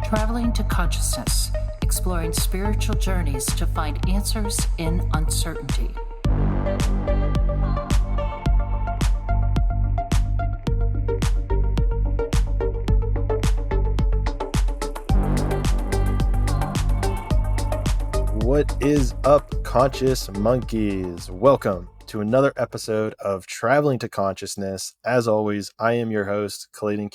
Traveling to consciousness, exploring spiritual journeys to find answers in uncertainty. What is up, conscious monkeys? Welcome to another episode of Traveling to Consciousness. As always, I am your host, Clayton.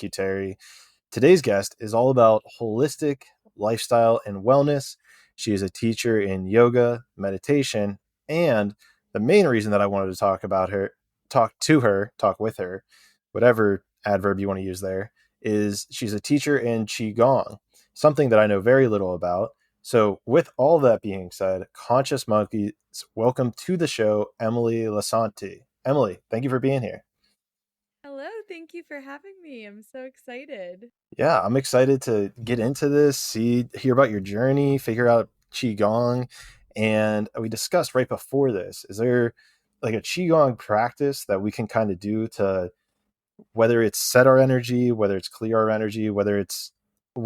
Today's guest is all about holistic lifestyle and wellness. She is a teacher in yoga, meditation, and the main reason that I wanted to talk with her, whatever adverb you want to use there, is she's a teacher in Qigong, something that I know very little about. So with all that being said, conscious monkeys, welcome to the show, Emily Lisanti. Emily, thank you for being here. Hello, thank you for having me. I'm so excited. Yeah, I'm excited to get into this, hear about your journey, figure out Qigong. And we discussed right before this, is there like a Qigong practice that we can kind of do to, whether it's set our energy, whether it's clear our energy, whether it's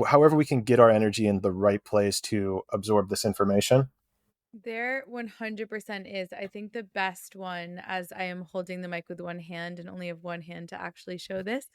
however we can get our energy in the right place to absorb this information? There 100% is. I think the best one, as I am holding the mic with one hand and only have one hand to actually show this,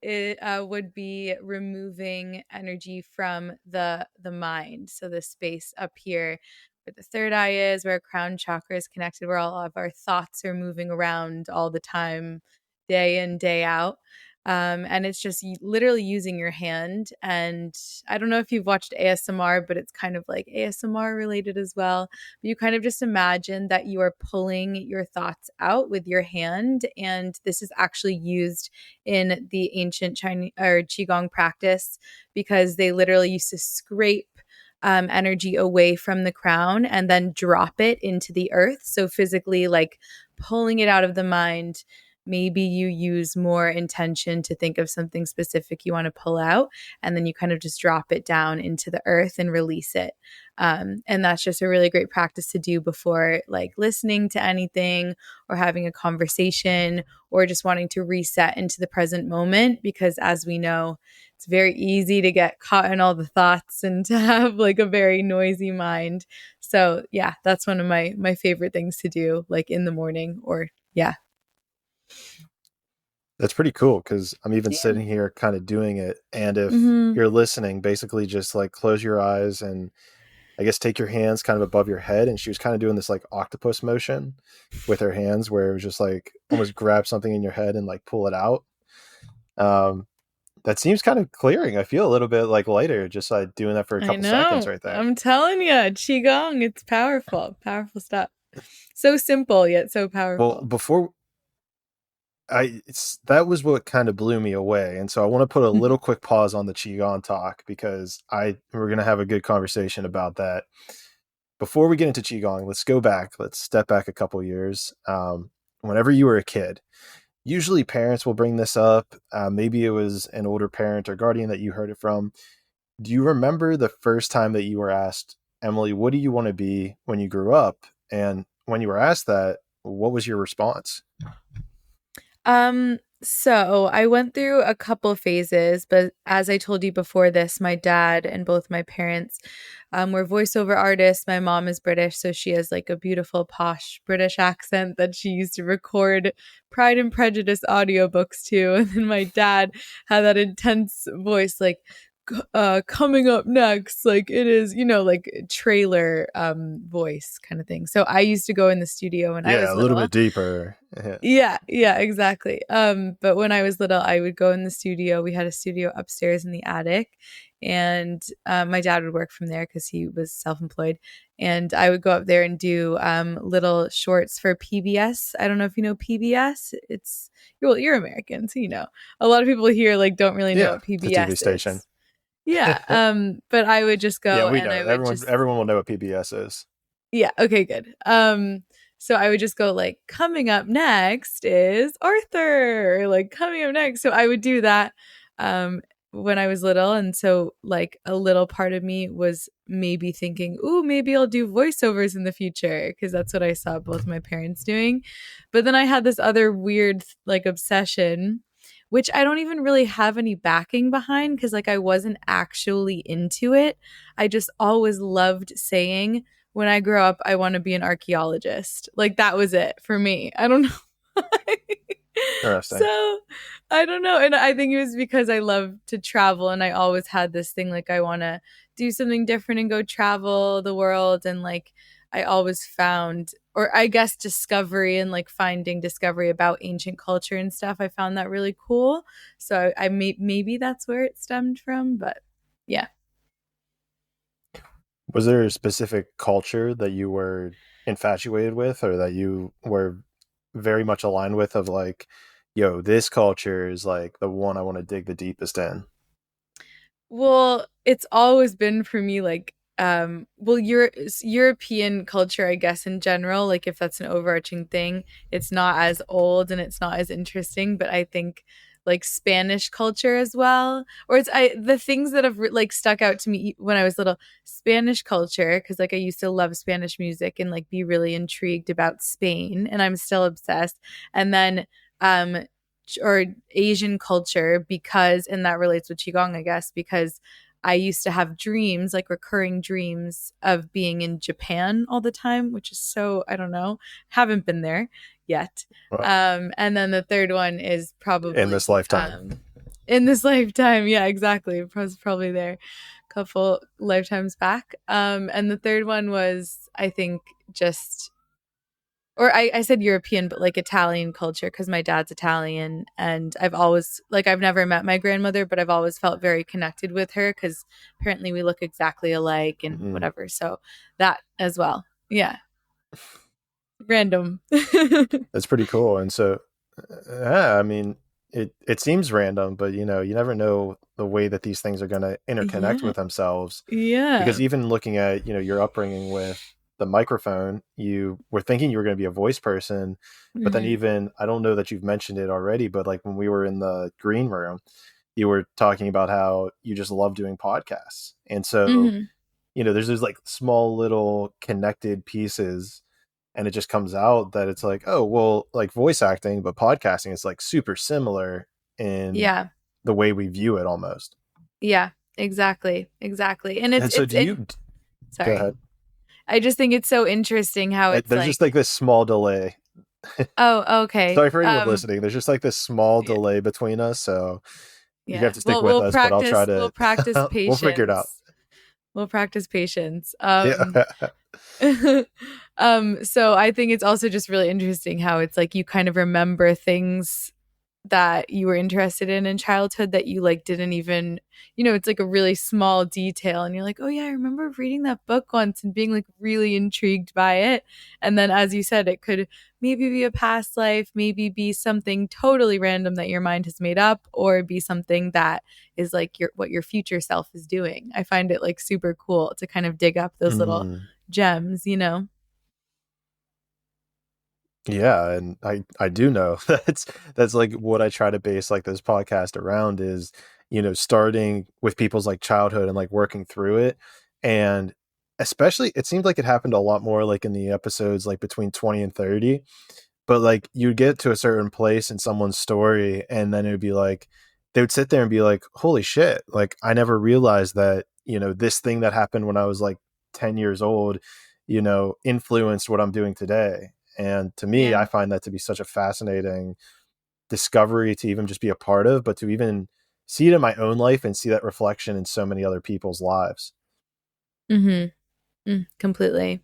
it would be removing energy from the mind. So the space up here where the third eye is, where our crown chakra is connected, where all of our thoughts are moving around all the time, day in, day out. And it's just literally using your hand. And I don't know if you've watched ASMR, but it's kind of like ASMR related as well. But you kind of just imagine that you are pulling your thoughts out with your hand. And this is actually used in the ancient Chinese or Qigong practice because they literally used to scrape energy away from the crown and then drop it into the earth. So physically, like pulling it out of the mind. Maybe you use more intention to think of something specific you want to pull out, and then you kind of just drop it down into the earth and release it. And that's just a really great practice to do before like listening to anything or having a conversation or just wanting to reset into the present moment, because as we know, it's very easy to get caught in all the thoughts and to have like a very noisy mind. So yeah, that's one of my favorite things to do, like in the morning or yeah. That's pretty cool because I'm even sitting here kind of doing it. And if you're listening, basically just like close your eyes and I guess take your hands kind of above your head. And she was kind of doing this like octopus motion with her hands where it was just like almost grab something in your head and like pull it out. That seems kind of clearing. I feel a little bit like lighter just like doing that for a couple seconds right there. I'm telling you, Qigong, it's powerful stuff. So simple yet so powerful. Well, before that was what kind of blew me away. And so I want to put a little quick pause on the Qigong talk because we're going to have a good conversation about that. Before we get into Qigong, let's step back a couple years. Whenever you were a kid, usually parents will bring this up. Maybe it was an older parent or guardian that you heard it from. Do you remember the first time that you were asked, Emily, what do you want to be when you grew up? And when you were asked that, what was your response? So I went through a couple phases, but as I told you before this, my dad and both my parents were voiceover artists. My mom is British, so she has like a beautiful posh British accent that she used to record Pride and Prejudice audiobooks to. And then my dad had that intense voice, like coming up next, like it is, like trailer voice kind of thing. So I used to go in the studio when I was little. A little bit deeper. Yeah, exactly. But when I was little, I would go in the studio. We had a studio upstairs in the attic, and my dad would work from there because he was self-employed. And I would go up there and do little shorts for PBS. I don't know if you know PBS. You're American, so you know. A lot of people here like don't really know what PBS TV station. is. Yeah. But I would just go. Yeah, we know. Everyone will know what PBS is. Yeah. Okay. Good. So I would just go like, coming up next is Arthur, or like coming up next. So I would do that when I was little. And so like a little part of me was maybe thinking, ooh, maybe I'll do voiceovers in the future, because that's what I saw both my parents doing. But then I had this other weird like obsession which I don't even really have any backing behind because like I wasn't actually into it. I just always loved saying, when I grow up, I want to be an archaeologist. Like that was it for me. I don't know. Interesting. So I don't know. And I think it was because I love to travel and I always had this thing like I want to do something different and go travel the world. And like I always found, or I guess discovery and like finding discovery about ancient culture and stuff. I found that really cool. So maybe that's where it stemmed from. But yeah. Was there a specific culture that you were infatuated with or that you were very much aligned with of like, yo, this culture is like the one I want to dig the deepest in? Well, it's always been for me like well European culture, I guess, in general, like if that's an overarching thing, it's not as old and it's not as interesting, but I think like Spanish culture as well, or it's the things that have like stuck out to me when I was little, Spanish culture, because like I used to love Spanish music and like be really intrigued about Spain, and I'm still obsessed. And then um or Asian culture, because, and that relates with Qigong, I guess, because I used to have dreams, like recurring dreams of being in Japan all the time, which is so, I don't know, haven't been there yet. Well, And then the third one is probably in this lifetime. In this lifetime. Yeah, exactly. It was probably there a couple lifetimes back. And the third one was, I think, just, or I said European, but like Italian culture, because my dad's Italian. And I've always, like, I've never met my grandmother, but I've always felt very connected with her because apparently we look exactly alike and whatever. So that as well. Yeah. Random. That's pretty cool. And so, yeah, I mean, it seems random, but you know, you never know the way that these things are going to interconnect with themselves. Yeah. Because even looking at, you know, your upbringing with the microphone, you were thinking you were going to be a voice person, but then even, I don't know that you've mentioned it already, but like when we were in the green room, you were talking about how you just love doing podcasts. And so, you know, there's those like small little connected pieces, and it just comes out that it's like, oh, well, like voice acting, but podcasting is like super similar in the way we view it almost. Yeah, exactly. And And so do you, sorry. go ahead. I just think it's so interesting how it's there's just like this small delay. Oh, okay. Sorry for anyone listening. There's just like this small delay between us, so you have to stick with us. Practice, but I'll try to. We'll practice patience. We'll figure it out. We'll practice patience. Yeah. So I think it's also just really interesting how it's like you kind of remember things that you were interested in childhood that you like didn't even, you know, it's like a really small detail and you're like, oh yeah, I remember reading that book once and being like really intrigued by it. And then as you said, it could maybe be a past life, maybe be something totally random that your mind has made up, or be something that is like what your future self is doing. I find it like super cool to kind of dig up those little gems, you know. Yeah, and I do know that's like what I try to base like this podcast around is, you know, starting with people's like childhood and like working through it. And especially it seems like it happened a lot more like in the episodes like between 20 and 30. But like you'd get to a certain place in someone's story and then it would be like they would sit there and be like, holy shit, like I never realized that, you know, this thing that happened when I was like 10 years old, you know, influenced what I'm doing today. And to me, I find that to be such a fascinating discovery to even just be a part of, but to even see it in my own life and see that reflection in so many other people's lives. Completely.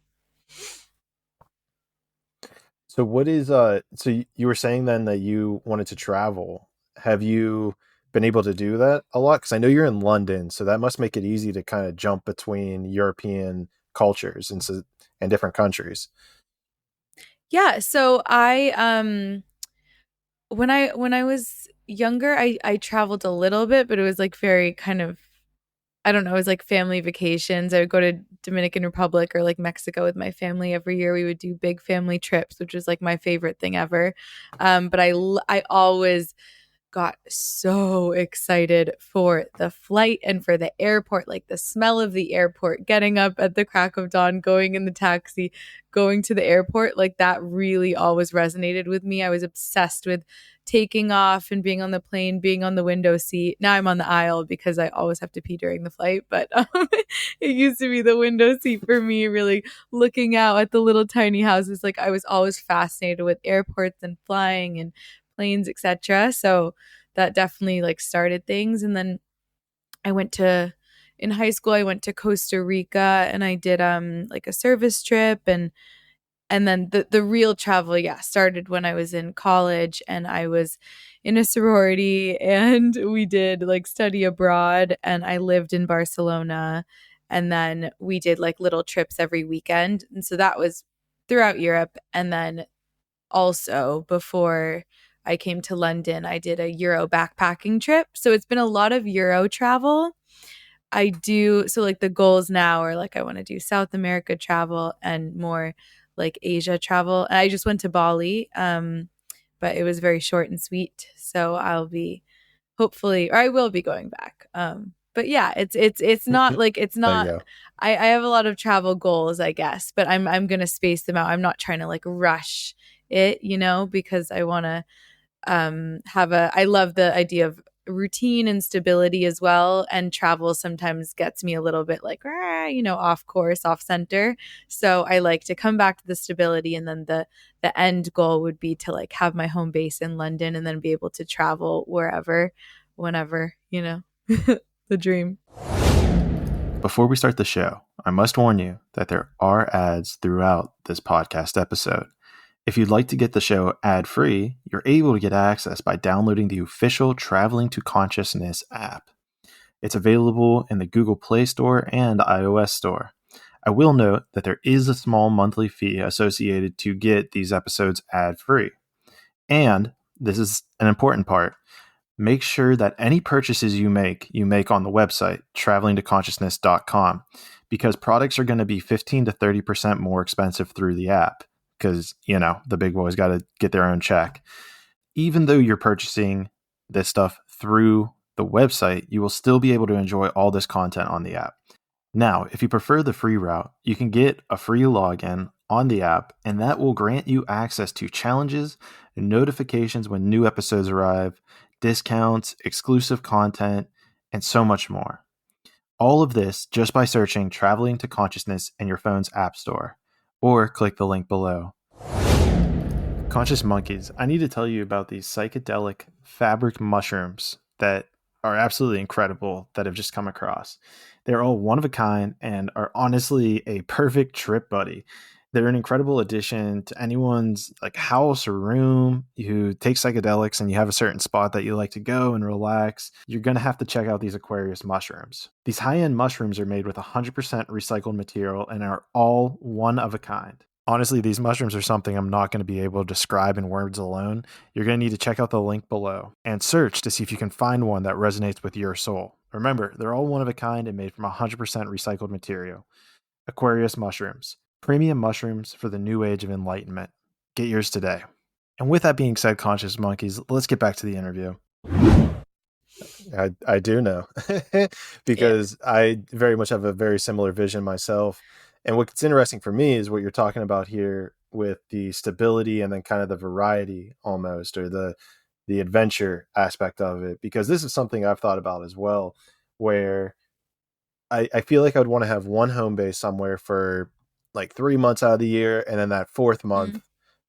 So what is, so you were saying then that you wanted to travel. Have you been able to do that a lot? Because I know you're in London, so that must make it easy to kind of jump between European cultures and different countries. Yeah, so I when I was younger, I traveled a little bit, but it was like very kind of, I don't know, it was like family vacations. I would go to Dominican Republic or like Mexico with my family every year. We would do big family trips, which was like my favorite thing ever. But I always got so excited for the flight and for the airport, like the smell of the airport, getting up at the crack of dawn, going in the taxi, going to the airport. Like that really always resonated with me. I was obsessed with taking off and being on the plane, being on the window seat. Now I'm on the aisle because I always have to pee during the flight, but it used to be the window seat for me, really looking out at the little tiny houses. Like I was always fascinated with airports and flying and planes, etc. So that definitely like started things. And then I went to in high school, I went to Costa Rica and I did like a service trip, and then the real travel, yeah, started when I was in college and I was in a sorority and we did like study abroad and I lived in Barcelona, and then we did like little trips every weekend. And so that was throughout Europe. And then also before I came to London, I did a Euro backpacking trip. So it's been a lot of Euro travel. I do, so like the goals now are like I want to do South America travel and more like Asia travel. And I just went to Bali, but it was very short and sweet. So I'll be hopefully, or I will be going back. But yeah, it's not like it's There you not. go. I have a lot of travel goals, I guess, but I'm gonna space them out. I'm not trying to like rush it, because I want to I love the idea of routine and stability as well, and travel sometimes gets me a little bit like off course, off center. So I like to come back to the stability, and then the end goal would be to like have my home base in London and then be able to travel wherever, whenever, the dream. Before we start the show, I must warn you that there are ads throughout this podcast episode. If you'd like to get the show ad-free, you're able to get access by downloading the official Traveling to Consciousness app. It's available in the Google Play Store and iOS Store. I will note that there is a small monthly fee associated to get these episodes ad-free. And this is an important part. Make sure that any purchases you make on the website, travelingtoconsciousness.com, because products are going to be 15 to 30% more expensive through the app, because, the big boys got to get their own check. Even though you're purchasing this stuff through the website, you will still be able to enjoy all this content on the app. Now, if you prefer the free route, you can get a free login on the app, and that will grant you access to challenges and notifications when new episodes arrive, discounts, exclusive content, and so much more. All of this just by searching Traveling to Consciousness in your phone's app store, or click the link below. Conscious monkeys, I need to tell you about these psychedelic fabric mushrooms that are absolutely incredible that I've just come across. They're all one of a kind and are honestly a perfect trip buddy. They're an incredible addition to anyone's like house or room who takes psychedelics and you have a certain spot that you like to go and relax. You're going to have to check out these Aquarius mushrooms. These high-end mushrooms are made with 100% recycled material and are all one of a kind. Honestly, these mushrooms are something I'm not going to be able to describe in words alone. You're going to need to check out the link below and search to see if you can find one that resonates with your soul. Remember, they're all one of a kind and made from 100% recycled material. Aquarius mushrooms. Premium mushrooms for the new age of enlightenment. Get yours today. And with that being said, conscious monkeys, let's get back to the interview. I do know because I very much have a very similar vision myself. And what's interesting for me is what you're talking about here with the stability and then kind of the variety almost, or the adventure aspect of it, because this is something I've thought about as well, where I feel like I'd want to have one home base somewhere for like 3 months out of the year. And then that fourth month,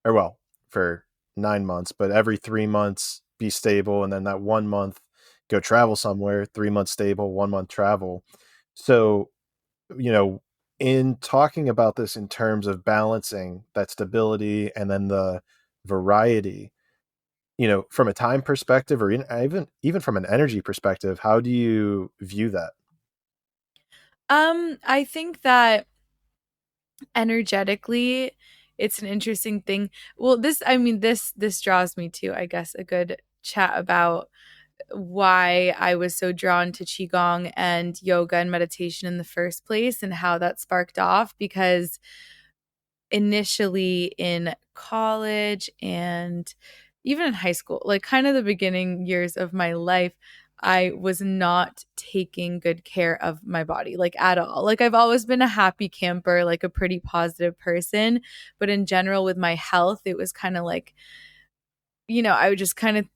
or well, for 9 months, but every 3 months be stable. And then that 1 month go travel somewhere, 3 months stable, 1 month travel. So, in talking about this in terms of balancing that stability and then the variety, from a time perspective or even from an energy perspective, how do you view that? I think that energetically it's an interesting thing. Well, this draws me to, I guess, a good chat about why I was so drawn to Qigong and yoga and meditation in the first place and how that sparked off, because initially in college and even in high school, like kind of the beginning years of my life, I was not taking good care of my body, like at all. Like I've always been a happy camper, like a pretty positive person. But in general, with my health, it was kind of like, I would just kind of,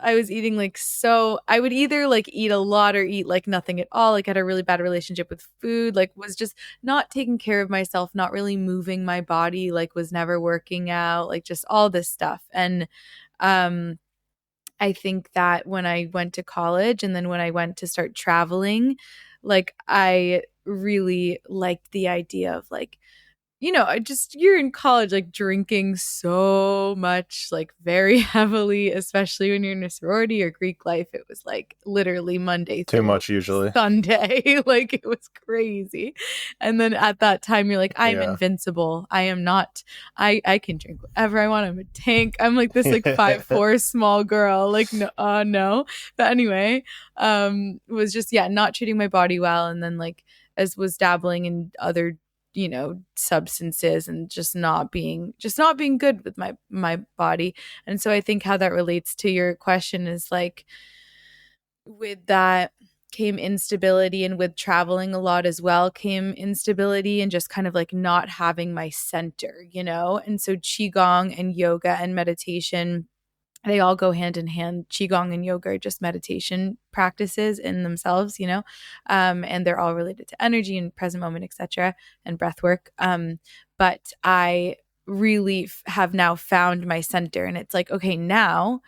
I was eating like, so I would either like eat a lot or eat like nothing at all. Like I had a really bad relationship with food, like was just not taking care of myself, not really moving my body, like was never working out, like just all this stuff. And, I think that when I went to college and then when I went to start traveling, like I really liked the idea of like, you're in college, like drinking so much, like very heavily, especially when you're in a sorority or Greek life. It was like literally Monday Too through much usually. Sunday. Like it was crazy. And then at that time, you're like, I'm Yeah. invincible. I am not, I can drink whatever I want. I'm a tank. I'm like this like 5'4" small girl. Like, no, no. But anyway, was just, yeah, not treating my body well. And then like, as was dabbling in other substances and just not being good with my body. And so I think how that relates to your question is like with that came instability, and with traveling a lot as well came instability and just kind of like not having my center. And so qigong and yoga and meditation, they all go hand in hand. Qigong and yoga are just meditation practices in themselves, and they're all related to energy and present moment, etc., and breath work. But I really have now found my center, and it's like, okay, now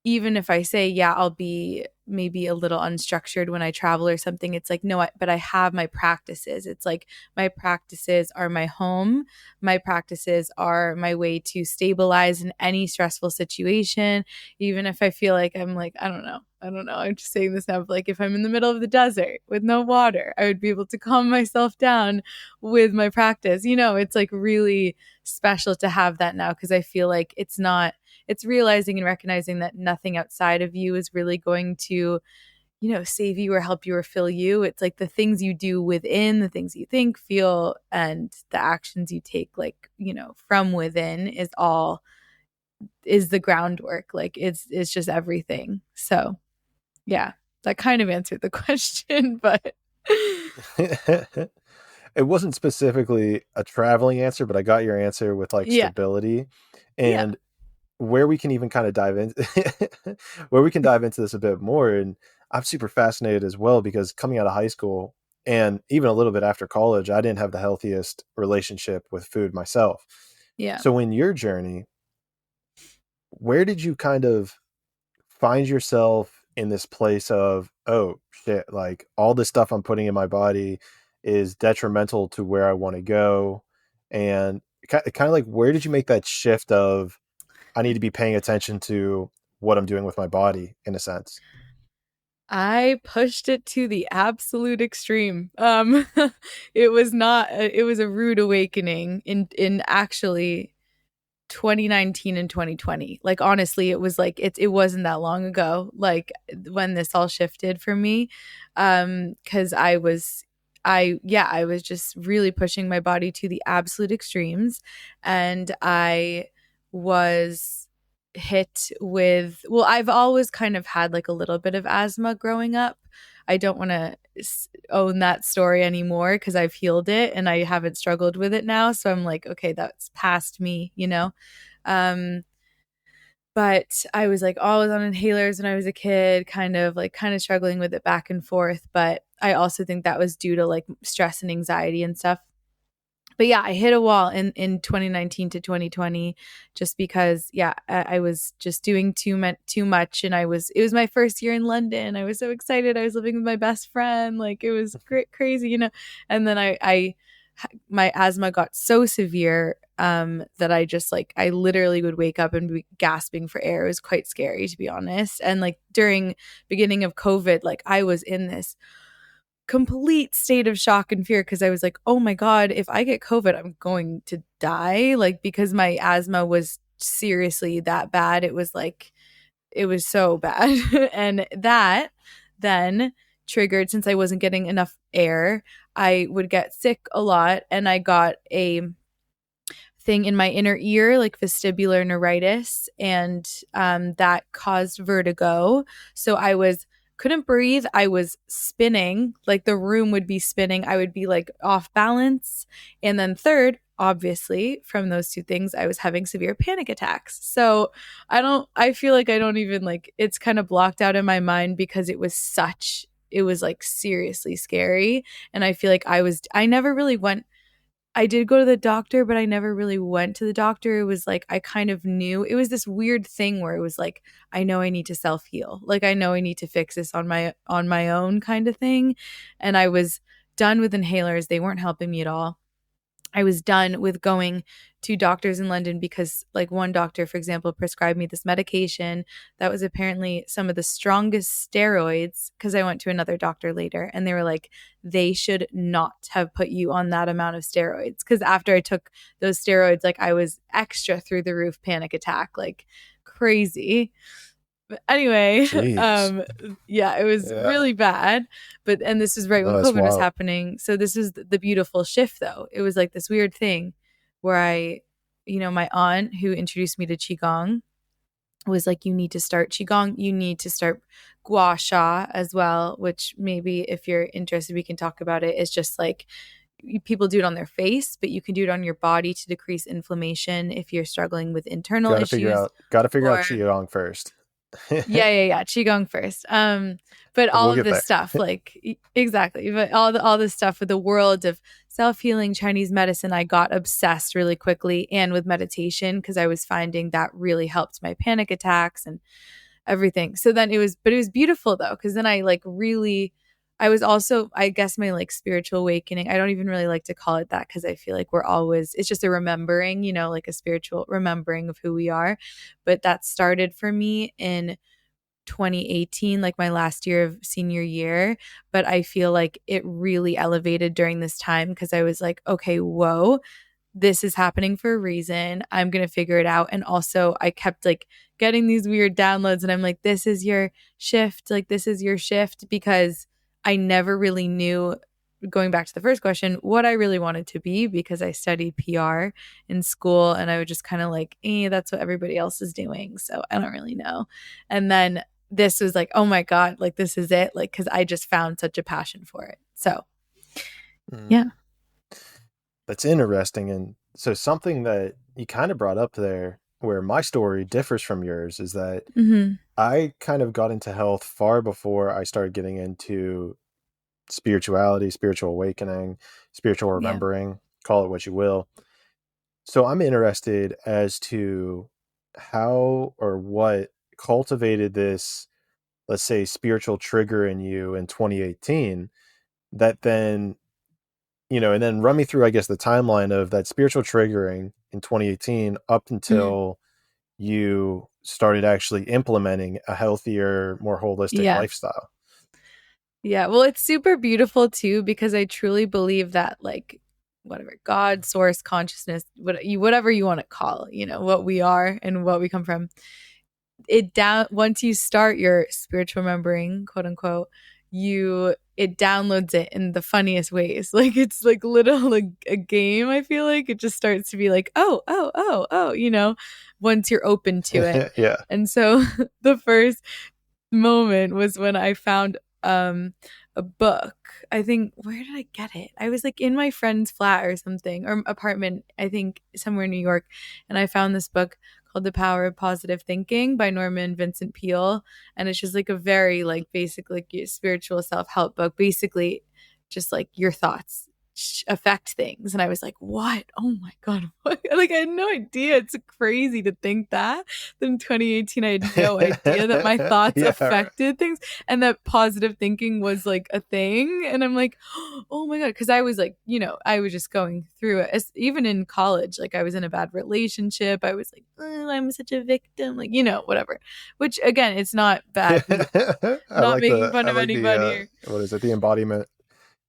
even if I say, yeah, I'll be maybe a little unstructured when I travel or something, it's like, no, but I have my practices. It's like my practices are my home. My practices are my way to stabilize in any stressful situation. Even if I feel like I'm like, I don't know. I'm just saying this now, but like if I'm in the middle of the desert with no water, I would be able to calm myself down with my practice. It's like really special to have that now, because I feel like it's realizing and recognizing that nothing outside of you is really going to, save you or help you or fill you. It's like the things you do within, the things you think, feel, and the actions you take, like, from within is the groundwork. Like it's just everything. So yeah, that kind of answered the question, but It wasn't specifically a traveling answer, but I got your answer with like yeah. stability. Yeah. And where we can even kind of dive in where we can dive into this a bit more. And I'm super fascinated as well, because coming out of high school and even a little bit after college, I didn't have the healthiest relationship with food myself. Yeah. So in your journey, where did you kind of find yourself in this place of, oh shit, like all this stuff I'm putting in my body is detrimental to where I want to go? And kind of like, where did you make that shift of, I need to be paying attention to what I'm doing with my body, in a sense? I pushed it to the absolute extreme. It was a rude awakening in actually 2019 and 2020. Like honestly, it was like it wasn't that long ago, like when this all shifted for me. Cuz I was just really pushing my body to the absolute extremes, and I was hit with, well, I've always kind of had like a little bit of asthma growing up. I don't want to own that story anymore because I've healed it and I haven't struggled with it now. So I'm like, okay, that's past me. Um, but I was like always on inhalers when I was a kid, kind of struggling with it back and forth. But I also think that was due to like stress and anxiety and stuff. But yeah, I hit a wall in 2019 to 2020, just because, yeah, I was just doing too much. And it was my first year in London. I was so excited. I was living with my best friend. Like it was crazy. And then my asthma got so severe that I just like, I literally would wake up and be gasping for air. It was quite scary, to be honest. And like during beginning of COVID, like I was in this complete state of shock and fear, because I was like, oh my God, if I get COVID, I'm going to die. Like, because my asthma was seriously that bad. It was so bad. And that then triggered, since I wasn't getting enough air, I would get sick a lot. And I got a thing in my inner ear, like vestibular neuritis, and that caused vertigo. So couldn't breathe. I was spinning, like the room would be spinning. I would be like off balance. And then third, obviously, from those two things, I was having severe panic attacks. So I feel like I don't even like, it's kind of blocked out in my mind because it was like seriously scary. And I feel like I never really went, I did go to the doctor, but I never really went to the doctor. It was like, I kind of knew it was this weird thing where it was like, I know I need to self-heal. Like, I know I need to fix this on my own kind of thing. And I was done with inhalers. They weren't helping me at all. I was done with going to doctors in London because, like, one doctor, for example, prescribed me this medication that was apparently some of the strongest steroids, because I went to another doctor later and they were like, they should not have put you on that amount of steroids. Because after I took those steroids, like, I was extra through the roof panic attack, like crazy. But anyway, yeah, it was really bad. And this was right when COVID was happening. So this is the beautiful shift, though. It was like this weird thing where my aunt who introduced me to Qigong was like, you need to start Qigong. You need to start Gua Sha as well, which maybe if you're interested, we can talk about it. It's just like, people do it on their face, but you can do it on your body to decrease inflammation if you're struggling with internal issues. Got to figure out Qigong first. yeah Qigong first, but all of this stuff, like, exactly, but all this stuff with the world of self-healing Chinese medicine, I got obsessed really quickly, and with meditation, because I was finding that really helped my panic attacks and everything. So then it was beautiful though, because then I was also, I guess, my like spiritual awakening. I don't even really like to call it that, because I feel like it's just a remembering, like a spiritual remembering of who we are. But that started for me in 2018, like my last year of senior year. But I feel like it really elevated during this time, because I was like, okay, whoa, this is happening for a reason. I'm going to figure it out. And also I kept like getting these weird downloads, and I'm like, this is your shift. Like, this is your shift, because I never really knew, going back to the first question, what I really wanted to be, because I studied PR in school and I was just kind of like, that's what everybody else is doing. So I don't really know. And then this was like, oh my God, like, this is it. Like, because I just found such a passion for it. So, yeah. That's interesting. And so something that you kind of brought up there, where my story differs from yours, is that I kind of got into health far before I started getting into spirituality, spiritual awakening, spiritual remembering, call it what you will. So I'm interested as to how or what cultivated this, let's say, spiritual trigger in you in 2018 that then, and then run me through, I guess, the timeline of that spiritual triggering in 2018 up until you started actually implementing a healthier, more holistic lifestyle. Yeah. Well, it's super beautiful too, because I truly believe that, like, whatever, God, source, consciousness, whatever you want to call, what we are and what we come from, once you start your spiritual remembering, quote unquote, it downloads it in the funniest ways. Like, it's like little, like a game. I feel like it just starts to be like, oh, once you're open to it. Yeah. And so the first moment was when I found a book. I think, where did I get it? I was like in my friend's flat or something, or apartment, I think somewhere in New York, and I found this book called The Power of Positive Thinking by Norman Vincent Peale. And it's just like a very like basic like spiritual self-help book, basically just like your thoughts affect things. And I was like, what? Oh my God. What? Like, I had no idea. It's crazy to think that. Then in 2018, I had no idea that my thoughts affected things, and that positive thinking was like a thing. And I'm like, oh my God. Because I was like, I was just going through it. Even in college, like, I was in a bad relationship. I was like, I'm such a victim, like, whatever. Which, again, it's not bad. Not making fun of anybody. What is it? The embodiment.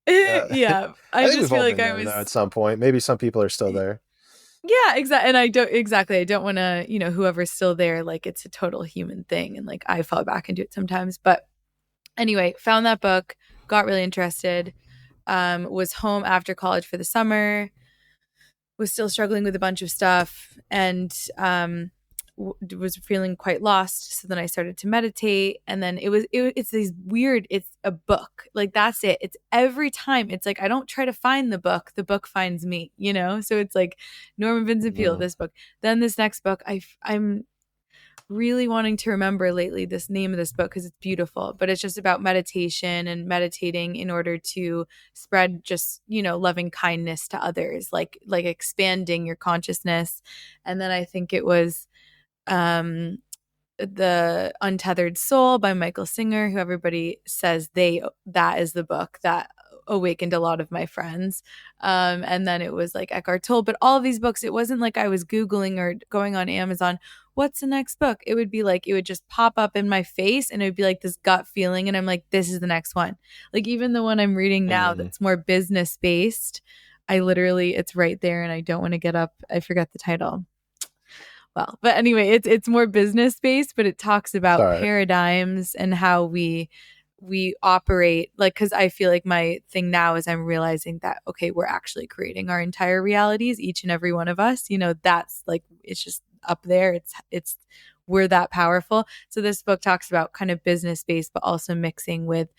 Yeah, I just feel like I was at some point. Maybe some people are still there. Yeah, exactly. And I don't want to, whoever's still there, like, it's a total human thing, and like I fall back into it sometimes. But anyway, found that book, got really interested. Was home after college for the summer, was still struggling with a bunch of stuff and was feeling quite lost. So then I started to meditate, and then it's these weird, it's a book. Like, that's it. It's every time. It's like, I don't try to find the book finds me, you know? So it's like Norman Vincent Peale, this book. Then this next book, I'm really wanting to remember lately this name of this book because it's beautiful, but it's just about meditation and meditating in order to spread just, loving kindness to others, like expanding your consciousness. And then I think it was The Untethered Soul by Michael Singer, who everybody says that is the book that awakened a lot of my friends. And then it was like Eckhart Tolle, but all of these books, it wasn't like I was Googling or going on Amazon, what's the next book? It would be like, it would just pop up in my face and it would be like this gut feeling. And I'm like, this is the next one. Like, even the one I'm reading now that's more business based, it's right there and I don't want to get up. I forget the title. Well, but anyway, it's more business based, but it talks about paradigms and how we operate. Like, because I feel like my thing now is I'm realizing that, okay, we're actually creating our entire realities, each and every one of us. That's like, it's just up there. It's we're that powerful. So this book talks about kind of business based, but also mixing with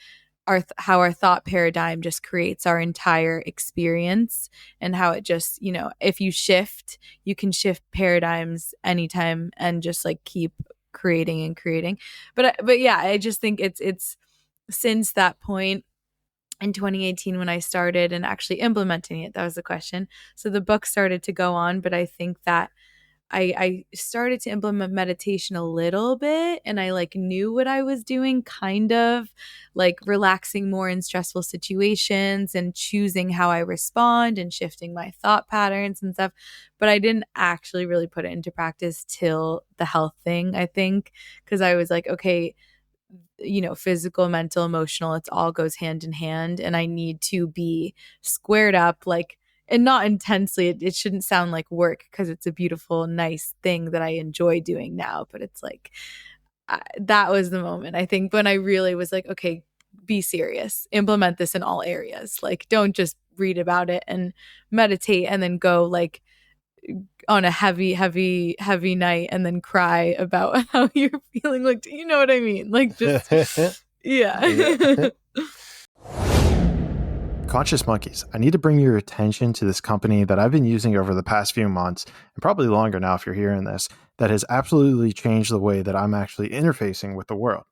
how our thought paradigm just creates our entire experience, and how it just, if you shift, you can shift paradigms anytime and just like keep creating and creating. But yeah, I just think it's since that point in 2018 when I started and actually implementing it, that was the question. So the book started to go on, but I think that I started to implement meditation a little bit, and I like knew what I was doing, kind of like relaxing more in stressful situations and choosing how I respond and shifting my thought patterns and stuff. But I didn't actually really put it into practice till the health thing, I think, because I was like, okay, physical, mental, emotional, it all goes hand in hand. And I need to be squared up, like, and not intensely. It shouldn't sound like work because it's a beautiful, nice thing that I enjoy doing now. But it's like, that was the moment, I think, when I really was like, okay, be serious, implement this in all areas. Like, don't just read about it and meditate and then go like on a heavy night and then cry about how you're feeling. Like, you know what I mean? Like, just, yeah. Conscious Monkeys, I need to bring your attention to this company that I've been using over the past few months, and probably longer now if you're hearing this, that has absolutely changed the way that I'm actually interfacing with the world.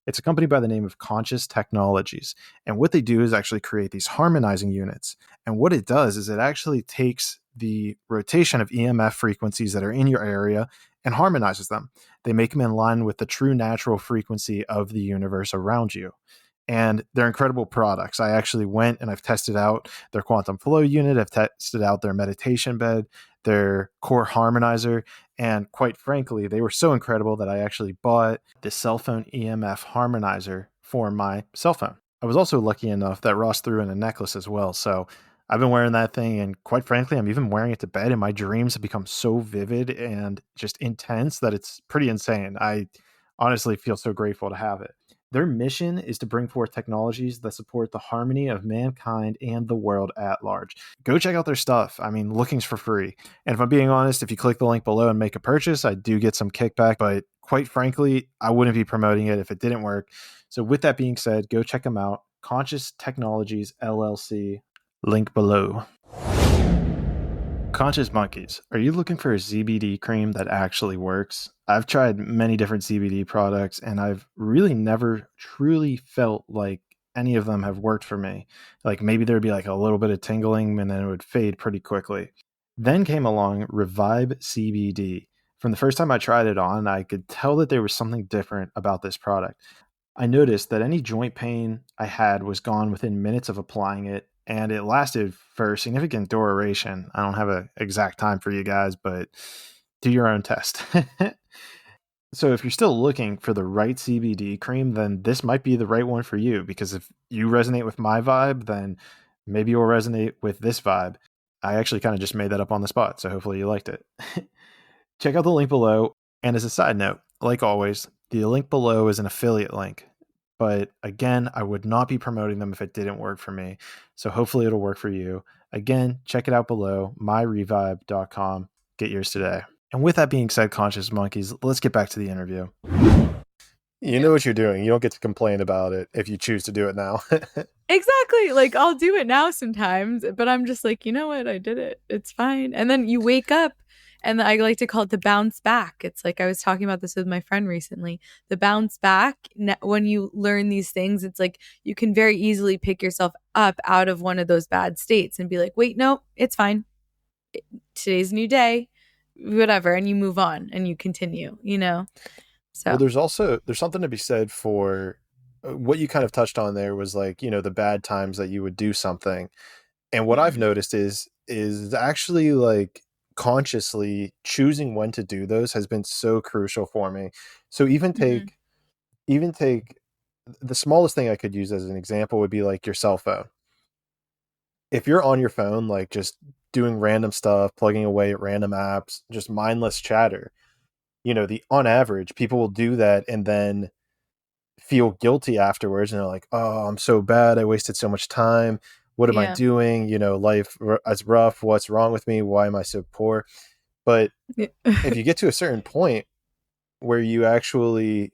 It's a company by the name of Conscious Technologies, and what they do is actually create these harmonizing units. And what it does is it actually takes the rotation of EMF frequencies that are in your area and harmonizes them. They make them in line with the true natural frequency of the universe around you. And they're incredible products. I actually went and I've tested out their quantum flow unit. I've tested out their meditation bed, their core harmonizer. And quite frankly, they were so incredible that I actually bought the cell phone EMF harmonizer for my cell phone. I was also lucky enough that Ross threw in a necklace as well. So I've been wearing that thing, and quite frankly, I'm even wearing it to bed, and my dreams have become so vivid and just intense that it's pretty insane. I honestly feel so grateful to have it. Their mission is to bring forth technologies that support the harmony of mankind and the world at large. Go check out their stuff. I mean, looking's for free. And if I'm being honest, if you click the link below and make a purchase, I do get some kickback, but quite frankly, I wouldn't be promoting it if it didn't work. So with that being said, go check them out. Conscious Technologies LLC, link below. Conscious Monkeys, are you looking for a CBD cream that actually works? I've tried many different CBD products, and I've really never truly felt like any of them have worked for me. Like, maybe there'd be like a little bit of tingling and then it would fade pretty quickly. Then came along Revive CBD. From the first time I tried it on, I could tell that there was something different about this product. I noticed that any joint pain I had was gone within minutes of applying it, and it lasted for significant duration. I don't have an exact time for you guys, but do your own test. So if you're still looking for the right CBD cream, then this might be the right one for you, because if you resonate with my vibe, then maybe you'll resonate with this vibe. I actually kind of just made that up on the spot, so hopefully you liked it. Check out the link below. And as a side note, like always, the link below is an affiliate link. But again, I would not be promoting them if it didn't work for me. So hopefully it'll work for you. Again, check it out below, myrevibe.com. Get yours today. And with that being said, conscious monkeys, let's get back to the interview. You know what you're doing. You don't get to complain about it if you choose to do it now. Exactly. Like, I'll do it now sometimes, but I'm just like, you know what? I did it. It's fine. And then you wake up, and I like to call it the bounce back. It's like, I was talking about this with my friend recently. The bounce back, when you learn these things, it's like you can very easily pick yourself up out of one of those bad states and be like, wait, no, it's fine. Today's a new day, whatever. And you move on and you continue, you know? So, Well, there's something to be said for what you kind of touched on there was like, the bad times that you would do something. And what I've noticed is actually like consciously choosing when to do those has been so crucial for me. So even take the smallest thing I could use as an example would be like your cell phone. If you're on your phone, like just doing random stuff, plugging away at random apps, just mindless chatter, the on average, people will do that and then feel guilty afterwards. And they're like, oh, I'm so bad. I wasted so much time. What am I yeah. doing? Life is rough. What's wrong with me? Why am I so poor? But if you get to a certain point where you actually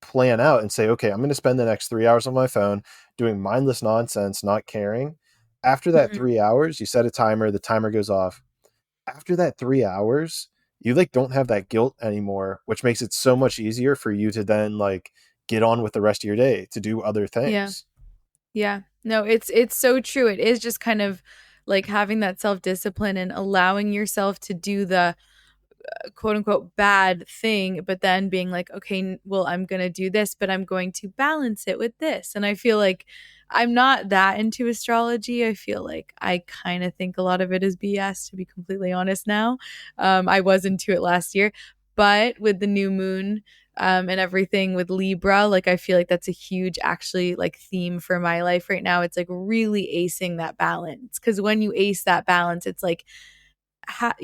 plan out and say, okay, I'm going to spend the next 3 hours on my phone doing mindless nonsense, not caring. After that 3 hours, you set a timer, the timer goes off. After that 3 hours, you like don't have that guilt anymore, which makes it so much easier for you to then like get on with the rest of your day to do other Yeah. things. Yeah. No, it's so true. It is just kind of like having that self-discipline and allowing yourself to do the quote unquote bad thing, but then being like, okay, well, I'm going to do this, but I'm going to balance it with this. And I feel like I'm not that into astrology. I feel like I kind of think a lot of it is BS, to be completely honest now. I was into it last year, but with the new moon, and everything with Libra, like I feel like that's a huge actually like theme for my life right now. It's like really acing that balance. Cause when you ace that balance, it's like, I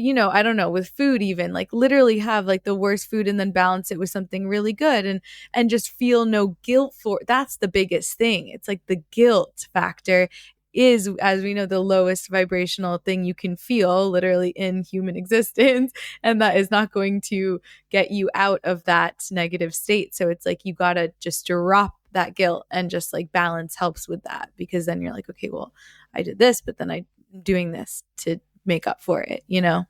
don't know, with food, even like literally have like the worst food and then balance it with something really good, and just feel no guilt for that's the biggest thing. It's like the guilt factor is, as we know, the lowest vibrational thing you can feel literally in human existence, and that is not going to get you out of that negative state. So it's like you got to just drop that guilt, and just like balance helps with that, because then you're like, okay, well, I did this, but then I'm doing this to make up for it, you know?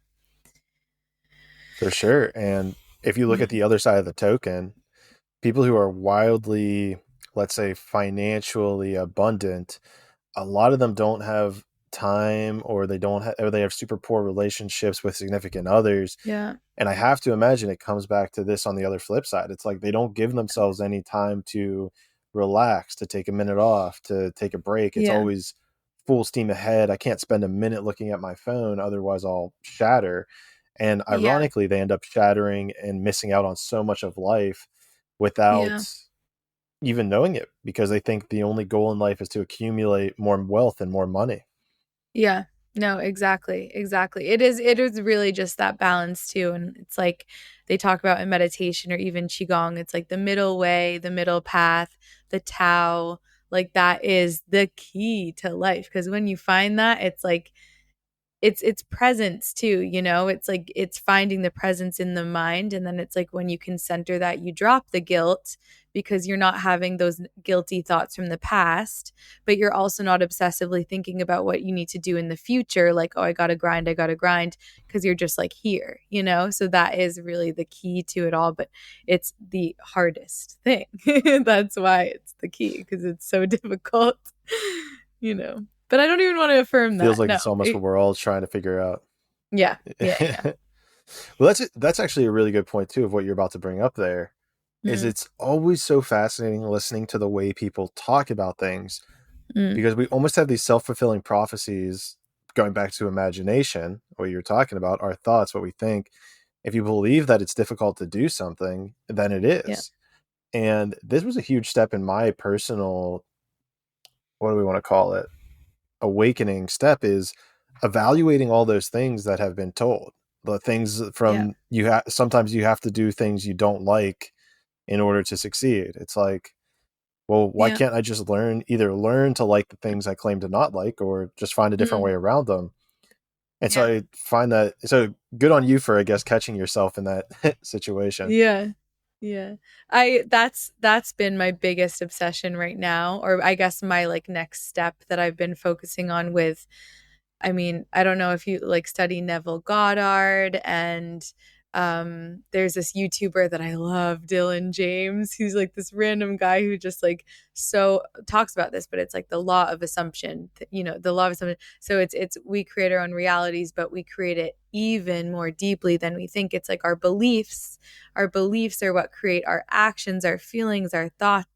For sure. And if you look at the other side of the token, people who are wildly, let's say, financially abundant, a lot of them don't have time, or or they have super poor relationships with significant others. Yeah. And I have to imagine it comes back to this on the other flip side. It's like they don't give themselves any time to relax, to take a minute off, to take a break. It's Yeah. always full steam ahead. I can't spend a minute looking at my phone, otherwise I'll shatter. And Yeah. ironically, they end up shattering and missing out on so much of life without Yeah. even knowing it, because they think the only goal in life is to accumulate more wealth and more money. Yeah. No, exactly. Exactly. It is really just that balance too. And it's like they talk about in meditation or even Qigong, it's like the middle way, the middle path, the Tao, like that is the key to life. Because when you find that, it's like it's presence too, it's like it's finding the presence in the mind, and then it's like when you can center that, you drop the guilt, because you're not having those guilty thoughts from the past, but you're also not obsessively thinking about what you need to do in the future, like, oh, I gotta grind, because you're just like here, so that is really the key to it all, but it's the hardest thing. That's why it's the key, because it's so difficult. you know but I don't even want to affirm Feels that. like No. it's almost what we're all trying to figure out. Yeah. Yeah. Well, that's actually a really good point too of what you're about to bring up there. Is Mm, it's always so fascinating listening to the way people talk about things, mm, because we almost have these self-fulfilling prophecies. Going back to imagination, what you're talking about, our thoughts, what we think. If you believe that it's difficult to do something, then it yeah. is. And this was a huge step in my personal, what do we want to call it, awakening step, is evaluating all those things that have been told. The things Yeah. from sometimes you have to do things you don't like in order to succeed. It's like well, why Yeah. can't I just either learn to like the things I claim to not like, or just find a different Mm, way around them? And so yeah. I find that, so good on you for, I guess, catching yourself in that situation. Yeah. Yeah. That's been my biggest obsession right now, or I guess my like next step that I've been focusing on with, I mean, I don't know if you like study Neville Goddard, and there's this YouTuber that I love, Dylan James. He's like this random guy who just like so talks about this, but it's like the law of assumption, the law of assumption. So it's we create our own realities, but we create it even more deeply than we think. It's like our beliefs. Our beliefs are what create our actions, our feelings, our thoughts,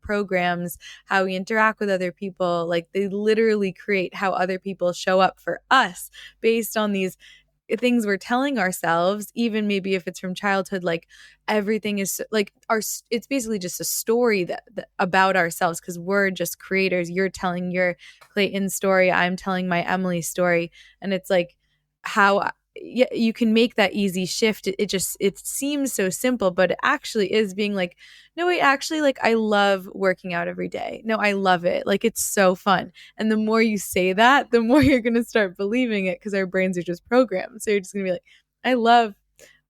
programs, how we interact with other people. Like they literally create how other people show up for us based on these things we're telling ourselves, even maybe if it's from childhood. Like everything is like it's basically just a story that about ourselves, because we're just creators. You're telling your Clayton story, I'm telling my Emily story, and it's like how you can make that easy shift. It seems so simple, but it actually is being like, no wait, actually, like I love working out every day. No, I love it. Like it's so fun. And the more you say that, the more you're going to start believing it, because our brains are just programmed. So you're just going to be like,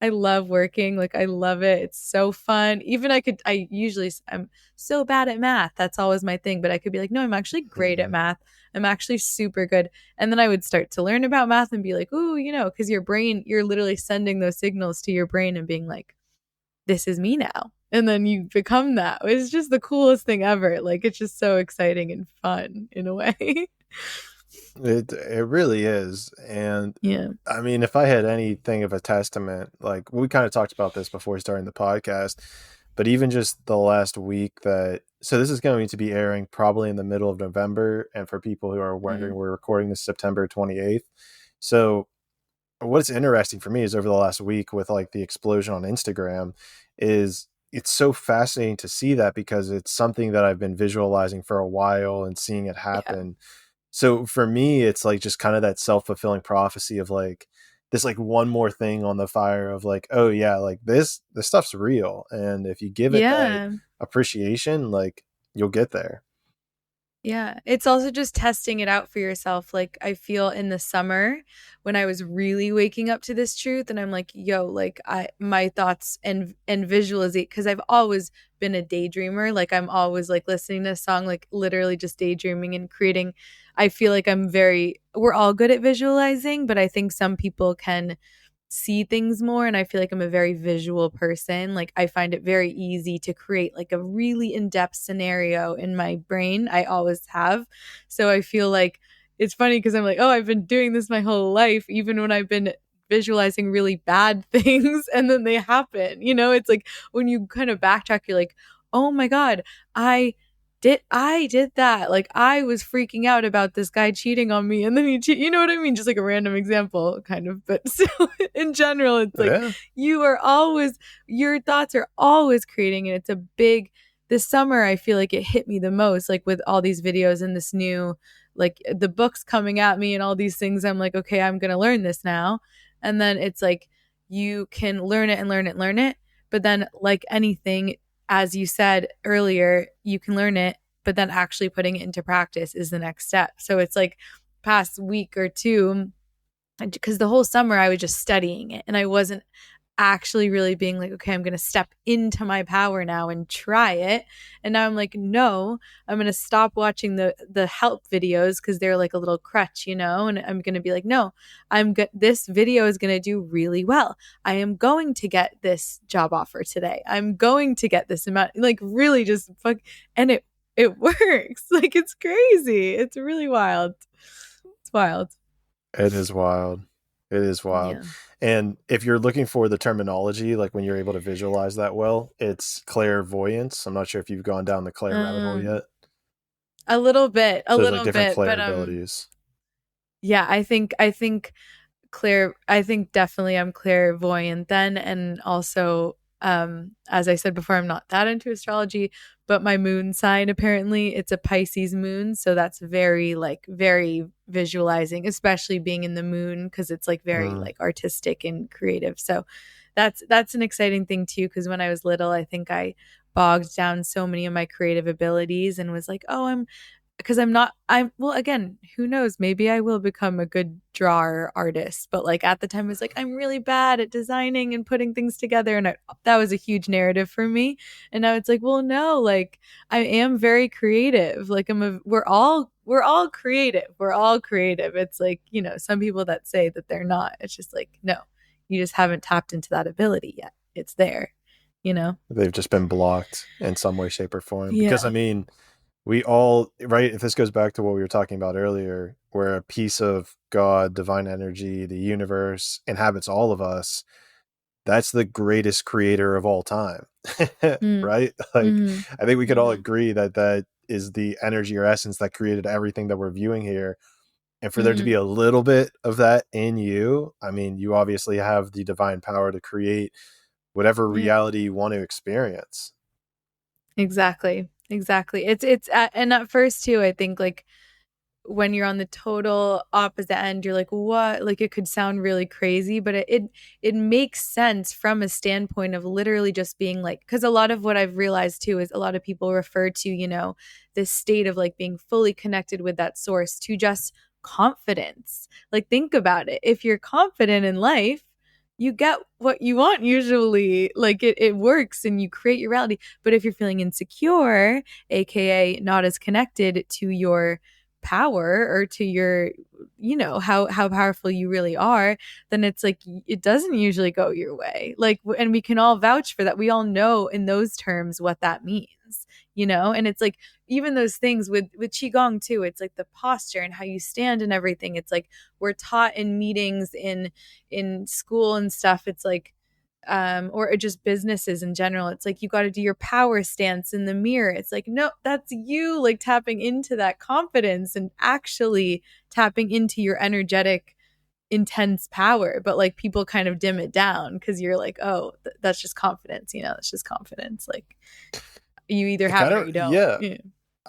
I love working. Like I love it. It's so fun. Even I'm so bad at math. That's always my thing. But I could be like, no, I'm actually great at Mhm. math. I'm actually super good. And then I would start to learn about math and be like, ooh, because your brain, you're literally sending those signals to your brain and being like, this is me now. And then you become that. It's just the coolest thing ever. Like it's just so exciting and fun in a way. It really is. And Yeah. I mean, if I had anything of a testament, like we kind of talked about this before starting the podcast, but even just the last week so this is going to be airing probably in the middle of November. And for people who are wondering, Mm. we're recording this September 28th. So what's interesting for me is over the last week with like the explosion on Instagram is it's so fascinating to see that, because it's something that I've been visualizing for a while and seeing it Yeah. happen. So for me, it's like just kind of that self-fulfilling prophecy of like this, like one more thing on the fire of like, oh yeah, like this stuff's real. And if you give it that Yeah. appreciation, like you'll get there. Yeah, it's also just testing it out for yourself. Like I feel in the summer when I was really waking up to this truth, and I'm like, yo, like my thoughts and visualization, because I've always been a daydreamer. Like I'm always like listening to a song, like literally just daydreaming and creating. I feel like we're all good at visualizing, but I think some people can see things more, and I feel like I'm a very visual person. Like I find it very easy to create like a really in-depth scenario in my brain. I always have. So I feel like it's funny because I'm like, oh, I've been doing this my whole life, even when I've been visualizing really bad things and then they happen. It's like when you kind of backtrack, you're like, oh my God, I did that. Like I was freaking out about this guy cheating on me, and then you know what I mean? Just like a random example kind of, but so in general, it's like Yeah. your thoughts are always creating, and it's a big, this summer I feel like it hit me the most, like with all these videos and this new, like the books coming at me and all these things. I'm like, okay, I'm going to learn this now. And then it's like, you can learn it and learn it and learn it. But then like anything, as you said earlier, you can learn it, but then actually putting it into practice is the next step. So it's like past week or two, because the whole summer I was just studying it and I wasn't actually really being like, okay, I'm going to step into my power now and try it. And now I'm like, no, I'm going to stop watching the help videos because they're like a little crutch, and I'm going to be like, no, this video is going to do really well. I am going to get this job offer today. I'm going to get this amount, like really just and it works. Like it's crazy. It's really wild. It's wild. It is wild. It is wild. Yeah. And if you're looking for the terminology, like when you're able to visualize that well, it's clairvoyance. I'm not sure if you've gone down the clair rabbit hole Um, yet. a little bit, So there's like different clair but abilities. yeah, I think definitely I'm clairvoyant then, and also as I said before, I'm not that into astrology, but my moon sign, apparently it's a Pisces moon, so that's very visualizing, especially being in the moon, because it's like very Mm. like artistic and creative. So that's an exciting thing too, because when I was little, I think I bogged down so many of my creative abilities and was like, oh, well, again, who knows? Maybe I will become a good drawer artist. But like at the time, I was like, I'm really bad at designing and putting things together. And that was a huge narrative for me. And now it's like, well, no, like I am very creative. Like we're all creative. We're all creative. It's like, some people that say that they're not. It's just like, no, you just haven't tapped into that ability yet. It's there, They've just been blocked in some way, shape, or form. Yeah. Because I mean, we all, right, if this goes back to what we were talking about earlier, where a piece of God, divine energy, the universe inhabits all of us, that's the greatest creator of all time. Right? Like, I think we could all agree that that is the energy or essence that created everything that we're viewing here. And for there to be a little bit of that in you, I mean, you obviously have the divine power to create whatever reality you want to experience. Exactly. It's and at first too, I think like when you're on the total opposite end, you're like, what? Like it could sound really crazy, but it makes sense from a standpoint of literally just being like, because a lot of what I've realized too is a lot of people refer to, this state of like being fully connected with that source to just confidence. Like think about it. If you're confident in life, you get what you want usually. Like it works and you create your reality. But if you're feeling insecure, aka not as connected to your power or to your how powerful you really are, then it's like it doesn't usually go your way. Like, and we can all vouch for that. We all know in those terms what that means, and it's like even those things with qigong too, it's like the posture and how you stand and everything. It's like we're taught in meetings in school and stuff. It's like or just businesses in general. It's like you got to do your power stance in the mirror. It's like, no, that's you like tapping into that confidence and actually tapping into your energetic, intense power. But like people kind of dim it down because you're like, oh, that's just confidence. It's just confidence. Like you either have it or you don't. Yeah.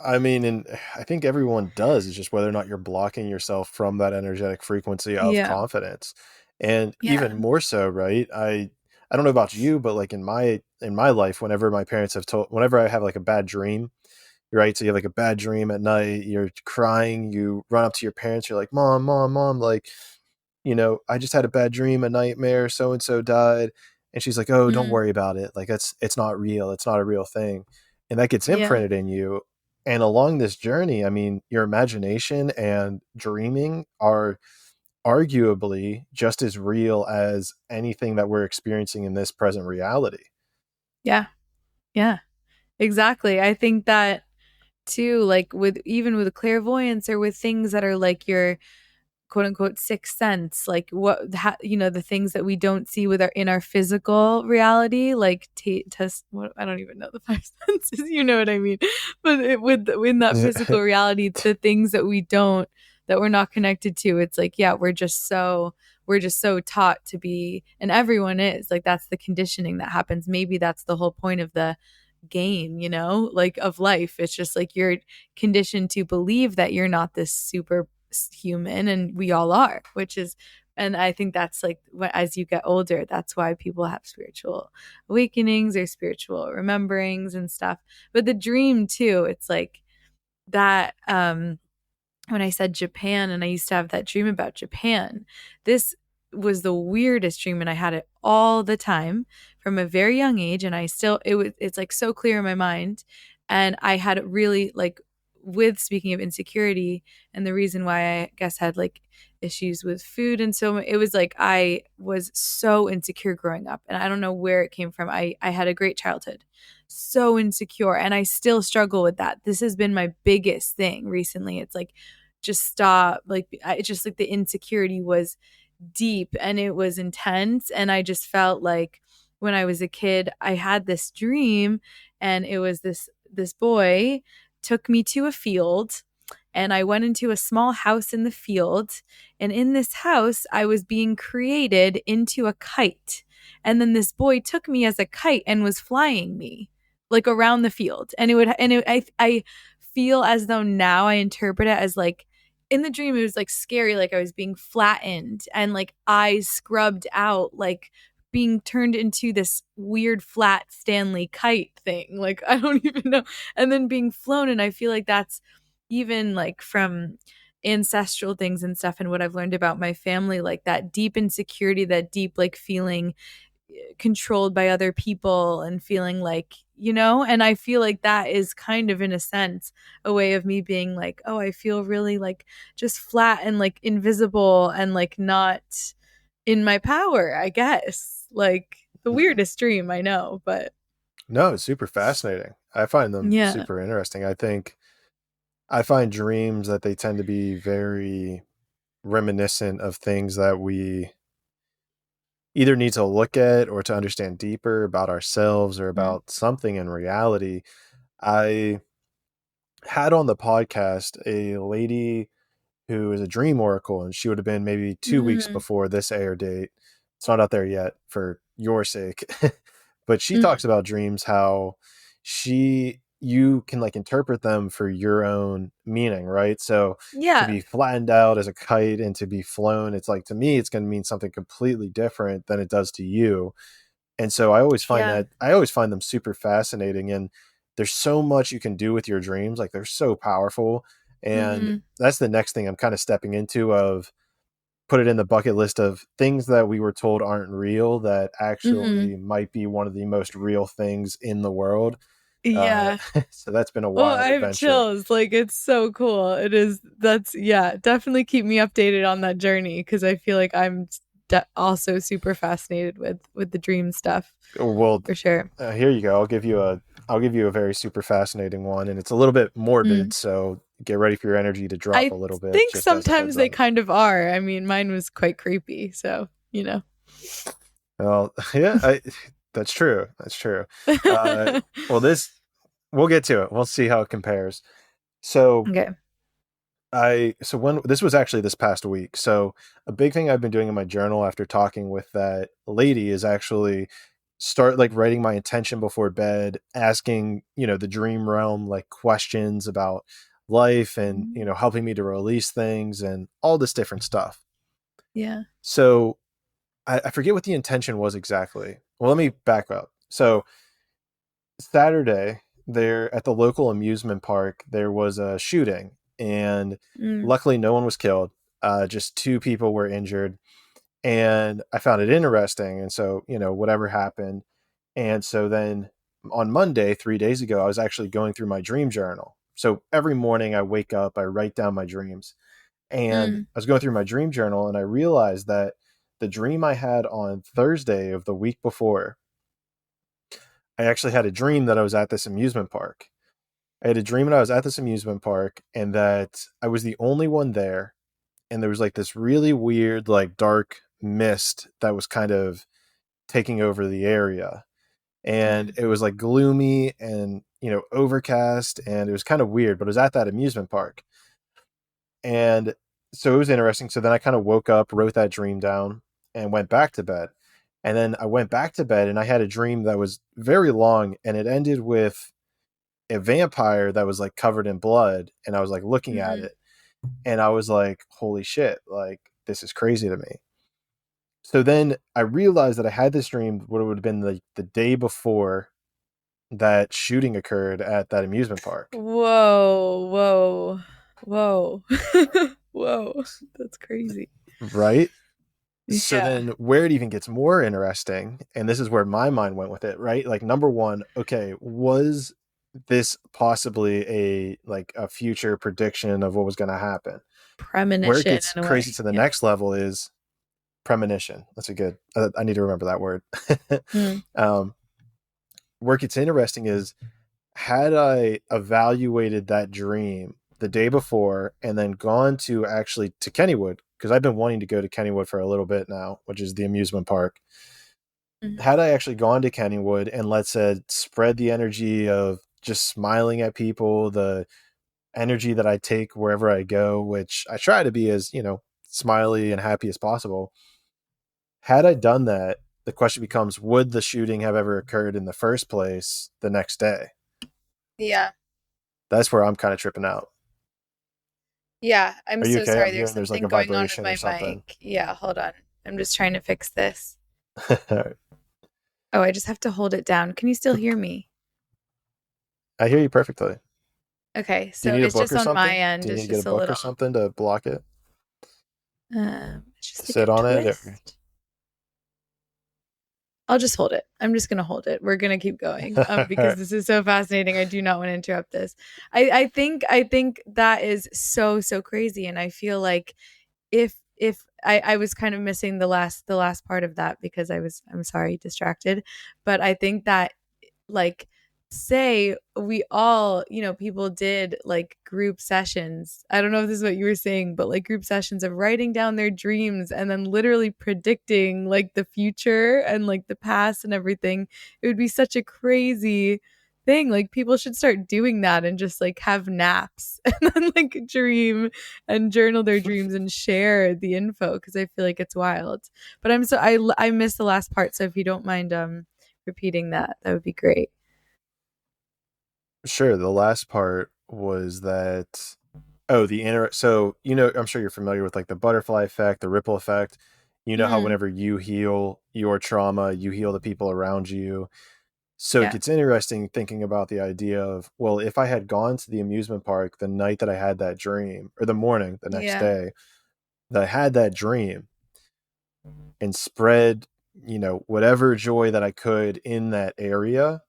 I mean, and I think everyone does. It's just whether or not you're blocking yourself from that energetic frequency of confidence. And even more so, right? I don't know about you, but like in my life, whenever my parents have whenever I have like a bad dream, right? So you have like a bad dream at night, you're crying, you run up to your parents, you're like, mom, like, I just had a bad dream, a nightmare, so and so died. And she's like, oh, don't worry about it. Like it's not real. It's not a real thing. And that gets imprinted in you. And along this journey, I mean, your imagination and dreaming are arguably just as real as anything that we're experiencing in this present reality. Yeah, exactly. I think that too, like even with clairvoyance or with things that are like your quote unquote sixth sense, like the things that we don't see in our physical reality, like test. I don't even know the five senses. You know what I mean? But in that physical reality, the things that we're not connected to. It's like, yeah, we're just so taught to be, and everyone is like, that's the conditioning that happens. Maybe that's the whole point of the game, like of life. It's just like you're conditioned to believe that you're not this super human, and we all are, and I think that's like as you get older, that's why people have spiritual awakenings or spiritual rememberings and stuff. But the dream too, it's like that when I said Japan and I used to have that dream about Japan, this was the weirdest dream, and I had it all the time from a very young age, and it's like so clear in my mind. And I had really like, with speaking of insecurity and the reason why I guess had like issues with food, and so it was like I was so insecure growing up, and I don't know where it came from. I had a great childhood, so insecure, and I still struggle with that. This has been my biggest thing recently. It's like, just stop. Like it's just like the insecurity was deep and it was intense, and I just felt like when I was a kid I had this dream, and it was this boy took me to a field, and I went into a small house in the field, and in this house I was being created into a kite, and then this boy took me as a kite and was flying me like around the field, and I feel as though now I interpret it as like, in the dream it was like scary, like I was being flattened and like eyes scrubbed out, like being turned into this weird flat Stanley kite thing. Like, I don't even know. And then being flown. And I feel like that's even like from ancestral things and stuff, and what I've learned about my family, like that deep insecurity, that deep like feeling controlled by other people and feeling like, and I feel like that is kind of, in a sense, a way of me being like, oh, I feel really like just flat and like invisible and like not in my power, I guess. Like the weirdest dream, I know, but No, it's super fascinating. I find them yeah. super interesting. I find dreams that they tend to be very reminiscent of things that we either need to look at or to understand deeper about ourselves or about something in reality. I had on the podcast a lady who is a dream oracle, and she would have been maybe 2 weeks before this air date. It's not out there yet for your sake. But she talks about dreams, how you can like interpret them for your own meaning, right? So to be flattened out as a kite and to be flown, it's like, to me, it's going to mean something completely different than it does to you. And so I always find them super fascinating. And there's so much you can do with your dreams. Like, they're so powerful. And that's the next thing I'm kind of stepping into, of put it in the bucket list of things that we were told aren't real that actually might be one of the most real things in the world. So that's been a wild I have adventure. chills. Like, it's so cool. It is. Definitely keep me updated on that journey, because I feel like I'm also super fascinated with the dream stuff. Well, for sure. Here you go. I'll give you a very super fascinating one, and it's a little bit morbid, so get ready for your energy to drop a little bit. I think sometimes they kind of are. I mean, mine was quite creepy, so Well, yeah, that's true. That's true. Well, we'll get to it. We'll see how it compares. So, okay. So when this was actually this past week. So a big thing I've been doing in my journal after talking with that lady is actually start like writing my intention before bed, asking, the dream realm like questions about life and, helping me to release things and all this different stuff. Yeah. So I forget what the intention was exactly. Well, let me back up. So Saturday, there at the local amusement park, there was a shooting, and luckily no one was killed. Just 2 people were injured, and I found it interesting. And so, whatever happened. And so then on Monday, 3 days ago, I was actually going through my dream journal. So every morning I wake up, I write down my dreams, and I was going through my dream journal, and I realized that the dream I had on Thursday of the week before, I actually had a dream that I was at this amusement park. I had a dream that I was at this amusement park and that I was the only one there. And there was like this really weird, like dark mist that was kind of taking over the area. And it was like gloomy and, overcast, and it was kind of weird, but it was at that amusement park. And so it was interesting. So then I kind of woke up, wrote that dream down, and went back to bed. And then I went back to bed and I had a dream that was very long, and it ended with a vampire that was like covered in blood. And I was like looking at it, and I was like, holy shit, like this is crazy to me. So then I realized that I had this dream, what it would have been the day before that shooting occurred at that amusement park. Whoa. Whoa. That's crazy. Right? Yeah. So then where it even gets more interesting, and this is where my mind went with it, right? Like, number one, okay, was this possibly a future prediction of what was going to happen? Premonition. Where it gets crazy to the next level is premonition. That's a good, I need to remember that word. Where it gets interesting is, had I evaluated that dream the day before and then gone to Kennywood, because I've been wanting to go to Kennywood for a little bit now, which is the amusement park. Had I actually gone to Kennywood and, let's say, spread the energy of just smiling at people, the energy that I take wherever I go, which I try to be as, smiley and happy as possible. Had I done that, the question becomes, would the shooting have ever occurred in the first place the next day? Yeah. That's where I'm kind of tripping out. Yeah, I'm so sorry. There's like something a going on with vibration my or something. mic. Yeah, hold on. I'm just trying to fix this. Oh, I just have to hold it down. Can you still hear me? I hear you perfectly. Okay, Do you so need a it's book just or on my something? Do end. you need It's to get a just a book or little, something to block it? it's To just like a sit on it? Or... twist. I'll just hold it. I'm just gonna hold it. We're gonna keep going because this is so fascinating. I do not want to interrupt this. I think that is so crazy, and I feel like if I was kind of missing the last part of that because I'm sorry, distracted, but I think that, like, say we all, people did like group sessions. I don't know if this is what you were saying, but like group sessions of writing down their dreams and then literally predicting like the future and like the past and everything. It would be such a crazy thing. Like, people should start doing that and just like have naps and then like dream and journal their dreams and share the info, because I feel like it's wild. But I missed the last part, so if you don't mind repeating that, that would be great. Sure. The last part was that, oh, the inner. So, I'm sure you're familiar with like the butterfly effect, the ripple effect. You know how Mm, whenever you heal your trauma, you heal the people around you. So it yeah. gets interesting thinking about the idea of, well, if I had gone to the amusement park the night that I had that dream, or the morning the next Yeah. day that I had that dream, and spread, whatever joy that I could in that area,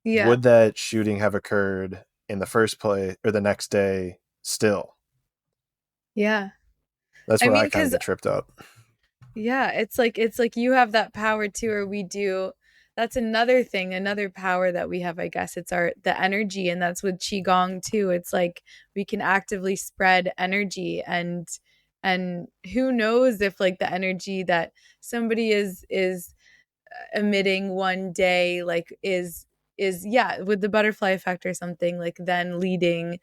Yeah. would that shooting have occurred in the first place or the next day still? Yeah. That's I where I mean, kind of cuz get tripped up. yeah, it's like you have that power too, or we do. That's another thing, another power that we have, I guess. It's our the energy, and that's with qigong too. It's like we can actively spread energy, and who knows if like the energy that somebody is emitting one day like is yeah, with the butterfly effect or something, like then leading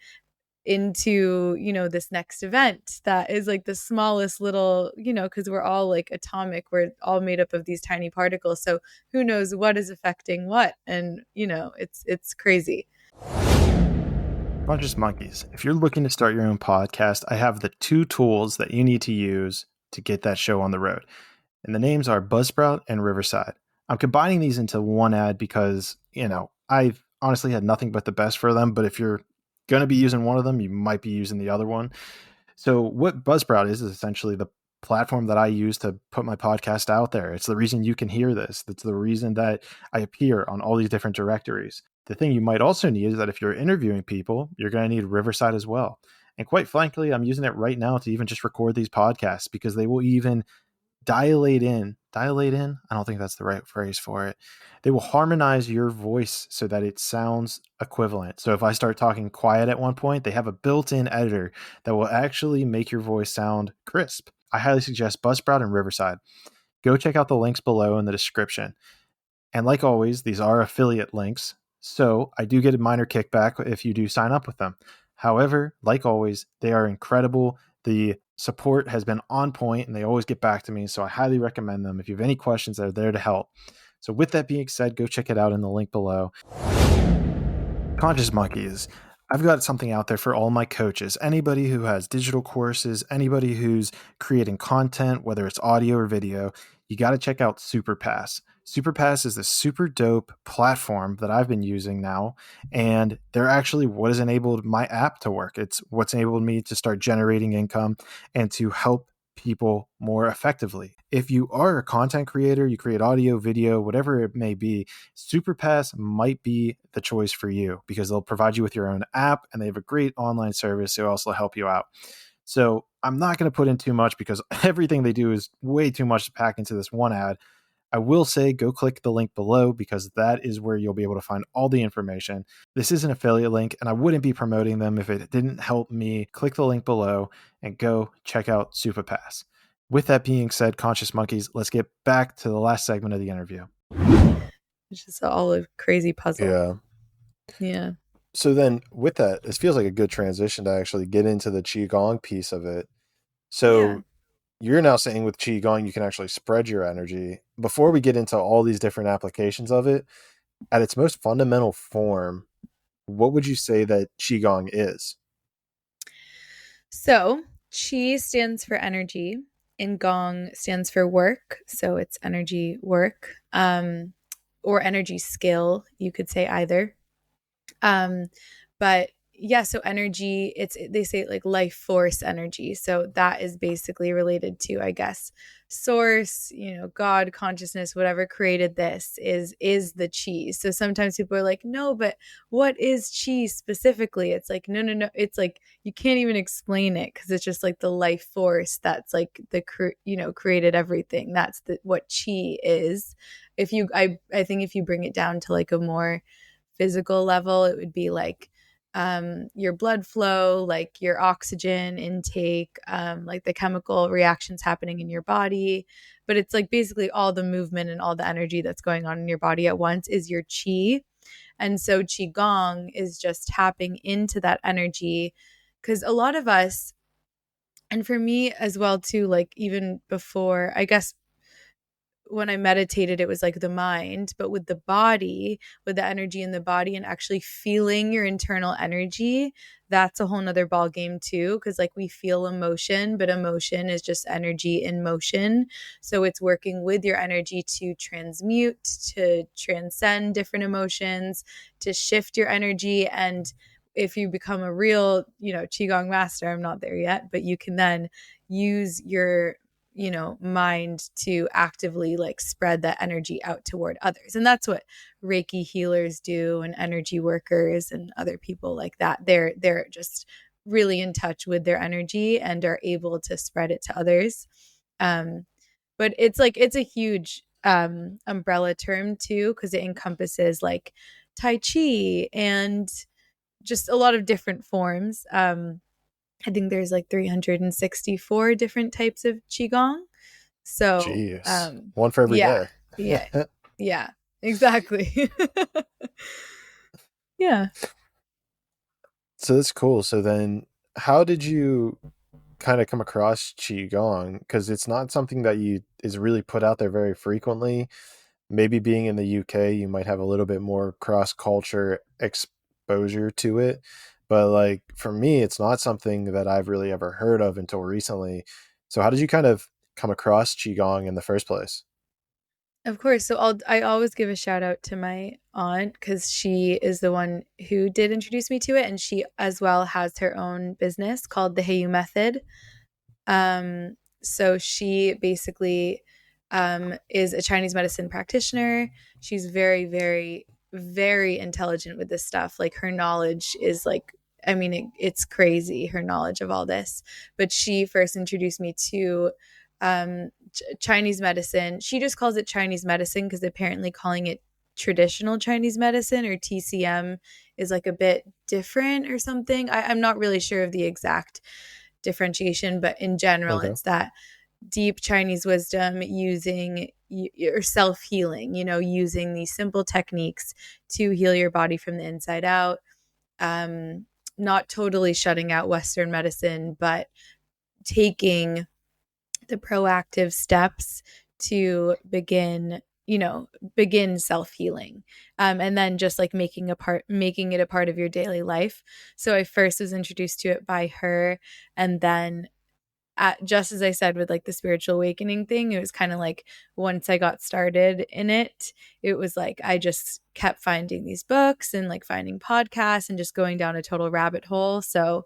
into this next event that is like the smallest little, because we're all like atomic, we're all made up of these tiny particles, so who knows what is affecting what, and it's crazy. Conscious Monkeys, if you're looking to start your own podcast, I have the two tools that you need to use to get that show on the road. And the names are Buzzsprout and Riverside. I'm combining these into one ad because, I've honestly had nothing but the best for them. But if you're going to be using one of them, you might be using the other one. So, what Buzzsprout is essentially the platform that I use to put my podcast out there. It's the reason you can hear this. It's the reason that I appear on all these different directories. The thing you might also need is that if you're interviewing people, you're going to need Riverside as well. And quite frankly, I'm using it right now to even just record these podcasts because they will even dilate in. I don't think that's the right phrase for it. They will harmonize your voice so that it sounds equivalent. So if I start talking quiet at one point, they have a built-in editor that will actually make your voice sound crisp. I highly suggest Buzzsprout and Riverside. Go check out the links below in the description. And like always, these are affiliate links, so I do get a minor kickback if you do sign up with them. However, like always, they are incredible. The support has been on point and they always get back to me, so I highly recommend them. If you have any questions, they're there to help. So with that being said, go check it out in the link below. Conscious Monkeys. I've got something out there for all my coaches, anybody who has digital courses, anybody who's creating content, whether it's audio or video. You got to check out Superpass. Superpass is this super dope platform that I've been using now, and they're actually what has enabled my app to work. It's what's enabled me to start generating income and to help people more effectively. If you are a content creator, you create audio, video, whatever it may be, Superpass might be the choice for you because they'll provide you with your own app and they have a great online service to also help you out. So I'm not going to put in too much because everything they do is way too much to pack into this one ad. I will say go click the link below because that is where you'll be able to find all the information. This is an affiliate link and I wouldn't be promoting them if it didn't help me. Click the link below and go check out Superpass. With that being said, Conscious Monkeys, let's get back to the last segment of the interview. It's just all a crazy puzzle. Yeah. Yeah. So then with that, this feels like a good transition to actually get into the Qigong piece of it. Yeah. So you're now saying with Qigong, you can actually spread your energy. Before we get into all these different applications of it, at its most fundamental form, what would you say that Qigong is? So Qi stands for energy, and Gong stands for work. So it's energy work. or energy skill, you could say either. But yeah, so energy, they say like life force energy. So that is basically related to, I guess, source, God, consciousness, whatever created this is the chi. So sometimes people are like, no, but what is chi specifically? It's like, no. It's like you can't even explain it, because it's just like the life force that's like created everything. That's what chi is. I think if you bring it down to like a more physical level, it would be like your blood flow, like your oxygen intake, like the chemical reactions happening in your body. But it's like basically all the movement and all the energy that's going on in your body at once is your chi. And so Qigong is just tapping into that energy, because a lot of us, and for me as well too, like even before, I guess when I meditated, it was like the mind, but with the body, with the energy in the body and actually feeling your internal energy, that's a whole nother ball game too. Cause like we feel emotion, but emotion is just energy in motion. So it's working with your energy to transmute, to transcend different emotions, to shift your energy. And if you become a real, Qigong master, I'm not there yet, but you can then use your mind to actively like spread that energy out toward others. And that's what Reiki healers do, and energy workers and other people like that. They're just really in touch with their energy and are able to spread it to others. But it's a huge umbrella term too, because it encompasses like Tai Chi and just a lot of different forms. I think there's like 364 different types of Qigong. So, Jeez, one for every yeah, day. yeah, yeah, exactly. Yeah. So that's cool. So then, how did you kind of come across qigong? Because it's not something that is really put out there very frequently. Maybe being in the UK, you might have a little bit more cross culture exposure to it, but like for me, it's not something that I've really ever heard of until recently. So how did you kind of come across qigong in the first place? Of course. So I always give a shout out to my aunt, because she is the one who did introduce me to it, and she as well has her own business called the Heyu Method. So she basically is a Chinese medicine practitioner. She's very, very, very intelligent with this stuff. Like her knowledge is like, I mean, it's crazy, her knowledge of all this. But she first introduced me to Chinese medicine. She just calls it Chinese medicine because apparently calling it traditional Chinese medicine or TCM is like a bit different or something. I'm not really sure of the exact differentiation, but in general, Okay. it's that deep Chinese wisdom using your self healing, using these simple techniques to heal your body from the inside out. Not totally shutting out Western medicine, but taking the proactive steps to begin self-healing, and then just like making it a part of your daily life. So I first was introduced to it by her, and then just as I said with like the spiritual awakening thing, it was kind of like once I got started in it, it was like I just kept finding these books and like finding podcasts and just going down a total rabbit hole. So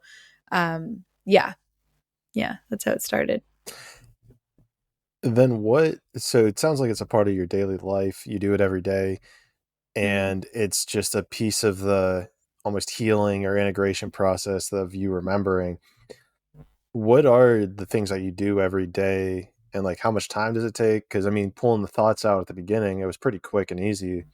yeah, that's how it started. Then what? So it sounds like it's a part of your daily life. You do it every day, Mhm. and it's just a piece of the almost healing or integration process of you remembering. What are the things that you do every day, and like how much time does it take? Because I mean, pulling the thoughts out at the beginning, it was pretty quick and easy.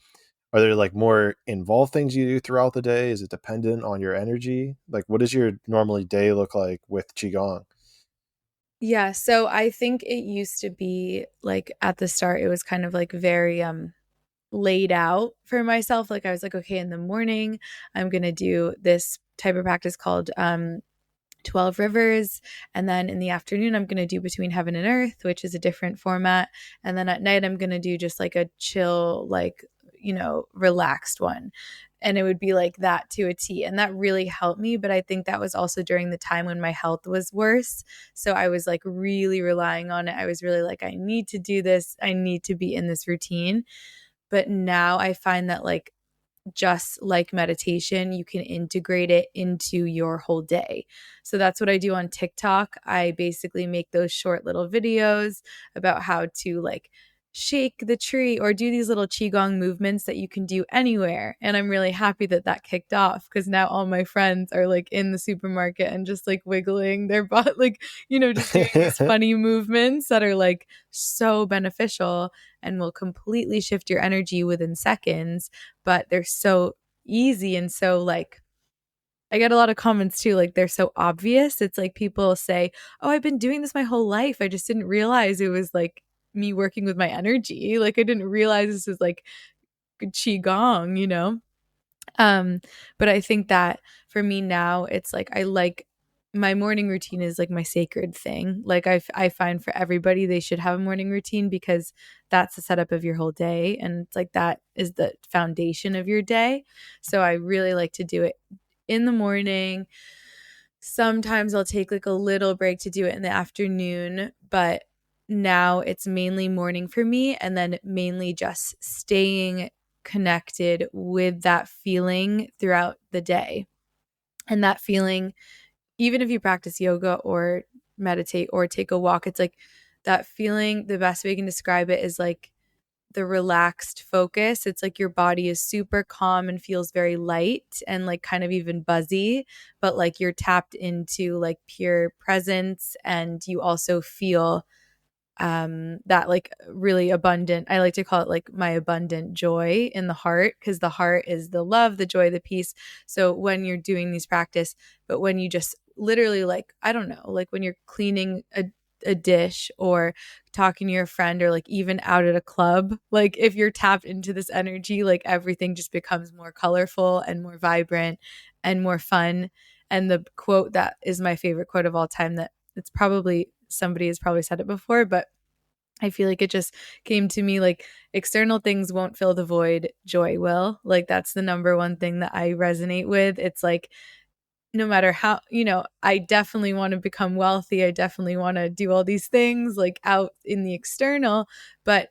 Are there like more involved things you do throughout the day? Is it dependent on your energy? Like, what does your normally day look like with qigong? Yeah, so I think it used to be like at the start it was kind of like very laid out for myself. Like I was like, okay, in the morning I'm going to do this type of practice called 12 rivers, and then in the afternoon I'm going to do between heaven and earth, which is a different format, and then at night I'm going to do just like a chill, like relaxed one. And it would be like that to a T, and that really helped me. But I think that was also during the time when my health was worse, so I was like really relying on it. I was really like, I need to do this, I need to be in this routine. But now I find that like just like meditation, you can integrate it into your whole day. So that's what I do on TikTok. I basically make those short little videos about how to like shake the tree or do these little Qigong movements that you can do anywhere. And I'm really happy that that kicked off because now all my friends are like in the supermarket and just like wiggling their butt, like, you know, just doing these funny movements that are like so beneficial and will completely shift your energy within seconds. But they're so easy and so like, I get a lot of comments too, like they're so obvious. It's like people say, "Oh, I've been doing this my whole life. I just didn't realize it was like me working with my energy. Like I didn't realize this was like qigong, you know?" Um, but I think that for me now, it's like I like my morning routine is like my sacred thing. Like I find for everybody they should have a morning routine because that's the setup of your whole day, and it's like that is the foundation of your day. So I really like to do it in the morning. Sometimes I'll take like a little break to do it in the afternoon, but now it's mainly morning for me, and then mainly just staying connected with that feeling throughout the day. And that feeling, even if you practice yoga or meditate or take a walk, it's like that feeling, the best way I can describe it is like the relaxed focus. It's like your body is super calm and feels very light and like kind of even buzzy, but like you're tapped into like pure presence, and you also feel that like really abundant, I like to call it like my abundant joy in the heart, because the heart is the love, the joy, the peace. So when you're doing these practice, but when you just literally like, I don't know, like when you're cleaning a dish or talking to your friend or like even out at a club, like if you're tapped into this energy, like everything just becomes more colorful and more vibrant and more fun. And the quote that is my favorite quote of all time, that it's probably somebody has probably said it before, but I feel like it just came to me like external things won't fill the void, joy will. Like that's the number one thing that I resonate with. It's like no matter how, you know, I definitely want to become wealthy. I definitely want to do all these things like out in the external, but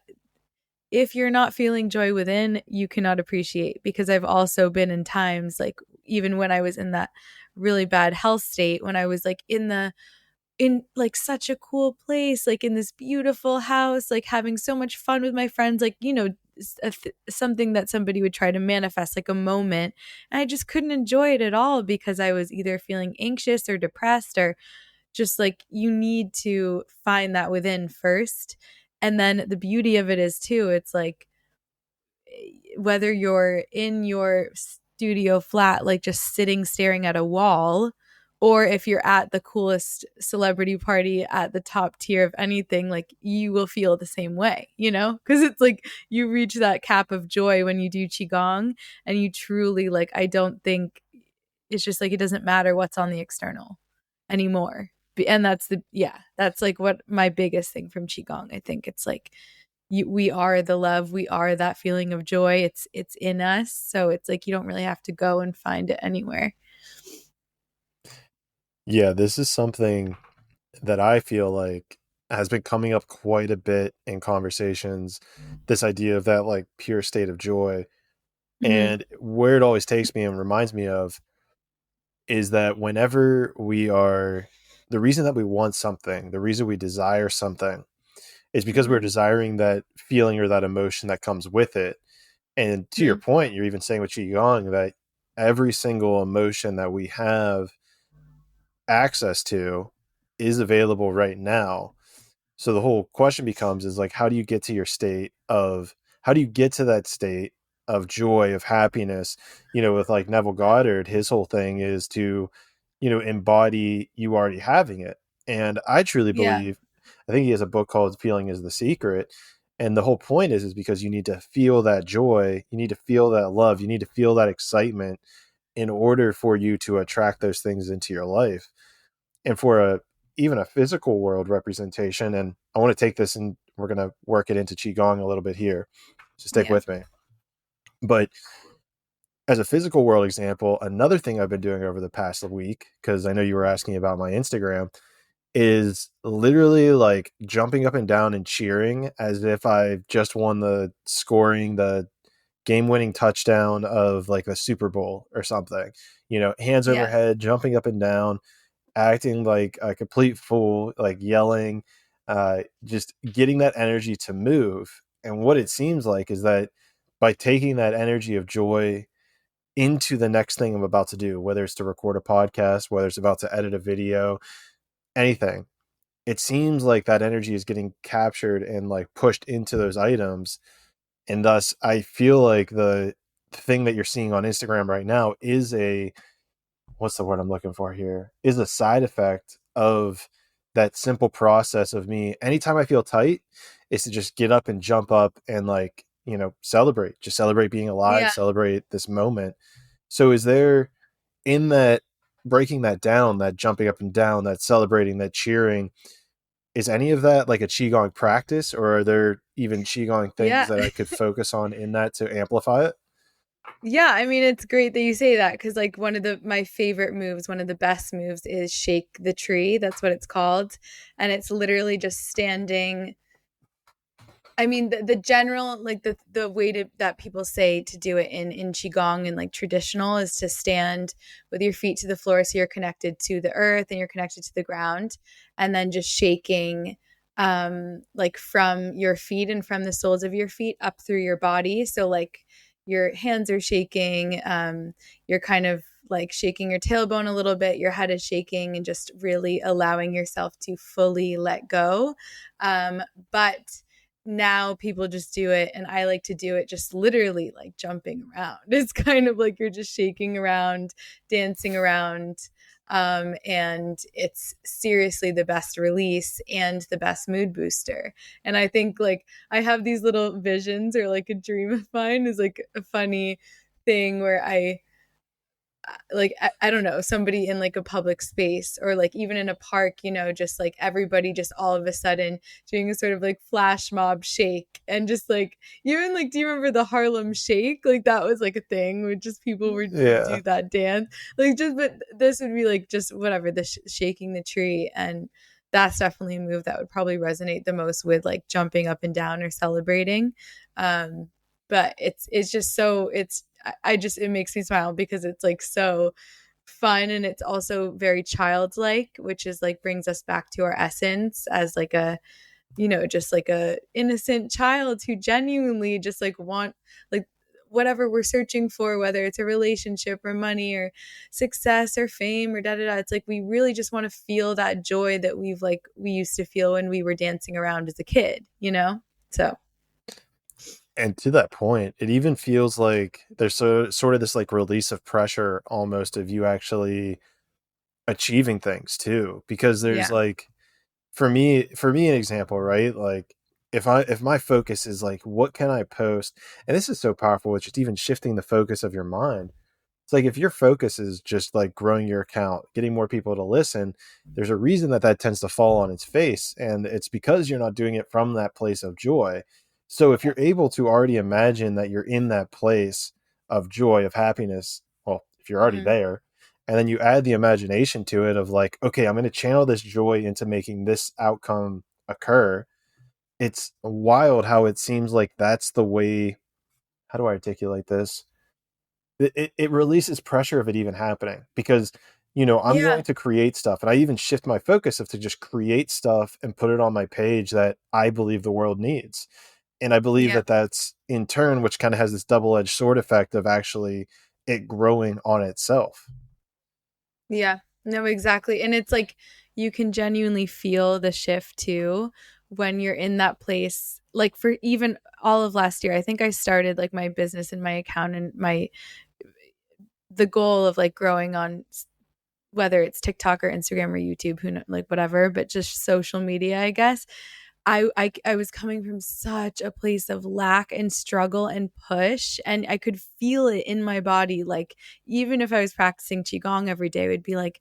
if you're not feeling joy within, you cannot appreciate, because I've also been in times like even when I was in that really bad health state, when I was like in like such a cool place, like in this beautiful house, like having so much fun with my friends, like, you know, something that somebody would try to manifest, like a moment. And I just couldn't enjoy it at all because I was either feeling anxious or depressed, or just like you need to find that within first. And then the beauty of it is too, it's like whether you're in your studio flat, like just sitting staring at a wall, or if you're at the coolest celebrity party at the top tier of anything, like you will feel the same way, you know? Because it's like you reach that cap of joy when you do Qigong, and you truly, like, I don't think it's just like it doesn't matter what's on the external anymore. And that's yeah, that's like what my biggest thing from Qigong. I think it's like we are the love, we are that feeling of joy, it's in us, so it's like you don't really have to go and find it anywhere. Yeah, this is something that I feel like has been coming up quite a bit in conversations, this idea of that like pure state of joy. Mm-hmm. And where it always takes me and reminds me of is that whenever we are, the reason that we want something, the reason we desire something is because we're Mm-hmm. desiring that feeling or that emotion that comes with it. And to your point, you're even saying with Qigong that every single emotion that we have access to is available right now. So the whole question becomes is like, how do you get to your state of, how do you get to that state of joy, of happiness? You know, with like Neville Goddard, his whole thing is to, you know, embody you already having it. And I truly Yeah. believe, I think he has a book called Feeling is the Secret. And the whole point is because you need to feel that joy, you need to feel that love, you need to feel that excitement in order for you to attract those things into your life. And for a even a physical world representation, and I want to take this and we're going to work it into Qigong a little bit here, so stick Yeah. with me. But as a physical world example, another thing I've been doing over the past week, because I know you were asking about my Instagram, is literally like jumping up and down and cheering as if I've just won the game winning touchdown of like the Super Bowl or something. Hands Yeah. overhead, jumping up and down, acting like a complete fool, like yelling, just getting that energy to move. And what it seems like is that by taking that energy of joy into the next thing I'm about to do, whether it's to record a podcast, whether it's about to edit a video, anything, it seems like that energy is getting captured and like pushed into those items. And thus I feel like the thing that you're seeing on Instagram right now is what's the word I'm looking for here, is a side effect of that simple process of me. Anytime I feel tight, is to just get up and jump up and like, celebrate being alive, Yeah. celebrate this moment. So is there, in that, breaking that down, that jumping up and down, that celebrating, that cheering, is any of that like a Qigong practice, or are there even Qigong things Yeah. that I could focus on in that to amplify it? Yeah, I mean, it's great that you say that because, like, one of my favorite moves, one of the best moves is shake the tree. That's what it's called. And it's literally just standing. I mean, the general, like, the way that people say to do it in Qigong and like traditional is to stand with your feet to the floor so you're connected to the earth and you're connected to the ground. And then just shaking like from your feet and from the soles of your feet up through your body. So, like, your hands are shaking, you're kind of like shaking your tailbone a little bit, your head is shaking, and just really allowing yourself to fully let go. But now people just do it, and I like to do it just literally like jumping around. It's kind of like you're just shaking around, dancing around, and it's seriously the best release and the best mood booster. And I think, like, I have these little visions, or like a dream of mine is like a funny thing where I don't know, somebody in like a public space or like even in a park, just like everybody just all of a sudden doing a sort of like flash mob shake, and just like, even like, do you remember the Harlem Shake? Like, that was like a thing where just people would Yeah. do that dance. Like, just, but this would be like just whatever, the shaking the tree. And that's definitely a move that would probably resonate the most with like jumping up and down or celebrating. But it's just so, I just, it makes me smile because it's like so fun, and it's also very childlike, which is like brings us back to our essence as like a, just like a innocent child who genuinely just like want, like, whatever we're searching for, whether it's a relationship or money or success or fame or da da da. It's like we really just want to feel that joy that we used to feel when we were dancing around as a kid. So And to that point, it even feels like there's sort of this like release of pressure almost of you actually achieving things too, because there's yeah, like, for me an example, right? Like, if my focus is like, what can I post? And this is so powerful, it's just even shifting the focus of your mind. It's like, if your focus is just like growing your account, getting more people to listen, there's a reason that that tends to fall on its face. And it's because you're not doing it from that place of joy. So if you're able to already imagine that you're in that place of joy, of happiness, well, if you're already hmm there, and then you add the imagination to it of like, okay, I'm going to channel this joy into making this outcome occur. It's wild how it seems like that's the way. How do I articulate this? It releases pressure of it even happening, because I'm yeah, going to create stuff, and I even shift my focus of to just create stuff and put it on my page that I believe the world needs. And I believe yeah. that that's in turn, which kind of has this double-edged sword effect of actually it growing on itself. Yeah, no, exactly. And it's like you can genuinely feel the shift too when you're in that place. Like, for even all of last year, I think I started like my business and my account and the goal of like growing on whether it's TikTok or Instagram or YouTube, like whatever, but just social media, I guess. I was coming from such a place of lack and struggle and push, and I could feel it in my body. Like, even if I was practicing qigong every day, it would be like,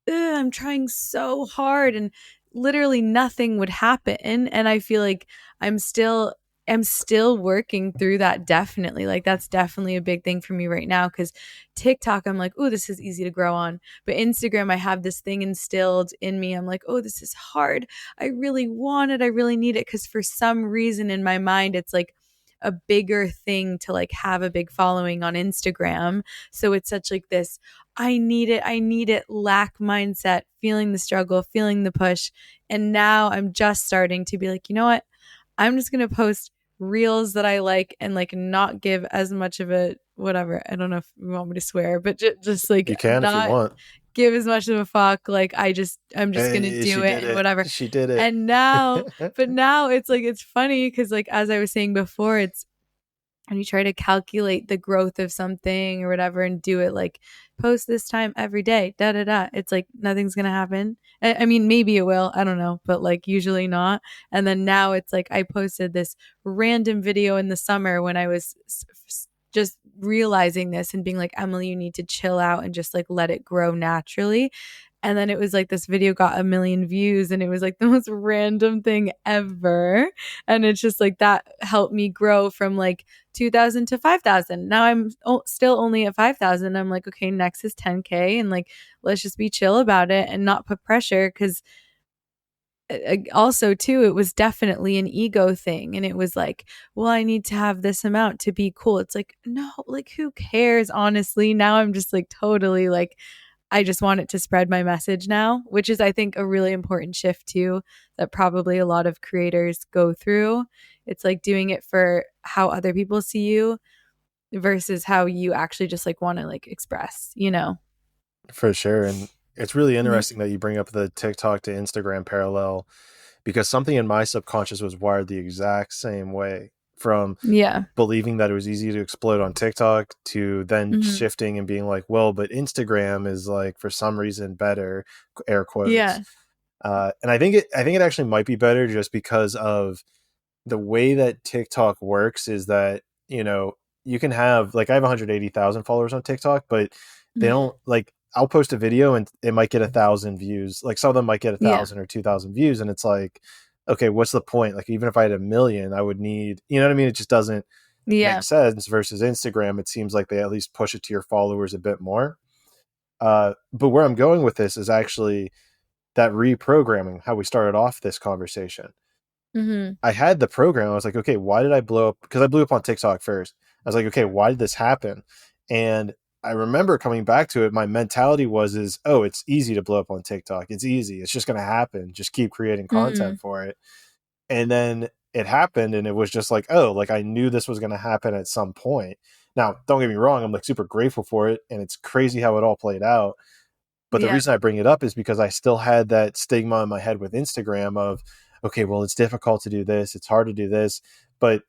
"Ugh, I'm trying so hard," and literally nothing would happen. And I feel like I'm still am still working through that. Definitely. Like that's definitely a big thing for me right now. Cause TikTok, I'm like, oh, this is easy to grow on. But Instagram, I have this thing instilled in me. I'm like, oh, this is hard. I really want it. I really need it. Cause for some reason in my mind, it's like a bigger thing to like have a big following on Instagram. So it's such like this, I need it, lack mindset, feeling the struggle, feeling the push. And now I'm just starting to be like, you know what? I'm just going to post reels that I like and like not give as much of a whatever. I don't know if you want me to swear, but just like You can if you not want. give as much of a fuck. Like I'm just going to do She it did and it. whatever. She did it. And now, but now it's like, it's funny because like, as I was saying before, it's, and you try to calculate the growth of something or whatever and do it like post this time every day, it's like nothing's gonna happen. I mean, maybe it will, I don't know, but like usually not. And then now it's like I posted this random video in the summer when I was just realizing this and being like, Emily, you need to chill out and just like let it grow naturally. And then it was like this video got 1 million views and it was like the most random thing ever. And it's just like that helped me grow from like 2,000 to 5,000. Now I'm still only at 5,000. I'm like, okay, next is 10K. And like, let's just be chill about it and not put pressure. Cause also too, it was definitely an ego thing. And it was like, well, I need to have this amount to be cool. It's like, no, like who cares? Honestly, now I'm just like totally like, I just want it to spread my message now, which is, I think, a really important shift too, that probably a lot of creators go through. It's like doing it for how other people see you versus how you actually just like want to like express, you know? For sure. And it's really Yeah. interesting that you bring up the TikTok to Instagram parallel, because something in my subconscious was wired the exact same way, from Yeah. believing that it was easy to explode on TikTok to then Mm-hmm. shifting and being like, well, but Instagram is like for some reason better, air Yeah. quotes. And I think it actually might be better just because of the way that TikTok works is that, you know, you can have like, I have 180,000 followers on TikTok, but they Mm-hmm. don't like, I'll post a video and it might get 1,000 views. Like some of them might get Yeah. 1,000 or 2,000 views. And it's like, okay, what's the point? Like, even if I had 1 million, I would need, you know what I mean? It just doesn't make Yeah. sense. Versus Instagram, it seems like they at least push it to your followers a bit more. But where I'm going with this is actually that reprogramming, how we started off this conversation. Mm-hmm. I had the program. I was like, okay, why did I blow up? Because I blew up on TikTok first. I was like, okay, why did this happen? And I remember coming back to it. My mentality was, oh, it's easy to blow up on TikTok. It's easy. It's just going to happen. Just keep creating Mm-hmm. content for it. And then it happened, and it was just like, oh, like I knew this was going to happen at some point. Now, don't get me wrong. I'm like super grateful for it, and it's crazy how it all played out. But the Yeah. reason I bring it up is because I still had that stigma in my head with Instagram of, okay, well, it's difficult to do this. It's hard to do this. But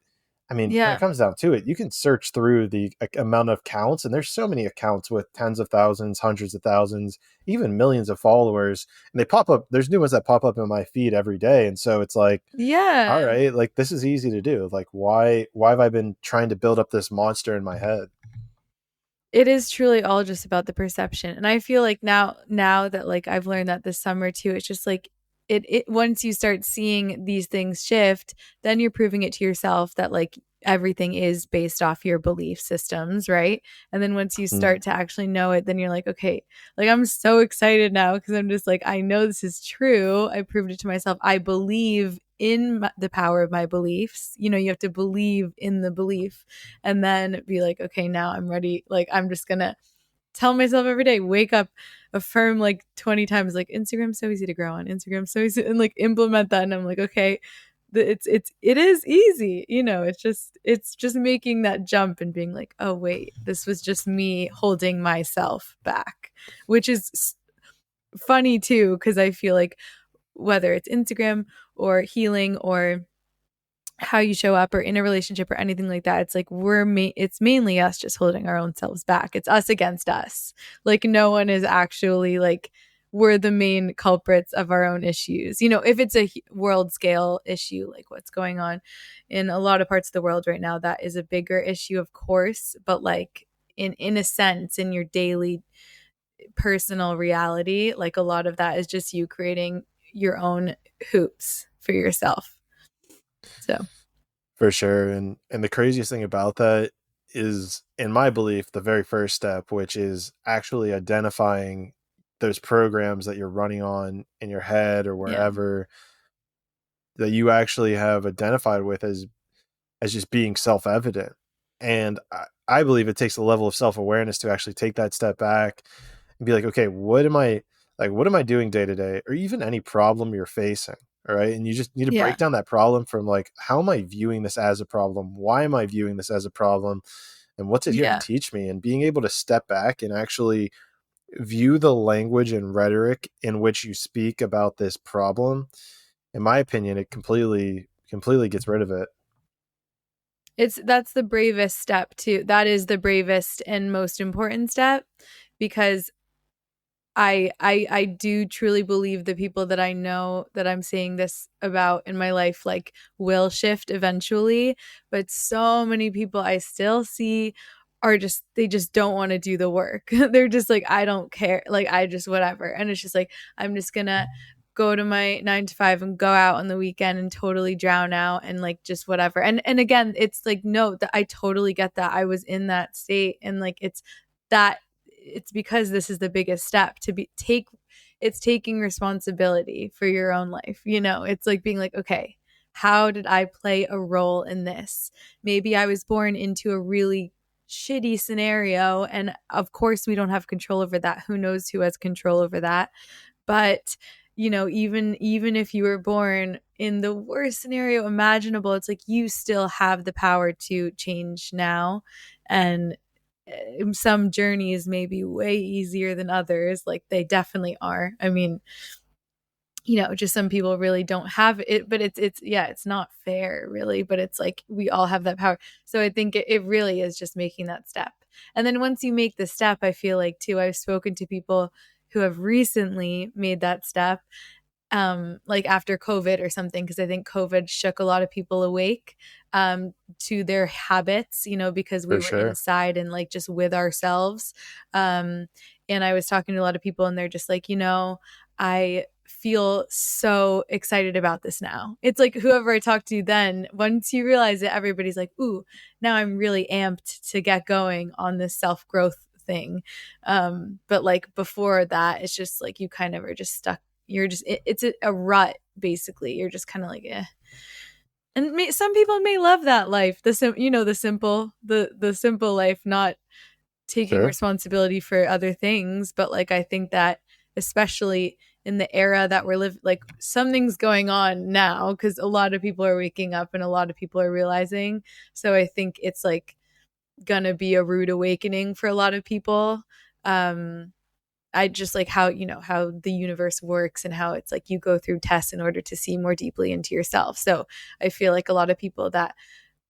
I mean, when it Yeah. comes down to it, you can search through the amount of accounts, and there's so many accounts with tens of thousands, hundreds of thousands, even millions of followers. And they pop up. There's new ones that pop up in my feed every day. And so it's like, all Yeah. right, like this is easy to do. Like, why have I been trying to build up this monster in my head? It is truly all just about the perception. And I feel like now that like I've learned that this summer too, it's just like it once you start seeing these things shift, then you're proving it to yourself that like everything is based off your belief systems, right? And then once you start to actually know it, then you're like, okay, like I'm so excited now because I'm just like, I know this is true. I proved it to myself. I believe in the power of my beliefs. You know, you have to believe in the belief and then be like, okay, now I'm ready. Like, I'm just going to tell myself every day, wake up, affirm like 20 times, like Instagram's so easy to grow on, Instagram's so easy, and like implement that. And I'm like, okay, it is easy, you know, it's just making that jump and being like, oh wait, this was just me holding myself back, which is funny too, because I feel like whether it's Instagram or healing or how you show up or in a relationship or anything like that, it's like it's mainly us just holding our own selves back. It's us against us. Like no one is actually like, we're the main culprits of our own issues. You know, if it's a world scale issue, like what's going on in a lot of parts of the world right now, that is a bigger issue, of course. But like in a sense, in your daily personal reality, like a lot of that is just you creating your own hoops for yourself. So For sure. And the craziest thing about that is, in my belief, the very first step, which is actually identifying those programs that you're running on in your head or Yeah. wherever, that you actually have identified with as just being self-evident. And I believe it takes a level of self-awareness to actually take that step back and be like, okay, what am I doing day to day, or even any problem you're facing? All right. And you just need to Yeah. break down that problem from like, how am I viewing this as a problem? Why am I viewing this as a problem? And what's it here to Yeah. teach me? And being able to step back and actually view the language and rhetoric in which you speak about this problem, in my opinion, it completely gets rid of it. That's the bravest step too. That is the bravest and most important step, because I do truly believe the people that I know that I'm saying this about in my life like will shift eventually, but so many people I still see are just, they just don't want to do the work. They're just like, I don't care, like I just whatever. And it's just like, I'm just gonna go to my 9 to 5 and go out on the weekend and totally drown out and like just whatever. And again, it's like, no, that I totally get that. I was in that state, and like that it's because this is the biggest step to be take it's taking responsibility for your own life. It's like being like, okay, how did I play a role in this? Maybe I was born into a really shitty scenario, and of course we don't have control over that. Who knows who has control over that? But even if you were born in the worst scenario imaginable, it's like you still have the power to change now. And some journeys may be way easier than others, like they definitely are. I mean, just some people really don't have it, but it's yeah, it's not fair really, but it's like we all have that power. So I think it really is just making that step. And then once you make the step, I feel like too, I've spoken to people who have recently made that step, like after COVID or something, because I think COVID shook a lot of people awake, to their habits, because we For were sure. inside and like just with ourselves. Um, and I was talking to a lot of people, and they're just like, I feel so excited about this now. It's like whoever I talked to then, once you realize it, everybody's like, ooh, now I'm really amped to get going on this self growth thing. But like before that, it's just like you kind of are just stuck. You're just, it's a rut basically. You're just kind of like, eh. And some people may love that life, the simple life, not taking Sure. responsibility for other things. But like I think that especially in the era that we're living, like something's going on now, because a lot of people are waking up and a lot of people are realizing. So I think it's like gonna be a rude awakening for a lot of people. I just like how the universe works, and how it's like you go through tests in order to see more deeply into yourself. So I feel like a lot of people that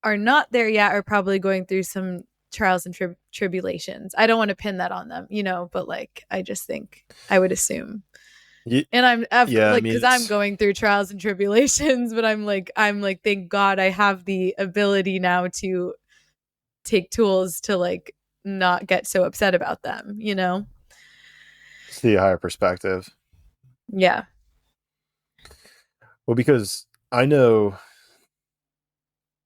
are not there yet are probably going through some trials and tribulations. I don't want to pin that on them, but like I just think I would assume. And Yeah, I like, mean, because I'm it's going through trials and tribulations, but I'm like, thank God I have the ability now to take tools to like not get so upset about them. see a higher perspective. Yeah. Well, because I know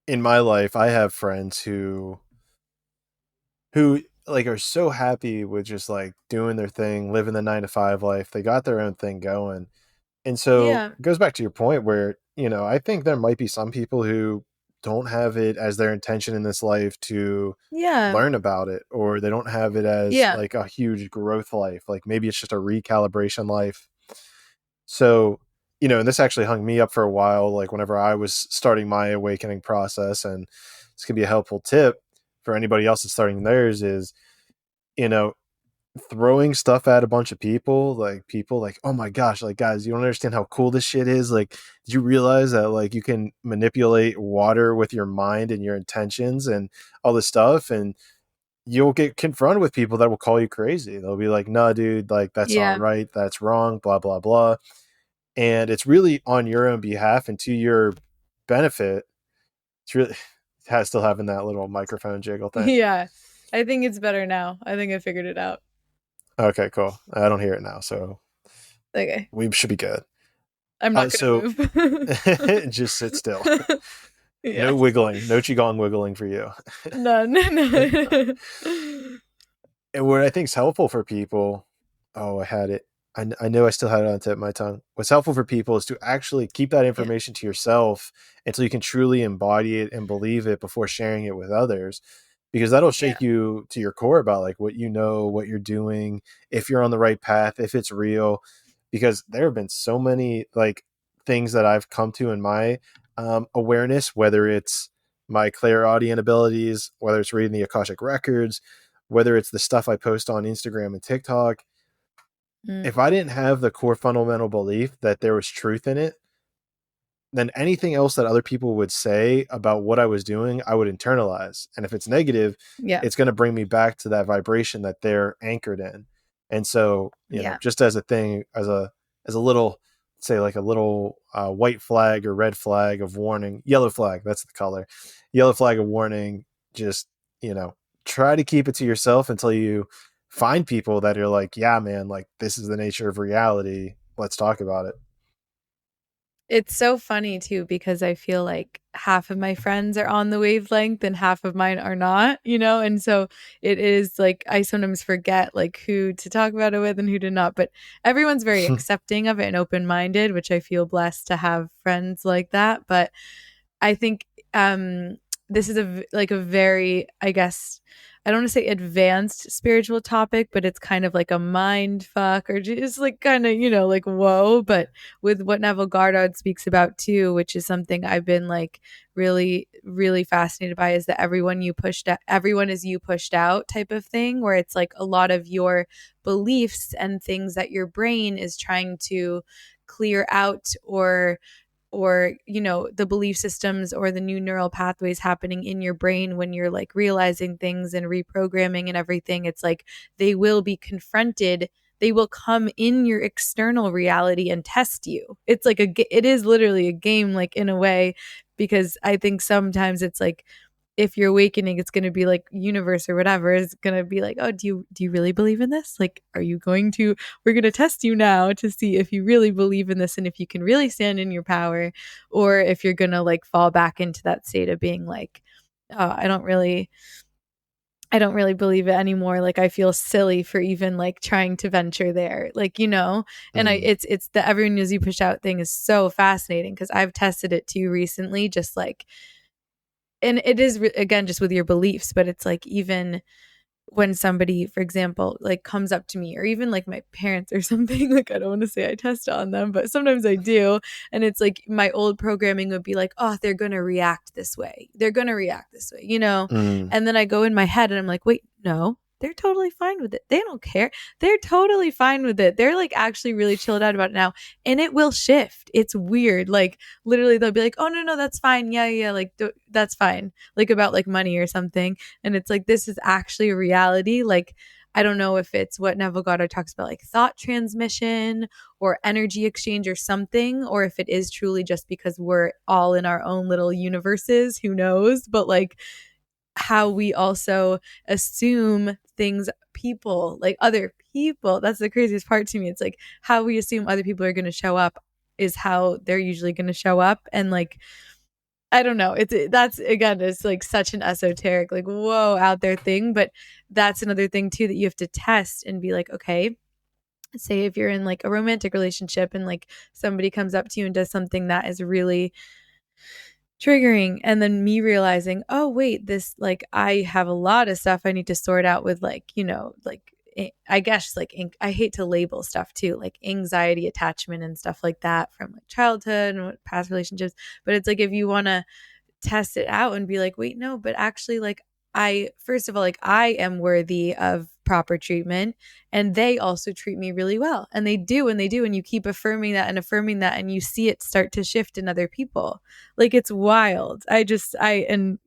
in my life I have friends who like are so happy with just like doing their thing, living the 9 to 5 life. They got their own thing going. And so Yeah. it goes back to your point where, I think there might be some people who don't have it as their intention in this life to Yeah. learn about it, or they don't have it as Yeah. like a huge growth life. Like maybe it's just a recalibration life. So, and this actually hung me up for a while, like whenever I was starting my awakening process. And this could be a helpful tip for anybody else that's starting theirs is, you know, throwing stuff at a bunch of people like, oh my gosh, like guys, you don't understand how cool this shit is. Like, did you realize that like you can manipulate water with your mind and your intentions and all this stuff? And you'll get confronted with people that will call you crazy. They'll be like, no, dude, like that's not Yeah. right. That's wrong, blah, blah, blah. And it's really on your own behalf and to your benefit. It's really still having that little microphone jiggle thing. Yeah. I think it's better now. I think I figured it out. Okay, cool. I don't hear it now, so Okay. we should be good. I'm not So going to move. just sit still. No Yes. wiggling, no qigong wiggling for you. None. No. And what I think is helpful for people, oh, I had it. I know I still had it on the tip of my tongue. What's helpful for people is to actually keep that Yeah. information to yourself until you can truly embody it and believe it before sharing it with others, because that'll Yeah. shake you to your core about like what you know, what you're doing, if you're on the right path, if it's real. Because there have been so many like things that I've come to in my awareness, whether it's my clairaudient abilities, whether it's reading the Akashic records, whether it's the stuff I post on Instagram and TikTok. If Mm. I didn't have the core fundamental belief that there was truth in it, then anything else that other people would say about what I was doing, I would internalize. And if it's negative, Yeah. it's going to bring me back to that vibration that they're anchored in. And so, Yeah. just as a thing, as a little, say like a little white flag or red flag of warning, yellow flag, that's the color, yellow flag of warning, just, try to keep it to yourself until you find people that are like, yeah, man, like this is the nature of reality. Let's talk about it. It's so funny too, because I feel like half of my friends are on the wavelength and half of mine are not, and so it is like I sometimes forget like who to talk about it with and who to not, but everyone's very accepting of it and open-minded, which I feel blessed to have friends like that. But I think this is a very, I guess, I don't want to say advanced spiritual topic, but it's kind of like a mind fuck or just like kind of, like whoa. But with what Neville Goddard speaks about too, which is something I've been like really, really fascinated by, is that everyone is you pushed out type of thing, where it's like a lot of your beliefs and things that your brain is trying to clear out, or the belief systems or the new neural pathways happening in your brain when you're like realizing things and reprogramming and everything. It's like they will be confronted, they will come in your external reality and test you. It's like it is literally a game, like in a way, because I think sometimes it's like if you're awakening, it's going to be like universe or whatever is going to be like, oh, do you really believe in this? Like, we're going to test you now to see if you really believe in this and if you can really stand in your power, or if you're going to like fall back into that state of being like, oh, I don't really believe it anymore. Like, I feel silly for even like trying to venture there, like, and it's the everyone knows you push out thing is so fascinating because I've tested it too recently, just like, and it is again just with your beliefs, but it's like even when somebody, for example, like comes up to me, or even like my parents or something, like I don't want to say I test on them, but sometimes I do, and it's like my old programming would be like, oh, they're going to react this way, Mm. and then I go in my head and I'm like, wait, no, they're totally fine with it, they don't care, they're totally fine with it, they're like actually really chilled out about it now, and it will shift. It's weird, like literally they'll be like, oh no, that's fine, yeah, like that's fine, like about like money or something, and it's like, this is actually a reality. Like, I don't know if it's what Neville Goddard talks about, like thought transmission or energy exchange or something, or if it is truly just because we're all in our own little universes, who knows? But like how we also assume things, people, like other people, that's the craziest part to me. It's like how we assume other people are going to show up is how they're usually going to show up. And like, I don't know. That's again, it's like such an esoteric, like whoa, out there thing. But that's another thing too that you have to test and be like, okay, say if you're in like a romantic relationship and like somebody comes up to you and does something that is really triggering, and then me realizing, oh wait, this, like I have a lot of stuff I need to sort out with, like, like I guess like I hate to label stuff too, like anxiety attachment and stuff like that from like childhood and past relationships. But it's like if you want to test it out and be like, wait, no, but actually, like, I, first of all, like, I am worthy of proper treatment, and they also treat me really well, and they do, and you keep affirming that, and you see it start to shift in other people. Like, it's wild. And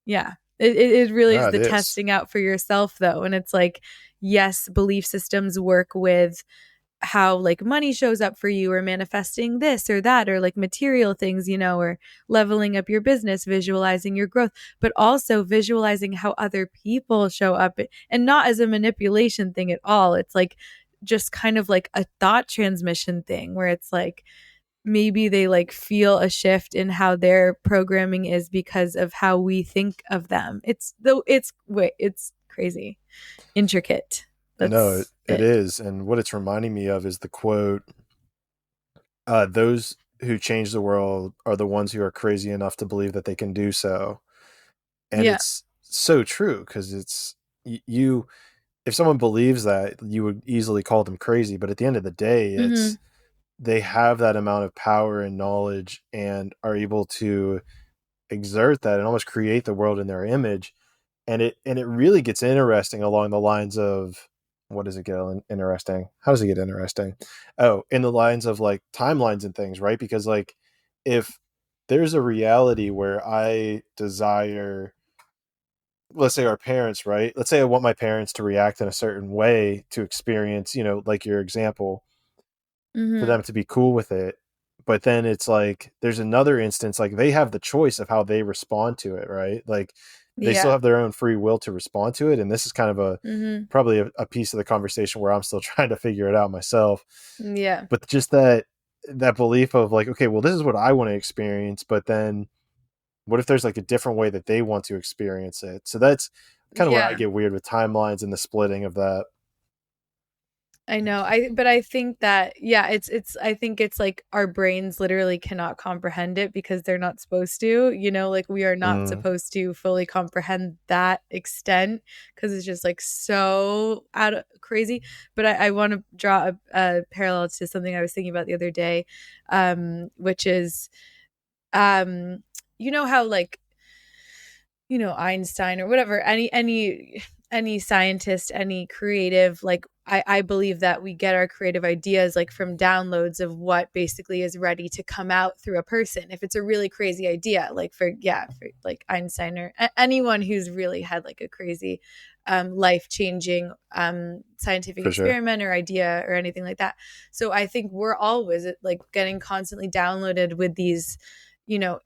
yeah, it really is No, it the is. testing out for yourself though. And it's like, yes, belief systems work with how like money shows up for you, or manifesting this or that, or like material things, or leveling up your business, visualizing your growth, but also visualizing how other people show up, and not as a manipulation thing at all. It's like just kind of like a thought transmission thing where it's like maybe they like feel a shift in how their programming is because of how we think of them. It's crazy, intricate. No, That's it it. is. And what it's reminding me of is the quote, those who change the world are the ones who are crazy enough to believe that they can do so. And Yeah. it's so true, because it's you, if someone believes that, you would easily call them crazy, but at the end of the day, Mm-hmm. it's they have that amount of power and knowledge and are able to exert that and almost create the world in their image. And it really gets interesting along the lines of, what does it get interesting? How does it get interesting? Oh, in the lines of like timelines and things, right? Because like if there's a reality where I desire, let's say our parents, right? Let's say I want my parents to react in a certain way to experience, like your example, for Mm-hmm. them to be cool with it. But then it's like there's another instance, like they have the choice of how they respond to it, right? Like they still Yeah. have their own free will to respond to it. And this is kind of Mm-hmm. probably a piece of the conversation where I'm still trying to figure it out myself. Yeah. But just that belief of like, okay, well, this is what I want to experience, but then what if there's like a different way that they want to experience it? So that's kind of where I Yeah. get weird with timelines and the splitting of that. I know. But I think that, yeah, I think it's like our brains literally cannot comprehend it because they're not supposed to, like we are not Mm, supposed to fully comprehend that extent because it's just like so out of crazy. But I want to draw a parallel to something I was thinking about the other day, which is, um, how like, Einstein or whatever, any scientist, any creative, like I believe that we get our creative ideas like from downloads of what basically is ready to come out through a person. If it's a really crazy idea, like for like Einstein or anyone who's really had like a crazy life-changing scientific for sure. experiment or idea or anything like that. So I think we're always like getting constantly downloaded with these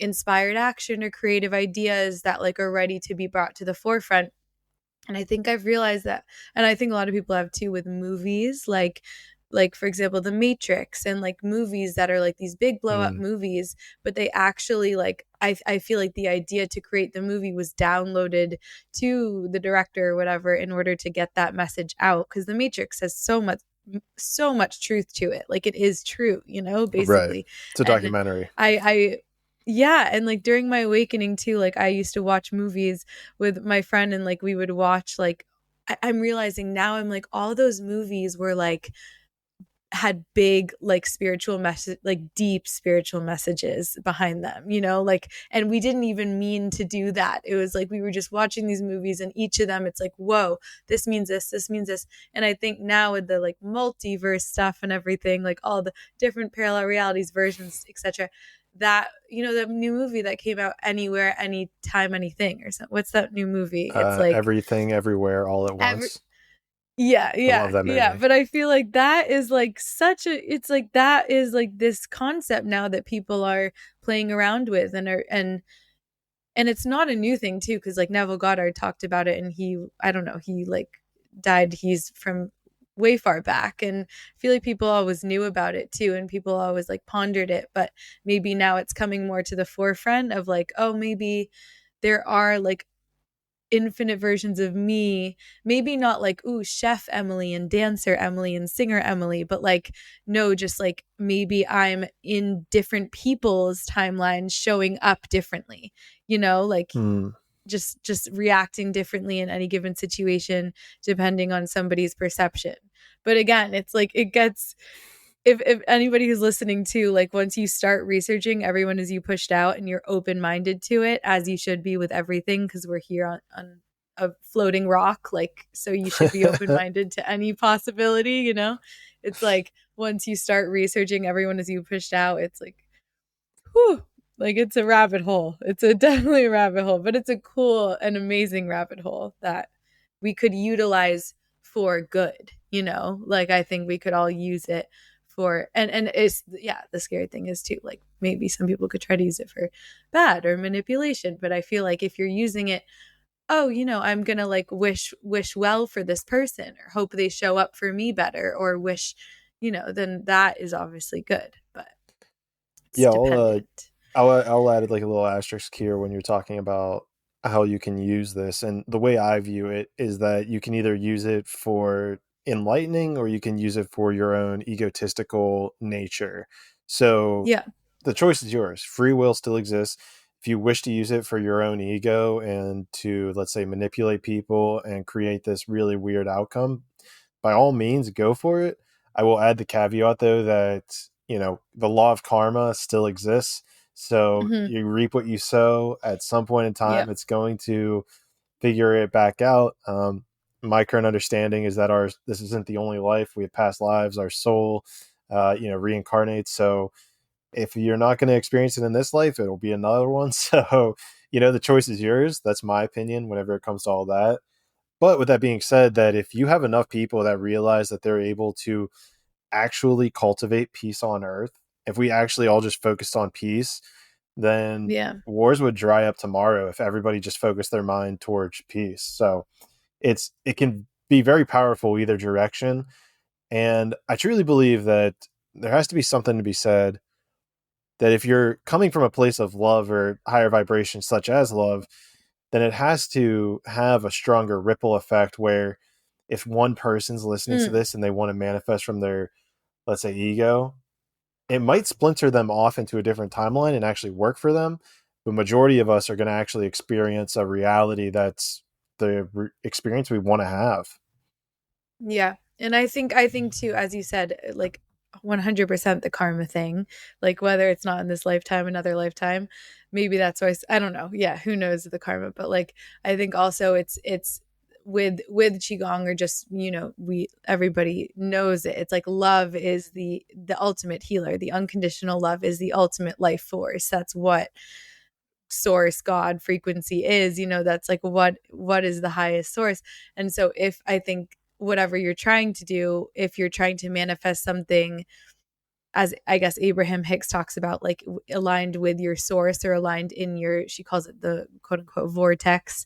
inspired action or creative ideas that like are ready to be brought to the forefront. And I think I've realized that, and I think a lot of people have too with movies, like for example the Matrix, and like movies that are like these big blow up Mm, movies, but they actually like I feel like the idea to create the movie was downloaded to the director or whatever in order to get that message out, because the Matrix has so much truth to it, like it is true, right. basically. It's a And documentary. I yeah, and like during my awakening too, like I used to watch movies with my friend, and like we would watch like I'm realizing now, I'm like all those movies were like had big like spiritual message, like deep spiritual messages behind them, like, and we didn't even mean to do that. It was like we were just watching these movies, and each of them it's like, whoa, this means this. And I think now with the like multiverse stuff and everything, like all the different parallel realities, versions, etc., that the new movie that came out, Anywhere, Anytime, Anything, or something, what's that new movie? It's like Everything everywhere all at every once. yeah, I love that yeah. movie. But I feel like that is like it's like that is like this concept now that people are playing around with, and it's not a new thing too, because like Neville Goddard talked about it, and I don't know, he like died, he's from way far back, and I feel like people always knew about it too, and people always like pondered it, but maybe now it's coming more to the forefront of like, oh, maybe there are like infinite versions of me, maybe not like, ooh, chef Emily and dancer Emily and singer Emily, but like, no, just like maybe I'm in different people's timelines showing up differently, like Mm. just reacting differently in any given situation depending on somebody's perception. But again, it's like it gets, if anybody who's listening to, like, once you start researching everyone as you pushed out and you're open-minded to it, as you should be with everything, because we're here on a floating rock, like, so you should be open-minded to any possibility, it's like once you start researching everyone as you pushed out, it's like, whew, like it's a rabbit hole. It's a definitely a rabbit hole, but it's a cool and amazing rabbit hole that we could utilize for good, like I think we could all use it for, and it's, yeah, the scary thing is too, like maybe some people could try to use it for bad or manipulation, but I feel like if you're using it, oh, I'm gonna like wish well for this person, or hope they show up for me better, or wish, then that is obviously good. But it's Yeah, dependent. I'll add like a little asterisk here when you're talking about how you can use this. And the way I view it is that you can either use it for enlightening or you can use it for your own egotistical nature. So Yeah. the choice is yours. Free will still exists. If you wish to use it for your own ego and to, let's say, manipulate people and create this really weird outcome, by all means, go for it. I will add the caveat, though, that, the law of karma still exists. So Hmm. you reap what you sow. At some point in Yeah. time, it's going to figure it back out. My current understanding is that this isn't the only life. We have past lives. Our soul, reincarnates. So if you're not going to experience it in this life, it'll be another one. So, the choice is yours. That's my opinion whenever it comes to all that. But with that being said, that if you have enough people that realize that they're able to actually cultivate peace on earth, if we actually all just focused on peace, then Yeah. wars would dry up tomorrow if everybody just focused their mind towards peace. So it can be very powerful either direction. And I truly believe that there has to be something to be said that if you're coming from a place of love or higher vibration, such as love, then it has to have a stronger ripple effect where if one person's listening to Mm. this and they want to manifest from their, let's say, ego, it might splinter them off into a different timeline and actually work for them. The majority of us are going to actually experience a reality that's the experience we want to have. Yeah. And I think too, as you said, like 100% the karma thing, like whether it's not in this lifetime, another lifetime, maybe that's why I don't know. Yeah, who knows the karma, but like I think also it's with qigong, or just, we everybody knows it. It's like love is the ultimate healer. The unconditional love is the ultimate life force. That's what source, god, frequency is. That's like what is the highest source. And so if I think whatever you're trying to do, if you're trying to manifest something, as I guess Abraham Hicks talks about, like aligned with your source, or aligned in your, she calls it the quote unquote vortex,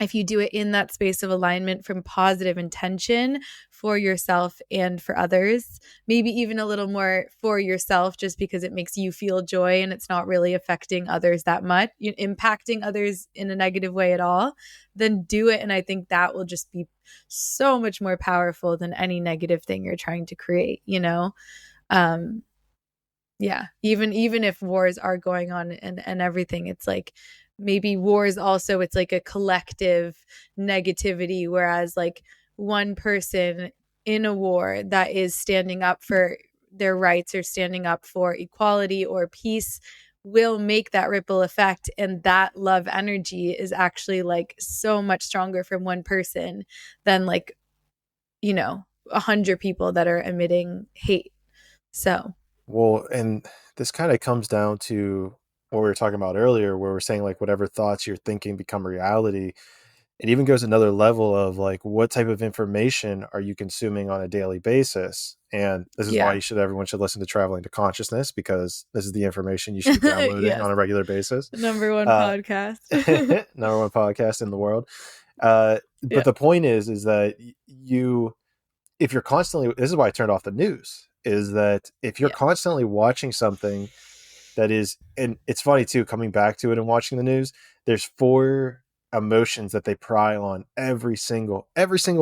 if you do it in that space of alignment from positive intention for yourself and for others, maybe even a little more for yourself, just because it makes you feel joy and it's not really affecting others that much, impacting others in a negative way at all, then do it. And I think that will just be so much more powerful than any negative thing you're trying to create. Um, yeah, even if wars are going on and everything, it's like maybe wars also, it's like a collective negativity, whereas like one person in a war that is standing up for their rights, or standing up for equality or peace, will make that ripple effect, and that love energy is actually like so much stronger from one person than like, 100 people that are emitting hate. So Well, and this kind of comes down to what we were talking about earlier, where we're saying like whatever thoughts you're thinking become reality. It even goes another level of like what type of information are you consuming on a daily basis. And this is why yeah. everyone should listen to Traveling to Consciousness, because this is the information you should be downloading Yes. on a regular basis. The number one uh podcast. Number one podcast in the world. But Yeah. the point is that you if you're constantly, this is why I turned off the news, is that if you're Yeah. constantly watching something that is, and it's funny too, coming back to it and watching the news, there's four emotions that they pry on every single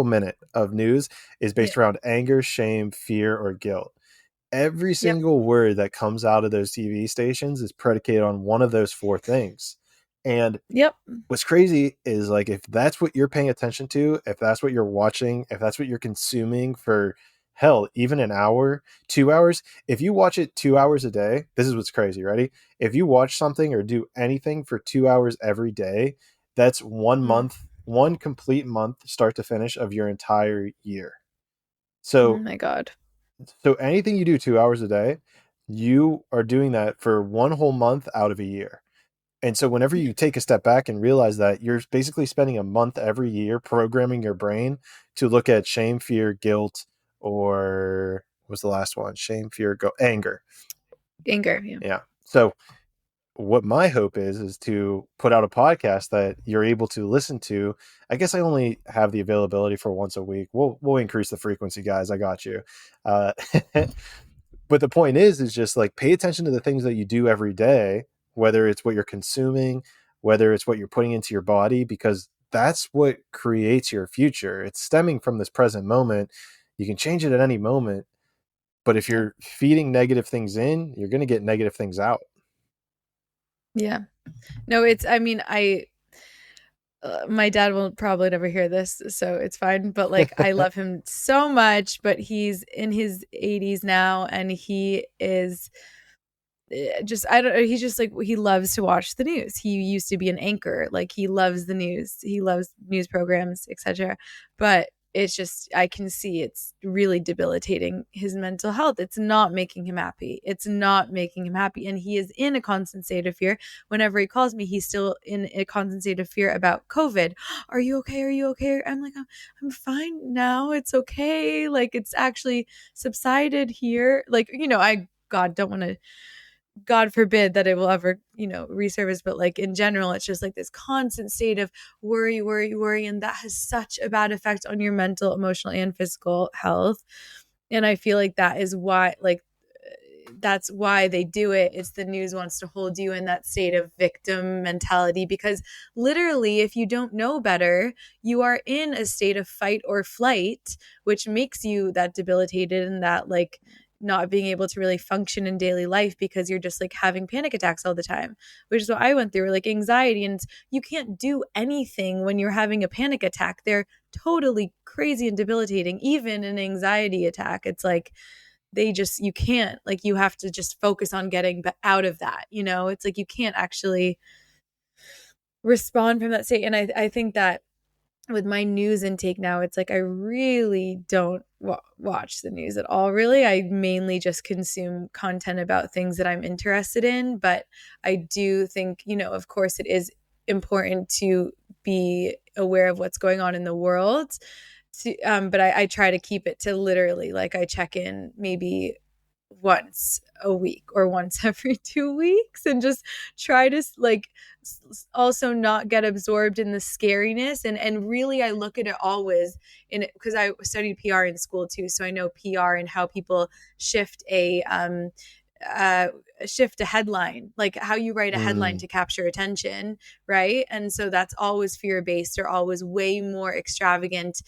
minute of news is Yeah. based around anger, shame, fear, or guilt. Every Yep. single word that comes out of those TV stations is predicated on one of those four things. And Yep. what's crazy is like if that's what you're paying attention to, if that's what you're watching, if that's what you're consuming for, hell, even an hour, 2 hours, if you watch it 2 hours a day, this is what's crazy. Ready? If you watch something or do anything for 2 hours every day, that's 1 month, one complete month, start to finish, of your entire year. Oh So my God. anything you do 2 hours a day, you are doing that for one whole month out of a year. And so whenever you take a step back and realize that you're basically spending a month every year programming your brain to look at shame, fear, guilt, or what was the last one? Shame, fear, anger. Anger. Yeah. Yeah. So what my hope is to put out a podcast that you're able to listen to. I guess I only have the availability for once a week. We'll increase the frequency, guys. I got you. Uh, But the point is just like pay attention to the things that you do every day, whether it's what you're consuming, whether it's what you're putting into your body, because that's what creates your future. It's stemming from this present moment. You can change it at any moment, but if you're feeding negative things in, you're going to get negative things out. Yeah. No, I mean, my dad will probably never hear this, so it's fine. But like, I love him so much, but he's in his 80s now, and he is just, I don't know, he's just like, he loves to watch the news. He used to be an anchor. Like, he loves the news. He loves news programs, etc. But it's just, I can see it's really debilitating his mental health. It's not making him happy. It's not making him happy. And he is in a constant state of fear. Whenever he calls me, he's still in a constant state of fear about COVID. Are you okay? Are you okay? I'm like, I'm fine now. It's okay. Like, it's actually subsided here. Like, God, don't want to, God forbid that it will ever, resurface. But like, in general, it's just like this constant state of worry, worry, worry. And that has such a bad effect on your mental, emotional, and physical health. And I feel like that is why, like, that's why they do it. It's the news wants to hold you in that state of victim mentality, because literally, if you don't know better, you are in a state of fight or flight, which makes you that debilitated and that like not being able to really function in daily life, because you're just like having panic attacks all the time, which is what I went through, like anxiety. And you can't do anything when you're having a panic attack. They're totally crazy and debilitating. Even an anxiety attack, it's like, you can't, like, you have to just focus on getting out of that. It's like you can't actually respond from that state. And I think that with my news intake now, it's like I really don't watch the news at all, really. I mainly just consume content about things that I'm interested in. But I do think, of course, it is important to be aware of what's going on in the world. But I try to keep it to literally, like, I check in maybe once a week or once every 2 weeks, and just try to like also not get absorbed in the scariness. And really, I look at it always in it, because I studied PR in school too, so I know PR and how people shift a headline, like how you write a headline to capture attention, right? And so that's always fear-based, or always way more extravagant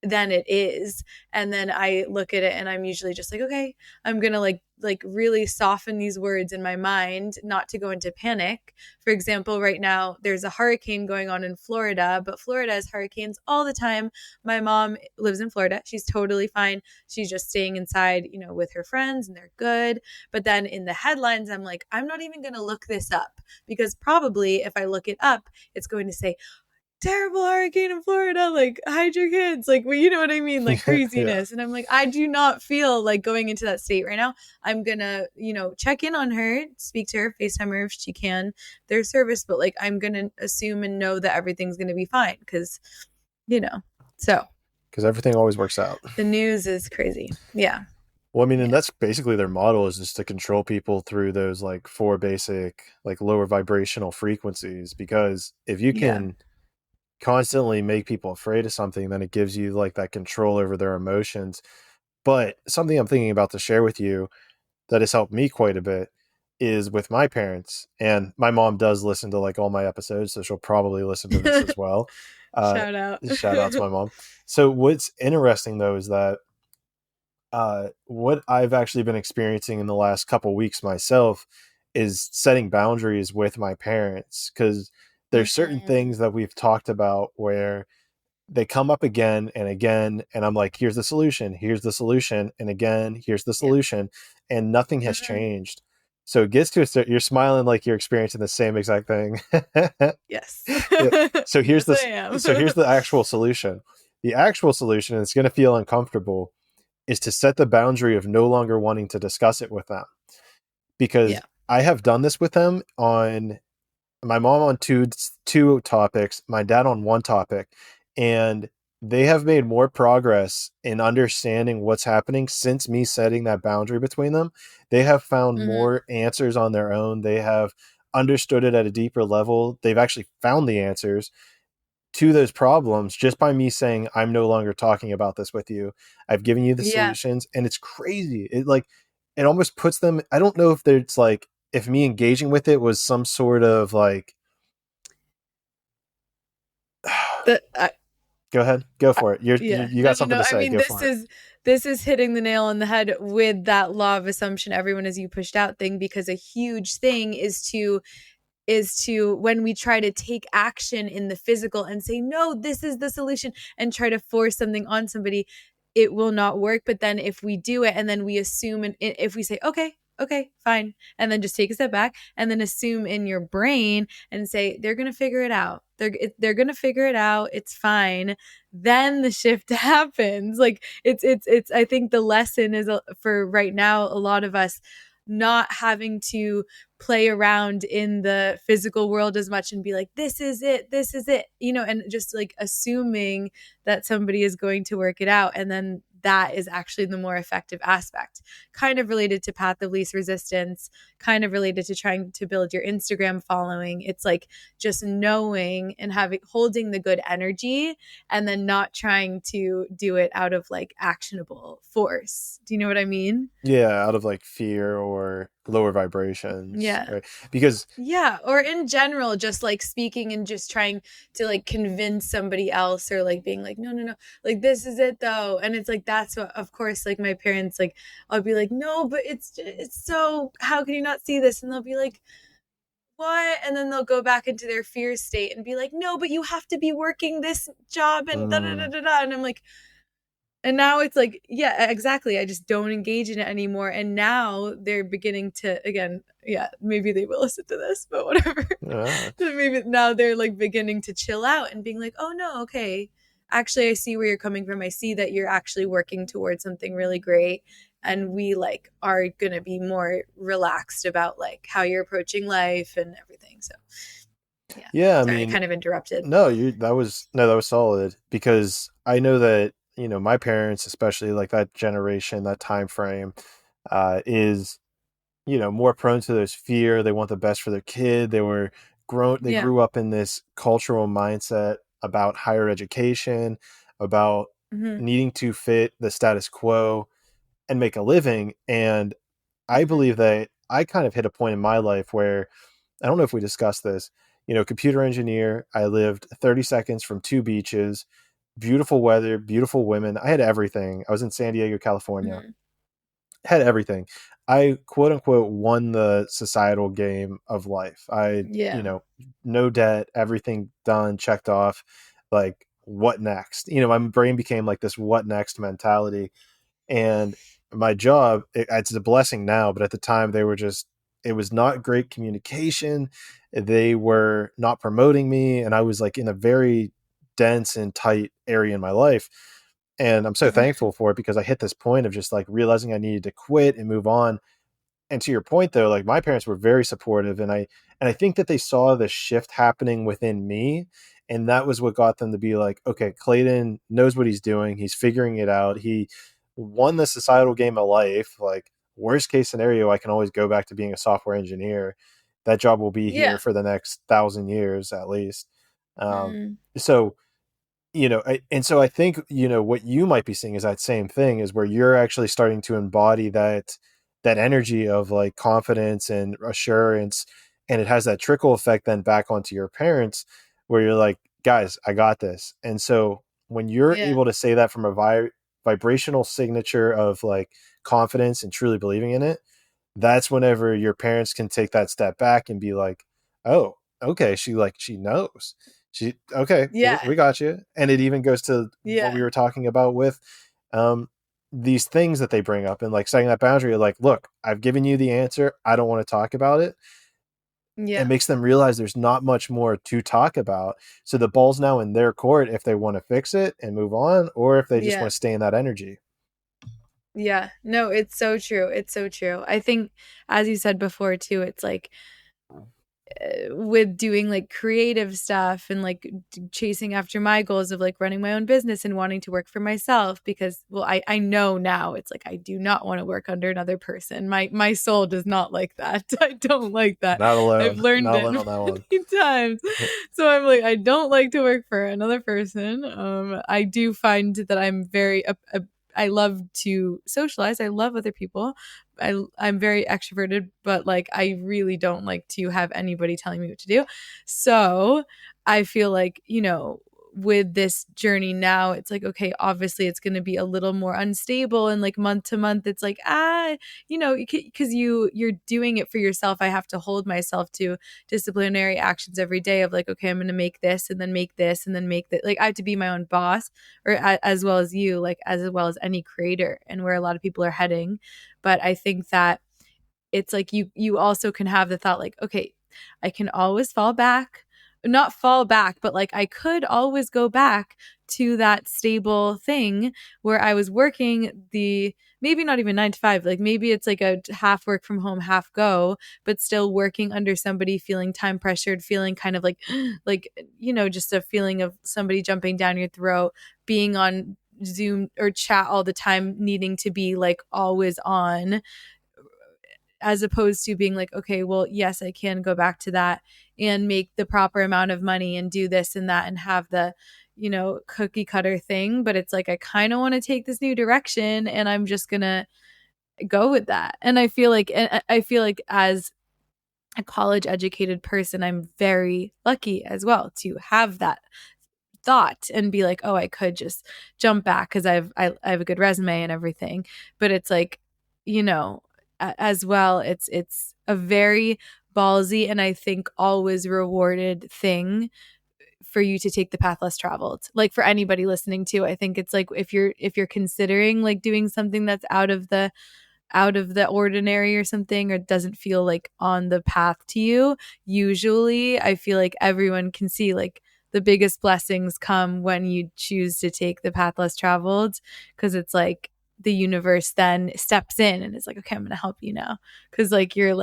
than it is. And then I look at it and I'm usually just like, okay, I'm gonna like really soften these words in my mind, not to go into panic. For example, right now there's a hurricane going on in Florida, but Florida has hurricanes all the time. My mom lives in Florida. She's totally fine. She's just staying inside, with her friends, and they're good. But then in the headlines, I'm like, I'm not even gonna look this up, because probably if I look it up, it's going to say, terrible hurricane in Florida, like, hide your kids, like, well, you know what I mean, like craziness. Yeah. And I'm like, I do not feel like going into that state right now. I'm gonna, check in on her, speak to her, FaceTime her if she can, their service, but like, I'm gonna assume and know that everything's gonna be fine, because because everything always works out. The news is crazy. Yeah. Well, I mean, and that's basically their model, is just to control people through those like 4 basic, like lower vibrational frequencies. Because if you can constantly make people afraid of something, then it gives you like that control over their emotions. But something I'm thinking about to share with you that has helped me quite a bit is with my parents. And my mom does listen to like all my episodes, so she'll probably listen to this as well. Shout out to my mom. So what's interesting though is that what I've actually been experiencing in the last couple weeks myself is setting boundaries with my parents, because there's certain things that we've talked about where they come up again and again, and I'm like, here's the solution, and again, here's the solution, and nothing has changed. So it gets to you're smiling like you're experiencing the same exact thing. Yes. Yeah. So here's the actual solution. The actual solution, and it's going to feel uncomfortable, is to set the boundary of no longer wanting to discuss it with them. Because I have done this with them on my mom on two topics, my dad on one topic, and they have made more progress in understanding what's happening since me setting that boundary between them. They have found more answers on their own. They have understood it at a deeper level. They've actually found the answers to those problems just by me saying, I'm no longer talking about this with you. I've given you the solutions, and it's crazy. it almost puts them, I don't know if there's like, if me engaging with it was some sort of like, The go ahead, go for it. Yeah. You No, got no, something no. to I say. mean, Go for it. this is hitting the nail on the head with that law of assumption, everyone is you pushed out thing, because a huge thing is to when we try to take action in the physical and say, no, this is the solution, and try to force something on somebody, it will not work. But then if we do it and then we assume, and if we say, okay, fine, and then just take a step back and then assume in your brain and say, they're going to figure it out. They're going to figure it out. It's fine. Then the shift happens. Like it's, I think the lesson is for right now, a lot of us not having to play around in the physical world as much and be like, this is it, and just like assuming that somebody is going to work it out. And then that is actually the more effective aspect, kind of related to path of least resistance, kind of related to trying to build your Instagram following. It's like just knowing and holding the good energy, and then not trying to do it out of like actionable force. Do you know what I mean? Yeah, out of like fear or lower vibrations, Yeah. right? Because Yeah, or in general, just like speaking and just trying to like convince somebody else, or like being like, no, no, no, like this is it though. And it's like, that's what, of course, like my parents, like I'll be like, no, but it's so, how can you not see this? And they'll be like, what? And then they'll go back into their fear state and be like, no, but you have to be working this job and da da da da da. And I'm like, and now it's like, yeah, exactly. I just don't engage in it anymore. And now they're beginning to, again, yeah, maybe they will listen to this, but whatever. yeah. Maybe now they're like beginning to chill out and being like, oh no, okay. Actually, I see where you're coming from. I see that you're actually working towards something really great. And we like are going to be more relaxed about like how you're approaching life and everything. So yeah. Yeah, I Sorry, I mean, kind of interrupted. no, that was solid, because I know that, my parents, especially like that generation, that time frame, is, more prone to those fear. They want the best for their kid. They Yeah. grew up in this cultural mindset about higher education, about Mm-hmm. needing to fit the status quo and make a living. And I Mm-hmm. believe that I kind of hit a point in my life where, I don't know if we discussed this, computer engineer. I lived 30 seconds from two beaches, beautiful weather, beautiful women. I had everything. I was in San Diego, California, Mm-hmm. had everything. I quote unquote won the societal game of life. Yeah. No debt, everything done, checked off. Like, what next? My brain became like this what next mentality. And my job, it's a blessing now, but at the time it was not great communication. They were not promoting me, and I was like in a very dense and tight area in my life. And I'm so Mm-hmm. thankful for it, because I hit this point of just like realizing I needed to quit and move on. And to your point though, like my parents were very supportive, and I think that they saw the shift happening within me, and that was what got them to be like, okay, Clayton knows what he's doing, he's figuring it out, he won the societal game of life. Like, worst case scenario, I can always go back to being a software engineer. That job will be here Yeah. for the next 1,000 years at least. um, Mm. so and so I think, what you might be seeing is that same thing, is where you're actually starting to embody that energy of like confidence and assurance, and it has that trickle effect then back onto your parents, where you're like, guys, I got this. And so when you're Yeah. able to say that from a vibrational signature of like confidence and truly believing in it, that's whenever your parents can take that step back and be like, oh, okay, she knows. Okay, Yeah. we got you. And it even goes to what we Yeah. were talking about with um these things that they bring up, and like setting that boundary, like, look, I've given you the answer, I don't want to talk about it. It Yeah. makes them realize there's not much more to talk about. So the ball's now in their court if they want to fix it and move on, or if they just Yeah. want to stay in that energy. Yeah. No, it's so true. It's so true. I think, as you said before, too, it's like with doing like creative stuff and like chasing after my goals of like running my own business and wanting to work for myself, because, well, I know now it's like I do not want to work under another person. My soul does not like that. I don't like that. Not I've alone. learned Not it alone on that one. many times. So I'm like, I don't like to work for another person. I do find that I'm very love to socialize. I love other people. I'm very extroverted, but like I really don't like to have anybody telling me what to do. So I feel like, with this journey now, it's like, okay, obviously it's going to be a little more unstable, and like month to month it's like, because you're doing it for yourself. I have to hold myself to disciplinary actions every day of like, okay, I'm going to make this and then make this and then make that. Like I have to be my own boss, or as well as you, like as well as any creator, and where a lot of people are heading. But I think that it's like you also can have the thought like, okay, I can always not fall back, but like I could always go back to that stable thing where I was working maybe not even 9 to 5, like maybe it's like a half work from home, half go, but still working under somebody, feeling time pressured, feeling kind of like, just a feeling of somebody jumping down your throat, being on Zoom or chat all the time, needing to be like always on, as opposed to being like, okay, well, yes, I can go back to that and make the proper amount of money and do this and that and have the, cookie cutter thing. But it's like, I kind of want to take this new direction, and I'm just going to go with that. And I feel like as a college educated person, I'm very lucky as well to have that thought and be like, oh, I could just jump back because I have a good resume and everything. But it's like, as well, it's a very ballsy and I think always rewarded thing for you to take the path less traveled. Like for anybody listening to, I think it's like if you're considering like doing something that's out of the ordinary or something, or doesn't feel like on the path to you, usually I feel like everyone can see like the biggest blessings come when you choose to take the path less traveled, because it's like the universe then steps in and it's like, okay, I'm gonna help you now, because like you're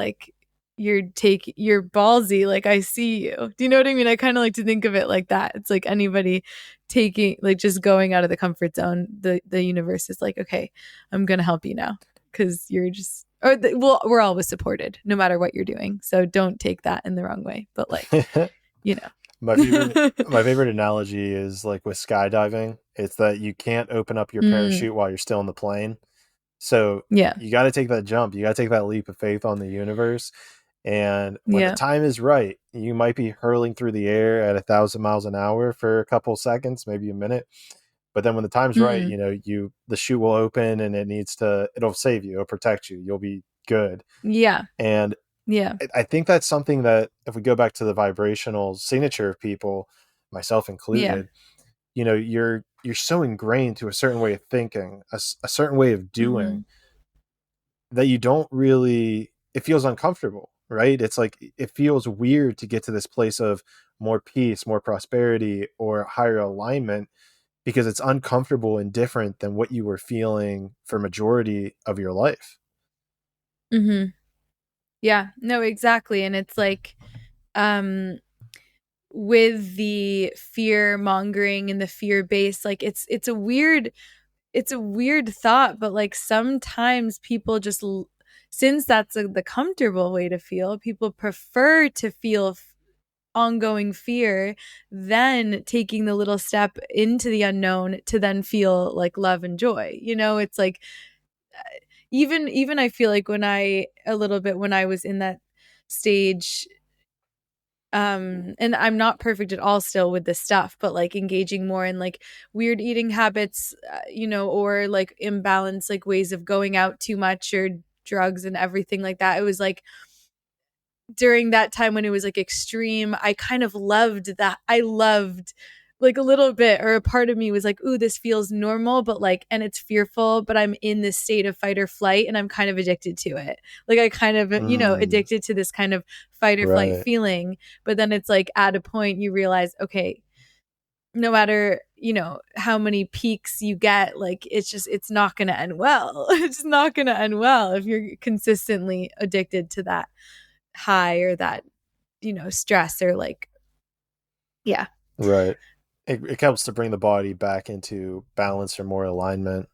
ballsy, like I see you. Do you know what I mean? I kind of like to think of it like that. It's like anybody taking, like just going out of the comfort zone, the universe is like, okay, I'm gonna help you now, because you're just, we're always supported no matter what you're doing, so don't take that in the wrong way. But like, my favorite analogy is like with skydiving. It's that you can't open up your parachute while you're still in the plane. So yeah, you got to take that jump. You got to take that leap of faith on the universe. And when the time is right, you might be hurling through the air at 1,000 miles an hour for a couple seconds, maybe a minute. But then when the time's right, the chute will open and it'll save you, it'll protect you. You'll be good. Yeah. And I think that's something that if we go back to the vibrational signature of people, myself included, you're so ingrained to a certain way of thinking, a certain way of doing, that you don't really, it feels uncomfortable, right? It's like, it feels weird to get to this place of more peace, more prosperity, or higher alignment, because it's uncomfortable and different than what you were feeling for majority of your life. Yeah, no, exactly. And it's like, with the fear mongering and the fear base, like it's a weird thought, but like sometimes people just, since that's the comfortable way to feel, people prefer to feel ongoing fear than taking the little step into the unknown to then feel like love and joy. It's like, even I feel like when I was in that stage, and I'm not perfect at all still with this stuff, but like engaging more in like weird eating habits, or like imbalance, like ways of going out too much, or drugs and everything like that. It was like during that time when it was like extreme, I kind of loved that. I loved like a little bit, or a part of me was like, ooh, this feels normal, but like, and it's fearful, but I'm in this state of fight or flight and I'm kind of addicted to it. Like I kind of, addicted to this kind of fight or flight feeling. But then it's like at a point you realize, okay, no matter, how many peaks you get, like, it's not going to end well. It's not going to end well if you're consistently addicted to that high or that, stress, or like, yeah. Right. It helps to bring the body back into balance or more alignment.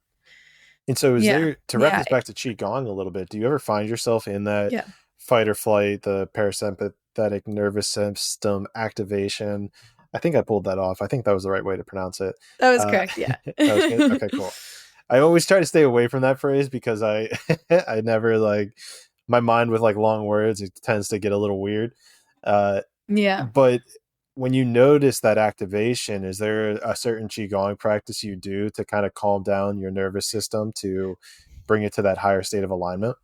And so there, to wrap this back to Qigong a little bit, do you ever find yourself in that fight or flight, the parasympathetic nervous system activation? I think I pulled that off. I think that was the right way to pronounce it. That was correct. Yeah. That was good. Okay, cool. I always try to stay away from that phrase because I I never like my mind with like long words, it tends to get a little weird. Uh, Yeah. but when you notice that activation, is there a certain qigong practice you do to kind of calm down your nervous system to bring it to that higher state of alignment?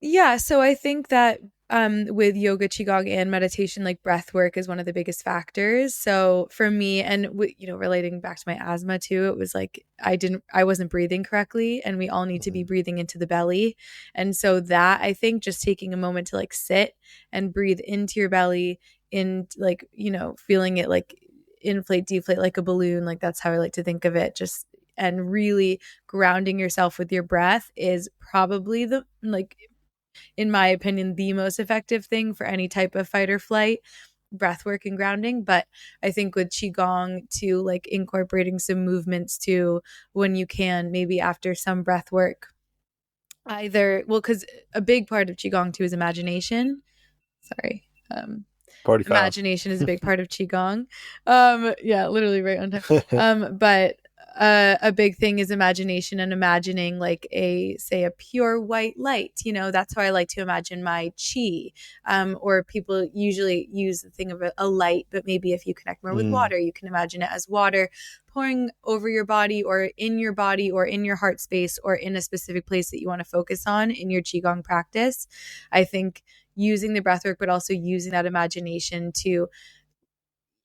Yeah, so I think that with yoga, qigong, and meditation, like breath work is one of the biggest factors. So for me, and relating back to my asthma too, it was like I wasn't breathing correctly, and we all need to be Mhm. breathing into the belly. And so that I think just taking a moment to like sit and breathe into your belly, in like feeling it like inflate, deflate like a balloon, like that's how I like to think of it. Just and really grounding yourself with your breath is probably the like in my opinion, the most effective thing for any type of fight or flight, breath work and grounding. But I think with Qigong, to like incorporating some movements too, when you can, maybe after some breath work, either, well, because a big part of Qigong too is imagination. Sorry. Party foul. Imagination is a big part of qigong. Yeah, literally right on time. But a big thing is imagination, and imagining like a pure white light. That's how I like to imagine my chi. Or people usually use the thing of a light, but maybe if you connect more with Mm, water, you can imagine it as water pouring over your body or in your body or in your heart space or in a specific place that you want to focus on in your qigong practice. I think using the breath work, but also using that imagination to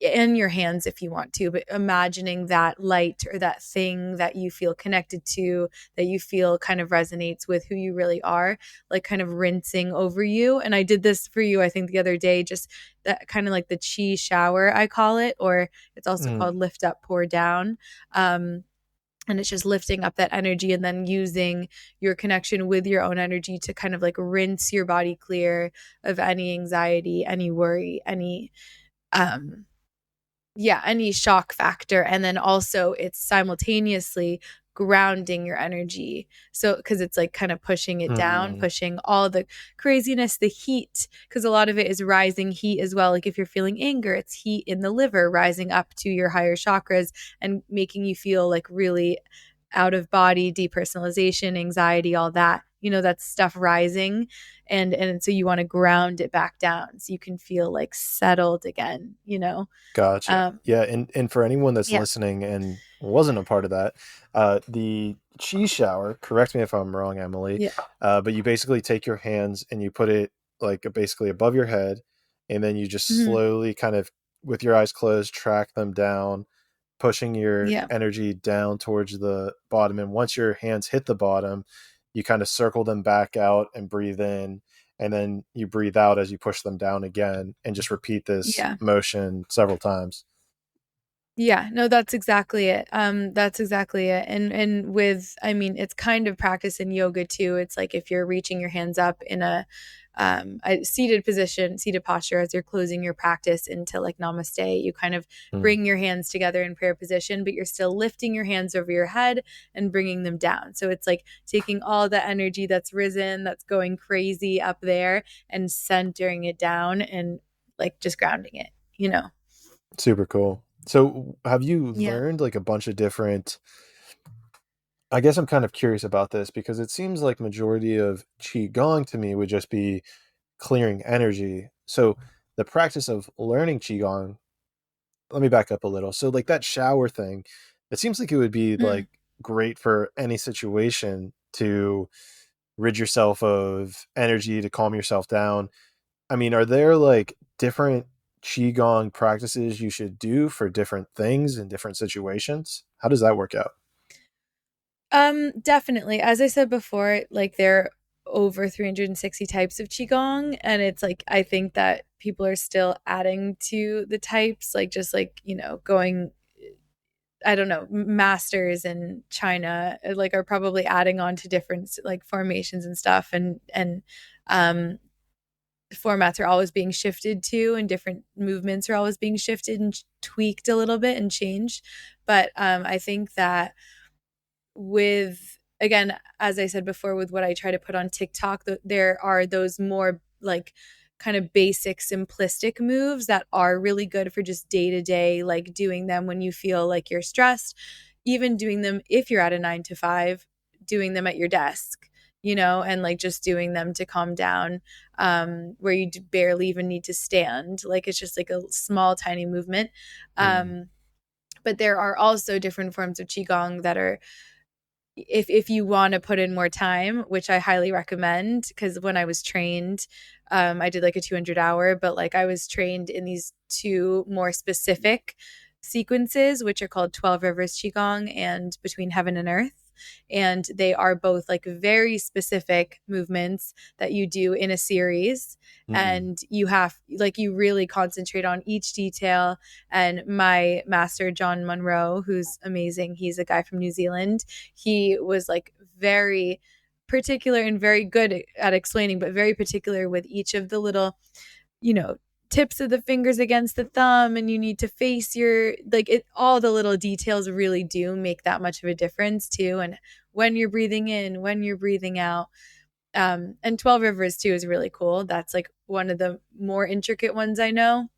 in your hands if you want to, but imagining that light or that thing that you feel connected to, that you feel kind of resonates with who you really are, like kind of rinsing over you. And I did this for you, I think, the other day, just that kind of like the chi shower, I call it, or it's also mm, called lift up, pour down. And it's just lifting up that energy and then using your connection with your own energy to kind of like rinse your body clear of any anxiety, any worry, um any shock factor. And then also it's simultaneously grounding your energy. So because it's like kind of pushing it down, mm. pushing all the craziness, the heat, because a lot of it is rising heat as well. Like if you're feeling anger, it's heat in the liver rising up to your higher chakras and making you feel like really out of body, depersonalization, anxiety, all that. That's stuff rising, and so you want to ground it back down so you can feel like settled again. Gotcha. um, Yeah, and for anyone that's yeah. listening and wasn't a part of that, the chi shower, correct me if I'm wrong, Emily, Yeah. but you basically take your hands and you put it like basically above your head, and then you just Mhm. slowly kind of with your eyes closed track them down, pushing your Yeah. energy down towards the bottom. And once your hands hit the bottom, you kind of circle them back out and breathe in, and then you breathe out as you push them down again, and just repeat this Yeah. motion several times. Yeah. No, that's exactly it. That's exactly it. And with, I mean, it's kind of practice in yoga too. It's like if you're reaching your hands up in a seated position, seated posture, as you're closing your practice into like namaste, you kind of Mm. bring your hands together in prayer position, but you're still lifting your hands over your head and bringing them down. So it's like taking all the energy that's risen, that's going crazy up there, and centering it down and like just grounding it. Super cool. So, have you Yeah. learned like a bunch of different? I guess I'm kind of curious about this because it seems like majority of qigong to me would just be clearing energy. So, the practice of learning qigong, let me back up a little. So like that shower thing, it seems like it would be Mm. like great for any situation to rid yourself of energy, to calm yourself down. I mean, are there like different qigong practices you should do for different things in different situations? How does that work out? Definitely. As I said before, like there are over 360 types of qigong, and it's like I think that people are still adding to the types, like just like, going, I don't know, masters in China like are probably adding on to different like formations and stuff, and um formats are always being shifted to, and different movements are always being shifted and tweaked a little bit and changed. But I think that with, again, as I said before, with what I try to put on TikTok, there are those more like kind of basic simplistic moves that are really good for just day to day, like doing them when you feel like you're stressed. even doing them if you're at a 9 to 5, doing them at your desk, and like just doing them to calm down, where you barely even need to stand. Like it's just like a small, tiny movement. But there are also different forms of Qigong that are, if you want to put in more time, which I highly recommend, because when I was trained, I did like a 200-hour, but like I was trained in these two more specific sequences, which are called 12 Rivers Qigong and Between Heaven and Earth. And they are both like very specific movements that you do in a series. And you have like, you really concentrate on each detail. And my master, John Monroe, who's amazing, he's a guy from New Zealand. He was like very particular and very good at explaining, but very particular with each of the little, tips of the fingers against the thumb, and you need to face your, like, it, all the little details really do make that much of a difference too. And when you're breathing in, when you're breathing out. And 12 Rivers too is really cool. That's like one of the more intricate ones I know,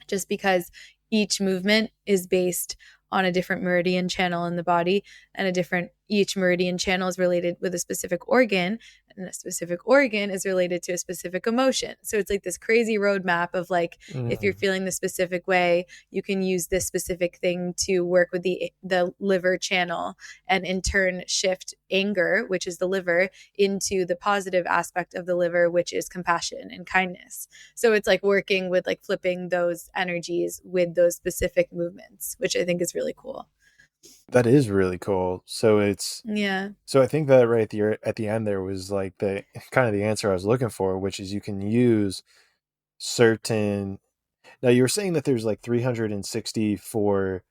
just because each movement is based on a different meridian channel in the body, and each meridian channel is related with a specific organ, and a specific organ is related to a specific emotion. So it's like this crazy roadmap of like, if you're feeling the specific way, you can use this specific thing to work with the liver channel, and in turn shift anger, which is the liver, into the positive aspect of the liver, which is compassion and kindness. So it's like working with like flipping those energies with those specific movements, which I think is really cool. That is really cool. So Yeah. So I think that right at the end there was like the kind of the answer I was looking for, which is you can use certain. Now you were saying that there's like 364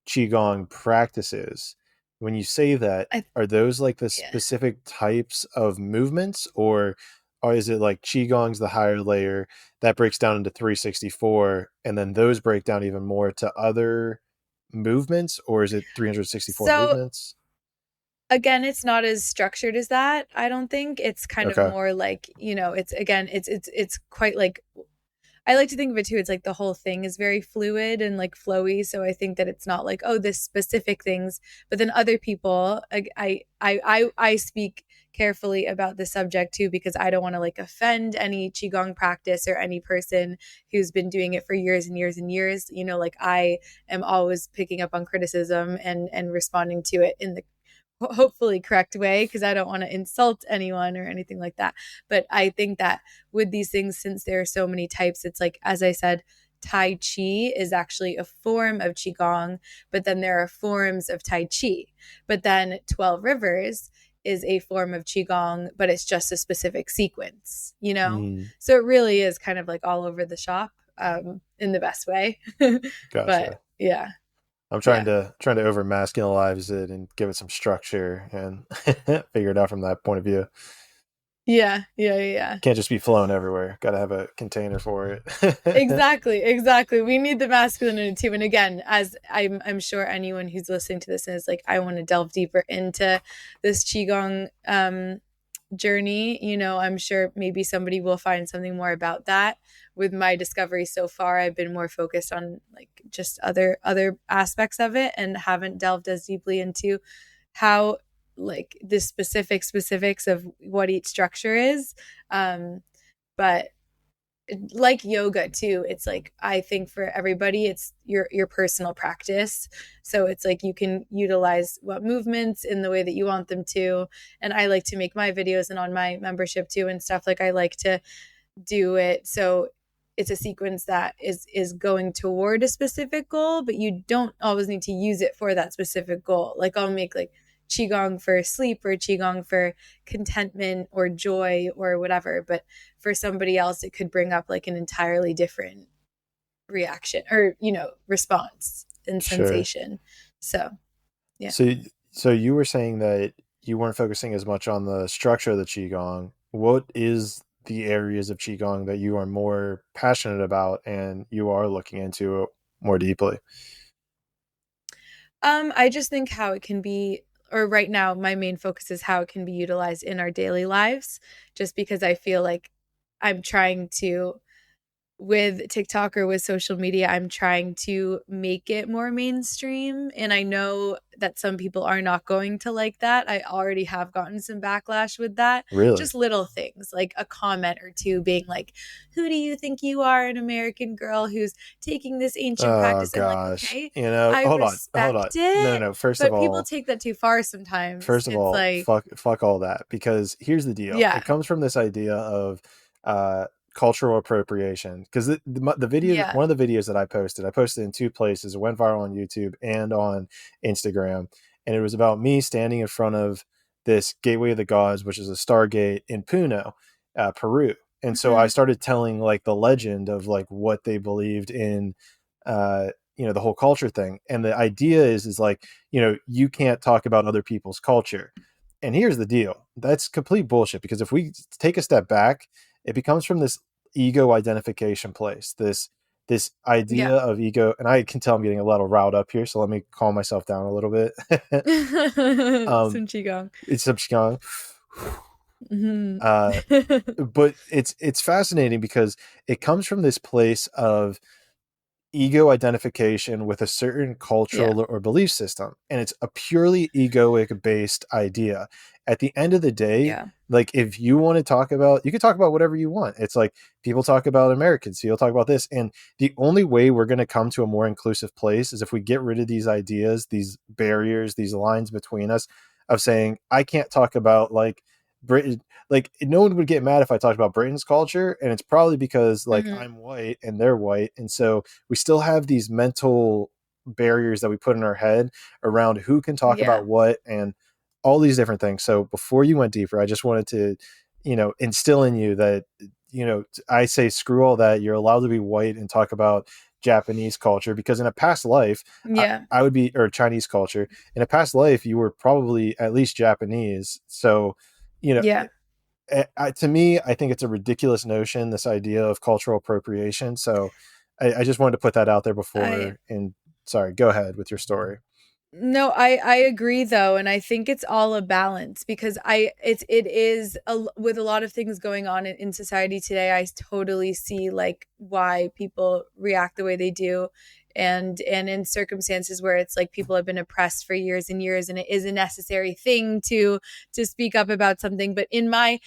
qigong practices. When you say that, are those like the specific types of movements, or is it like qigong's the higher layer that breaks down into 364, and then those break down even more to other movements, or is it 364 movements? Again, it's not as structured as that. I don't think it's kind of more like, it's quite like, I like to think of it too. It's like the whole thing is very fluid and like flowy. So I think that it's not like, oh, this specific things, but then other people, I speak carefully about the subject too, because I don't want to like offend any Qigong practice or any person who's been doing it for years and years and years. Like I am always picking up on criticism and responding to it in the hopefully correct way, because I don't want to insult anyone or anything like that. But I think that with these things, since there are so many types, it's like, as I said, Tai Chi is actually a form of Qigong, but then there are forms of Tai Chi. But then 12 Rivers is a form of Qigong, but it's just a specific sequence, So it really is kind of like all over the shop, in the best way. Gotcha. But yeah. I'm trying to over masculinize it and give it some structure and figure it out from that point of view. Yeah. Can't just be flown everywhere. Got to have a container for it. Exactly. We need the masculinity too. And again, as I'm sure anyone who's listening to this is like, I want to delve deeper into this Qigong journey. I'm sure maybe somebody will find something more about that. With my discovery so far, I've been more focused on like just other aspects of it, and haven't delved as deeply into how like the specifics of what each structure is. But like yoga too, it's like, I think for everybody, it's your personal practice. So it's like you can utilize what movements in the way that you want them to. And I like to make my videos, and on my membership too and stuff, like I like to do it so it's a sequence that is going toward a specific goal, but you don't always need to use it for that specific goal. Like I'll make like Qigong for sleep, or Qigong for contentment or joy or whatever. But for somebody else, it could bring up like an entirely different reaction or, response and sensation. So, yeah. So you were saying that you weren't focusing as much on the structure of the Qigong. What is the areas of Qigong that you are more passionate about and you are looking into more deeply? I just think how it can be, or right now, my main focus is how it can be utilized in our daily lives, just because I feel like I'm trying to with TikTok or with social media, I'm trying to make it more mainstream. And I know that some people are not going to like that. I already have gotten some backlash with that. Really? Just little things like a comment or two being like, who do you think you are, an American girl who's taking this ancient Oh practice? I'm like, gosh. okay, You know, I hold on, hold on. respect No, no, it. no. First of But people all, take that too far sometimes. first of It's all, like, fuck all that, because here's the deal. yeah, It comes from this idea of cultural appropriation, because the video, yeah, one of the videos that I posted in two places. It went viral on YouTube and on Instagram, and it was about me standing in front of this gateway of the gods, which is a stargate in Puno, Peru. And so I mhm, started telling like the legend of like what they believed in, uh the whole culture thing. And the idea is like, you can't talk about other people's culture. And here's the deal. That's complete bullshit, because if we take a step back, it becomes from this ego identification place, this yeah. idea of ego. And I can tell I'm getting a little riled up here, so let me calm myself down a little bit. um Some Qigong. it's such strong. Mhm. uh but it's fascinating because it comes from this place of ego identification with a certain Yeah, cultural or belief system, and it's a purely egoic based idea. At the end of the day, yeah, like, if you want to talk about, you can talk about whatever you want. It's like, people talk about Americans, so you'll talk about this. And the only way we're going to come to a more inclusive place is if we get rid of these ideas, these barriers, these lines between us, of saying, I can't talk about like Britain. Like, no one would get mad if I talked about Britain's culture, and it's probably because like mhm, I'm white and they're white, and so we still have these mental barriers that we put in our head around who can talk yeah, about what, and all these different things. So before you went deeper, I just wanted to, instill in you that, I say screw all that. You're allowed to be white and talk about Japanese culture, because in a past life, yeah, I would be, or Chinese culture, in a past life, you were probably at least Japanese. So, you know, yeah. to me, I think it's a ridiculous notion, this idea of cultural appropriation. So I just wanted to put that out there I before. And sorry, go ahead with your story. No, I agree though, and I think it's all a balance because with a lot of things going on in society today. I totally see like why people react the way they do, and in circumstances where it's like people have been oppressed for years and years, and it is a necessary thing to speak up about something. But in my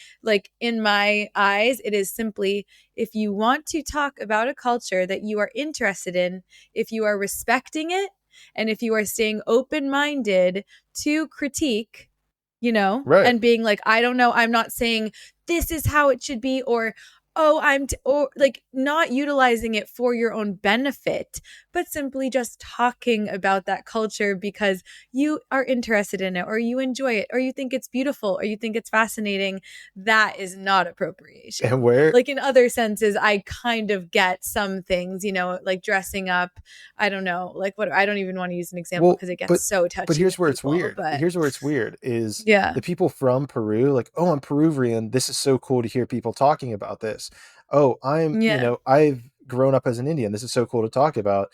eyes, it is simply, if you want to talk about a culture that you are interested in, if you are respecting it, and if you are staying open minded to critique, Right. and being like, I don't know, I'm not saying this is how it should be, or, oh, or like not utilizing it for your own benefit, but simply just talking about that culture because you are interested in it, or you enjoy it, or you think it's beautiful, or you think it's fascinating, that is not And appropriation. where, Like in other senses, I kind of get some things, like dressing up. I don't know, like what, I don't even want to use an example well, because it gets but, so but touchy here's with where it's people, weird. but Here's where it's weird is yeah. the people from Peru, like, oh, I'm Peruvian. This is so cool to hear people talking about this. Oh, Yeah. I've grown up as an Indian. This is so cool to talk about.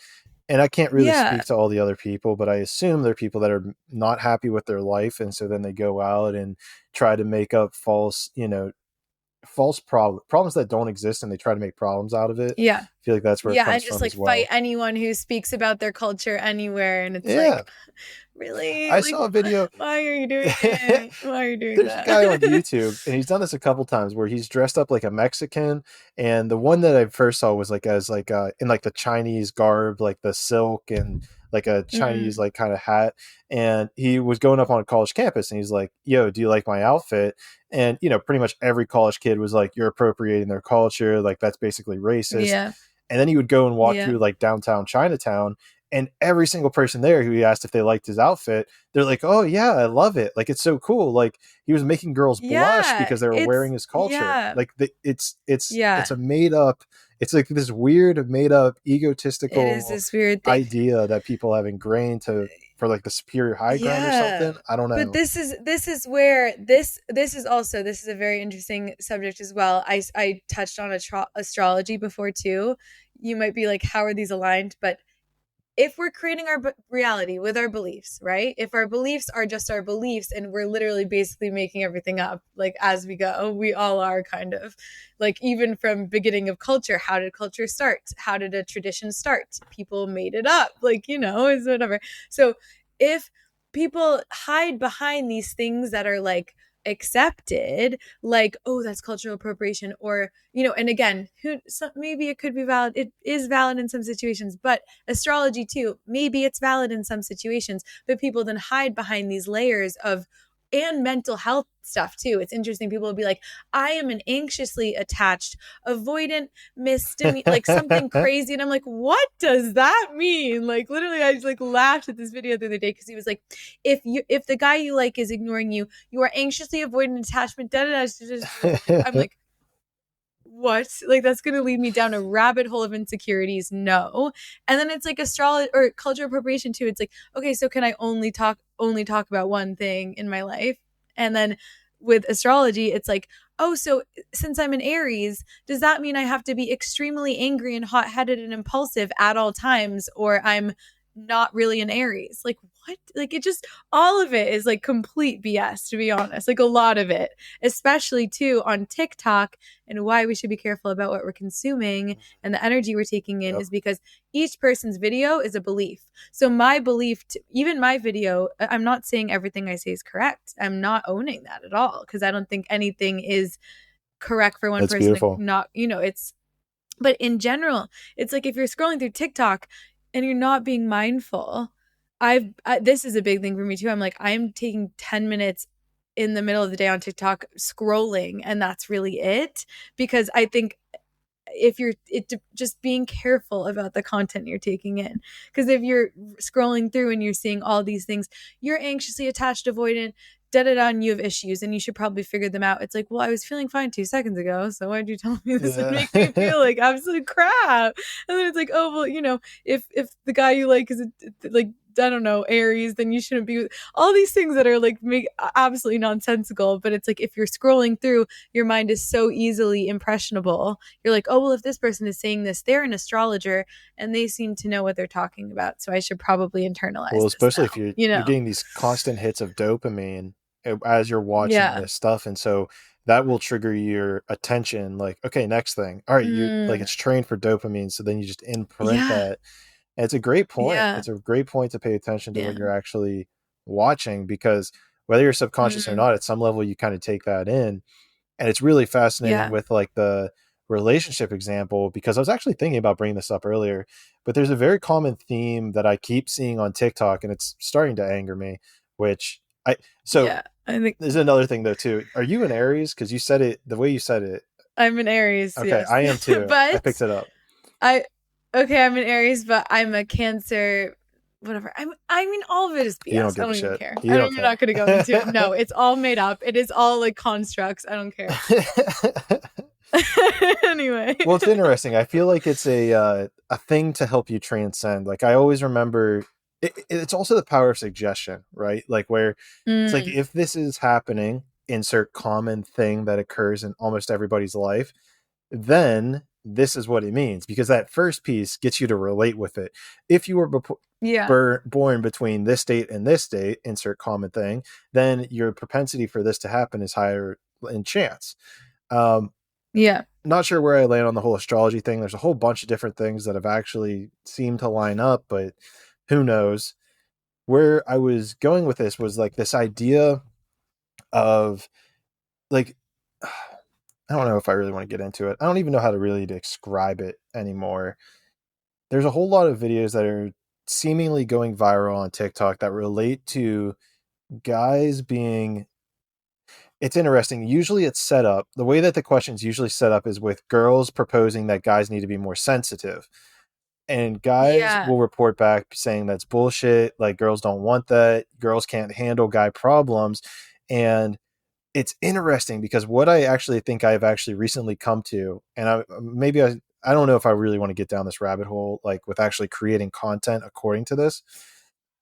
And I can't really Yeah. speak to all the other people, but I assume there are people that are not happy with their life. And so then they go out and try to make up false problems that don't exist, and they try to make problems out of it. Yeah. I feel like that's where it Yeah, comes and just from like as fight well. anyone who speaks about their culture anywhere, and it's Yeah. like, really? I Like, saw a video. why are you doing it? Why are you doing There's a guy on that? YouTube, and he's done this a couple times, where he's dressed up like a Mexican. And the one that I first saw was like as like in like the Chinese garb, like the silk and like a Chinese Mm, like kind of hat. And he was going up on a college campus, and he's like, "Yo, do you like my outfit?" And pretty much every college kid was like, "You're appropriating their culture. Like, that's basically racist." yeah. And then he would go and walk Yeah. through like downtown Chinatown, and every single person there who he asked if they liked his outfit, they're like, "Oh yeah, I love it. Like, it's so cool." Like, he was making girls blush Yeah. because they were wearing his culture. Yeah. Like, it's Yeah. a made up. It's like this weird made up It is egotistical this weird thing. idea that people have ingrained for like the superior high ground or Yeah. something. I don't But know. this is where this is a very interesting subject as well. I touched on astrology before too. You might be like, how are these aligned? But if we're creating our reality with our beliefs, right? If our beliefs are just our beliefs and we're literally basically making everything up, like as we go, we all are kind of like, even from beginning of culture, how did culture start? How did a tradition start? People made it up, like, it's whatever. So if people hide behind these things that are like accepted, like, oh, that's cultural appropriation, or and again, maybe it could be valid, it is valid in some situations, but astrology too, maybe it's valid in some situations, but people then hide behind these layers of, and mental health stuff too. It's interesting, people will be like, I am an anxiously attached avoidant misdemeanor, like something crazy, and I'm like, what does that mean? Like, literally, I just like laughed at this video the other day because he was like, if the guy you like is ignoring you, you are anxiously avoidant attachment, I'm like, what? Like, that's going to lead me down a rabbit hole of insecurities. No. And then it's like astrology or cultural appropriation too. It's like, okay, so can I only talk about one thing in my life? And then with astrology, it's like, oh, so since I'm an Aries, does that mean I have to be extremely angry and hot-headed and impulsive at all times, or I'm not really an Aries? Like, what? Like, it just, all of it is like complete BS, to be honest. Like, a lot of it, especially too on TikTok, and why we should be careful about what we're consuming and the energy we're taking in is because each person's video is a belief. So my belief, even my video, I'm not saying everything I say is correct. I'm not owning that at all, because I don't think anything is correct for one That's person. beautiful. Not, but in general, it's like if you're scrolling through TikTok and you're not being mindful, this is a big thing for me too. I'm like, I'm taking 10 minutes in the middle of the day on TikTok scrolling, and that's really it. Because I think just being careful about the content you're taking in, because if you're scrolling through and you're seeing all these things, you're anxiously attached, avoidant, and you have issues and you should probably figure them out. It's like, well, I was feeling fine 2 seconds ago, so why'd you tell me this would make me feel like absolute crap? And then it's like, oh, well, if the guy you like is like, I don't know, Aries, then you shouldn't be with all these things that are like absolutely nonsensical. But it's like, if you're scrolling through, your mind is so easily impressionable. You're like, oh, well, if this person is saying this, they're an astrologer and they seem to know what they're talking about, so I should probably internalize. Well, especially if you're getting these constant hits of dopamine as you're watching this stuff, and so that will trigger your attention. Like, okay, next thing. All right, you like, it's trained for dopamine, so then you just imprint that. And it's a great point. It's a great point to pay attention to what you're actually watching, because whether you're subconscious or not, at some level you kind of take that in. And it's really fascinating with like the relationship example, because I was actually thinking about bringing this up earlier, but there's a very common theme that I keep seeing on TikTok, and it's starting to anger me, which I think there's another thing though too. Are you an Aries? Because you said it the way you said it. I'm an Aries. Okay, yes. I am too. But I picked it up. I'm an Aries, but I'm a Cancer. Whatever. I mean, all of it is BS. You don't give I don't a even shit. care. You're not going to go into it. No, it's all made up. It is all like constructs. I don't care. Anyway. Well, it's interesting. I feel like it's a thing to help you transcend. Like, I always remember it's also the power of suggestion, right? Like, where it's like, if this is happening, insert common thing that occurs in almost everybody's life, then this is what it means, because that first piece gets you to relate with it. If you were born between this date and this date, insert common thing, then your propensity for this to happen is higher in chance. Not sure where I land on the whole astrology thing. There's a whole bunch of different things that have actually seemed to line up, but who knows? Where I was going with this was like this idea of like, I don't know if I really want to get into it. I don't even know how to really describe it anymore. There's a whole lot of videos that are seemingly going viral on TikTok that relate to guys being... It's interesting. Usually it's set up, the way that the question's usually set up is with girls proposing that guys need to be more sensitive. And guys will report back saying that's bullshit. Like, girls don't want that. Girls can't handle guy problems. And it's interesting because what I actually think I've actually recently come to, and I don't know if I really want to get down this rabbit hole, like with actually creating content according to this,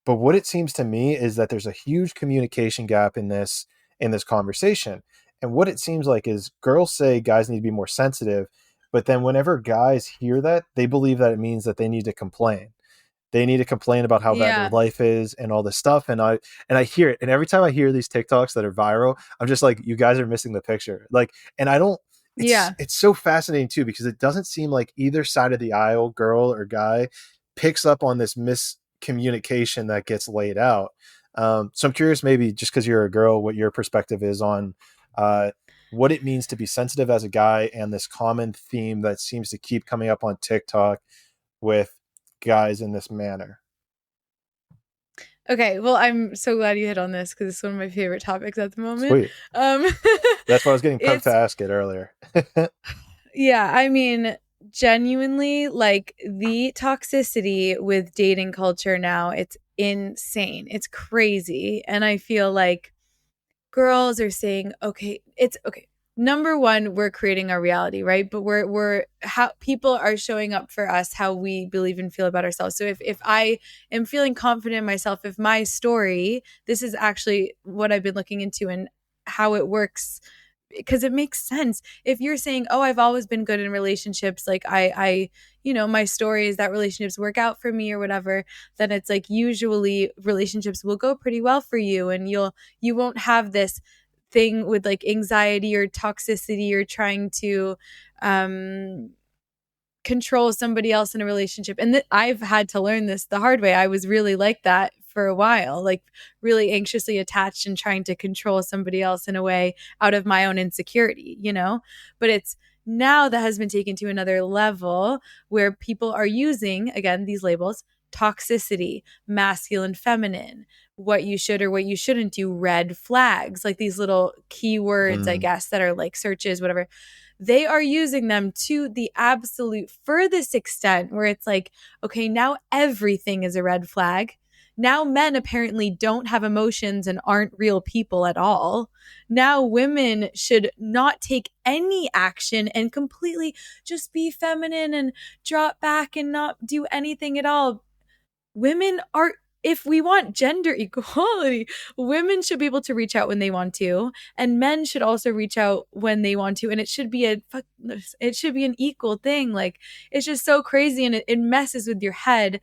but what it seems to me is that there's a huge communication gap in this conversation. And what it seems like is girls say guys need to be more sensitive, but then whenever guys hear that, they believe that it means that they need to complain. they need to complain about how bad their Yeah. life is and all this stuff. And I hear it. And every time I hear these TikToks that are viral, I'm just like, you guys are missing the picture. Like, and I don't, Yeah. it's so fascinating too, because it doesn't seem like either side of the aisle, girl or guy, picks up on this miscommunication that gets laid out. So I'm curious, maybe just because you're a girl, what your perspective is on what it means to be sensitive as a guy, and this common theme that seems to keep coming up on TikTok with guys in this manner. Okay, well, I'm so glad you hit on this because it's one of my favorite topics at the moment. Sweet. That's why I was getting pumped to It's ask it earlier. Yeah, I mean, genuinely, like the toxicity with dating culture now, it's insane. It's crazy. And I feel like girls are saying, okay, it's okay. Number one, we're creating our reality, right? But we're how people are showing up for us, how we believe and feel about ourselves. So if I am feeling confident in myself, if my story, this is actually what I've been looking into and how it works, because it makes sense. If you're saying, oh, I've always been good in relationships, like I my story is that relationships work out for me or whatever, then it's like usually relationships will go pretty well for you, and you won't have this thing with like anxiety or toxicity or trying to control somebody else in a relationship. And I've had to learn this the hard way. I was really like that for a while, like really anxiously attached and trying to control somebody else in a way out of my own insecurity, But it's now that has been taken to another level where people are using, again, these labels: toxicity, masculine, feminine, what you should or what you shouldn't do, red flags, like these little keywords, I guess, that are like searches, whatever. They are using them to the absolute furthest extent where it's like, okay, now everything is a red flag. Now men apparently don't have emotions and aren't real people at all. Now women should not take any action and completely just be feminine and drop back and not do anything at all. Women are, if we want gender equality, women should be able to reach out when they want to, and men should also reach out when they want to, and it should be an equal thing. Like, it's just so crazy, and it messes with your head.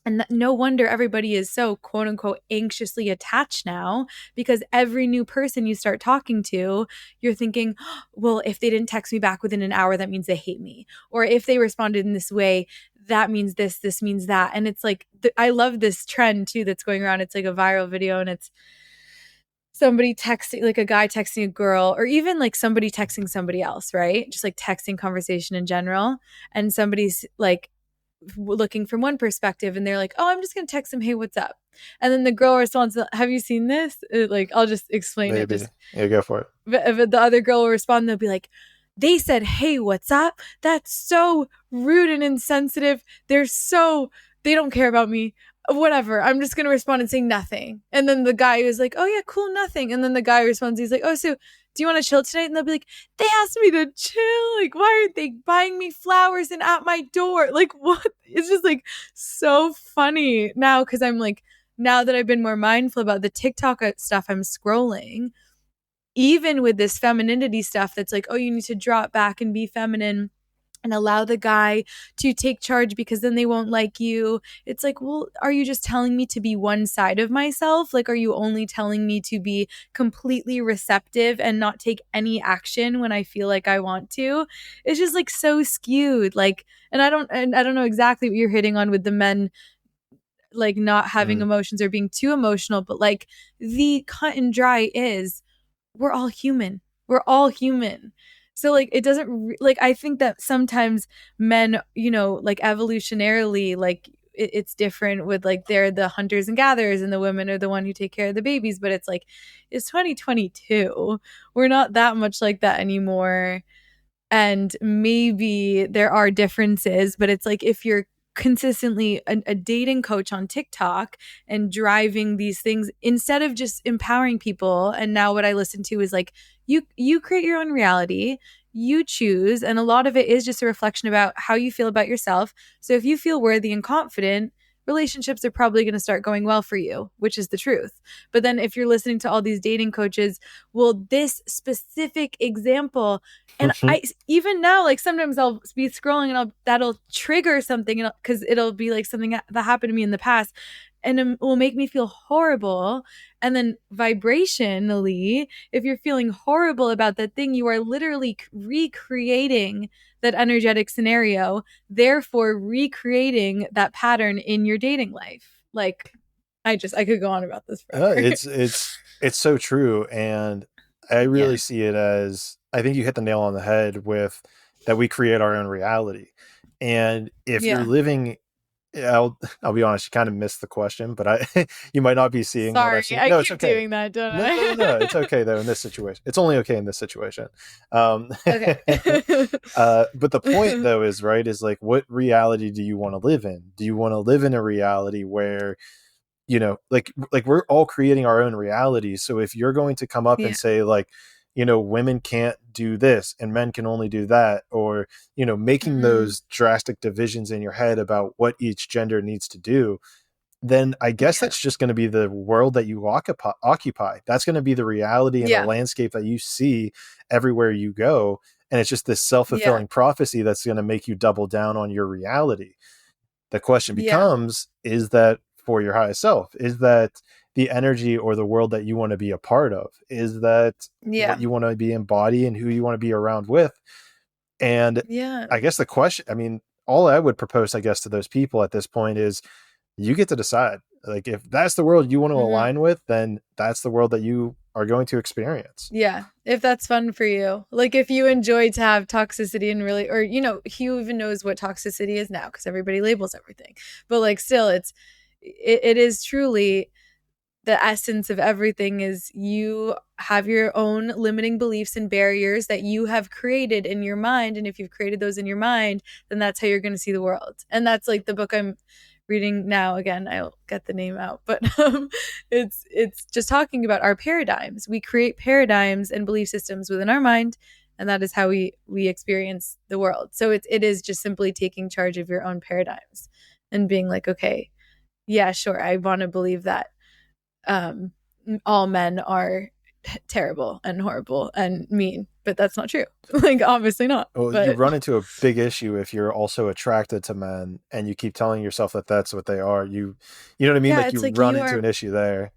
And no wonder everybody is so quote unquote anxiously attached now, because every new person you start talking to, you're thinking, well, if they didn't text me back within an hour, that means they hate me. Or if they responded in this way, that means this means that. And it's like, I love this trend too that's going around. It's like a viral video, and it's somebody texting, like a guy texting a girl, or even like somebody texting somebody else, right? Just like texting conversation in general. And somebody's like looking from one perspective, and they're like, oh, I'm just gonna text him, hey, what's up? And then the girl responds, have you seen this? Like, I'll just explain Maybe. it. Just Yeah, go for it. But the other girl will respond, they'll be like, they said, hey, what's up? That's so rude and insensitive. They don't care about me. Whatever. I'm just going to respond and say nothing. And then the guy is like, oh, yeah, cool, nothing. And then the guy responds, he's like, oh, so do you want to chill tonight? And they'll be like, they asked me to chill. Like, why aren't they buying me flowers and at my door? Like, what? It's just like so funny now, because I'm like, now that I've been more mindful about the TikTok stuff I'm scrolling, even with this femininity stuff that's like, oh, you need to drop back and be feminine and allow the guy to take charge because then they won't like you. It's like, well, are you just telling me to be one side of myself? Like, are you only telling me to be completely receptive and not take any action when I feel like I want to? It's just like so skewed. Like, and I don't know exactly what you're hitting on with the men, like not having emotions or being too emotional, but like the cut and dry is, we're all human. We're all human. So like, it doesn't like, I think that sometimes men, like evolutionarily, like it's different with like, they're the hunters and gatherers and the women are the one who take care of the babies. But it's like, it's 2022. We're not that much like that anymore. And maybe there are differences, but it's like, if you're consistently a dating coach on TikTok and driving these things instead of just empowering people. And now what I listen to is like, you create your own reality, you choose, and a lot of it is just a reflection about how you feel about yourself. So if you feel worthy and confident, relationships are probably going to start going well for you, which is the truth. But then if you're listening to all these dating coaches, well, this specific example, and I even now, like sometimes I'll be scrolling and that'll trigger something, because it'll be like something that happened to me in the past, and it will make me feel horrible. And then vibrationally, if you're feeling horrible about that thing, you are literally recreating that energetic scenario, therefore recreating that pattern in your dating life. Like, I could go on about this forever. It's so true. And I really see it as, I think you hit the nail on the head with that we create our own reality. And if you're living, I'll be honest, you kind of missed the question, but you might not be seeing what I've seen. I No, keep it's okay. doing that, don't I? No, it's okay though in this situation. It's only okay in this situation. Okay. But the point though is, right, is like, what reality do you want to live in? Do you want to live in a reality where, you know, like we're all creating our own reality. So if you're going to come up and say like, you know, women can't do this and men can only do that, or, you know, making those drastic divisions in your head about what each gender needs to do, then I guess that's just going to be the world that you occupy. That's going to be the reality and the landscape that you see everywhere you go. And it's just this self-fulfilling prophecy that's going to make you double down on your reality. The question becomes, is that for your highest self? Is that the energy or the world that you want to be a part of? Is that what you want to be embody and who you want to be around with? And I guess the question, I mean, all I would propose, I guess, to those people at this point is you get to decide. Like, if that's the world you want to align with, then that's the world that you are going to experience. Yeah. If that's fun for you. Like, if you enjoy to have toxicity and really, or, you know, who even knows what toxicity is now, because everybody labels everything. But like, still, it is truly the essence of everything is you have your own limiting beliefs and barriers that you have created in your mind. And if you've created those in your mind, then that's how you're going to see the world. And that's like the book I'm reading now. Again, I'll get the name out, but it's just talking about our paradigms. We create paradigms and belief systems within our mind, and that is how we experience the world. So it is just simply taking charge of your own paradigms and being like, okay, yeah, sure, I want to believe that all men are terrible and horrible and mean, but that's not true. Like, obviously not. Well, but you run into a big issue if you're also attracted to men and you keep telling yourself that that's what they are. You know what I mean? Like, you run into an issue there.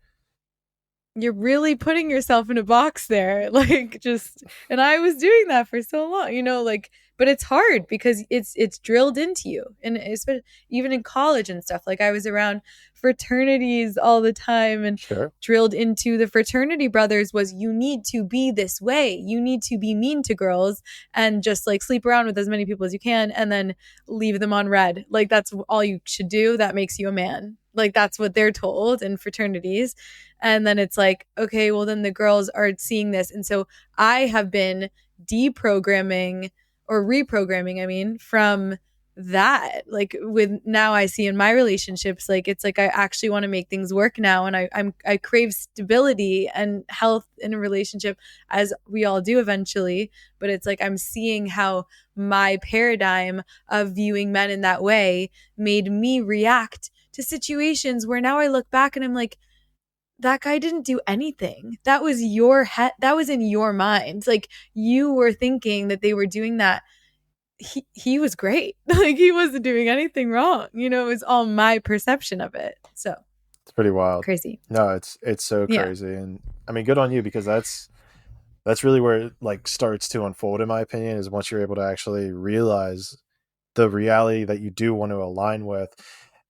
You're really putting yourself in a box there. Like, just, and I was doing that for so long, you know, like, but it's hard because it's drilled into you. And especially even in college and stuff, like I was around fraternities all the time, and drilled into the fraternity brothers was, you need to be this way. You need to be mean to girls and just like sleep around with as many people as you can and then leave them on red. Like, that's all you should do. That makes you a man. Like, that's what they're told in fraternities. And then it's like, okay, well then the girls are seeing this. And so I have been deprogramming or reprogramming, I mean, from that. Like, with now I see in my relationships, like, it's like I actually want to make things work now, and I crave stability and health in a relationship, as we all do eventually. But it's like I'm seeing how my paradigm of viewing men in that way made me react to situations where now I look back and I'm like, that guy didn't do anything. That was your head. That was in your mind. Like, you were thinking that they were doing that. He was great. Like, he wasn't doing anything wrong. You know, it was all my perception of it. So it's pretty wild. Crazy. No, it's so crazy. And I mean, good on you, because that's really where it like starts to unfold, in my opinion, is once you're able to actually realize the reality that you do want to align with.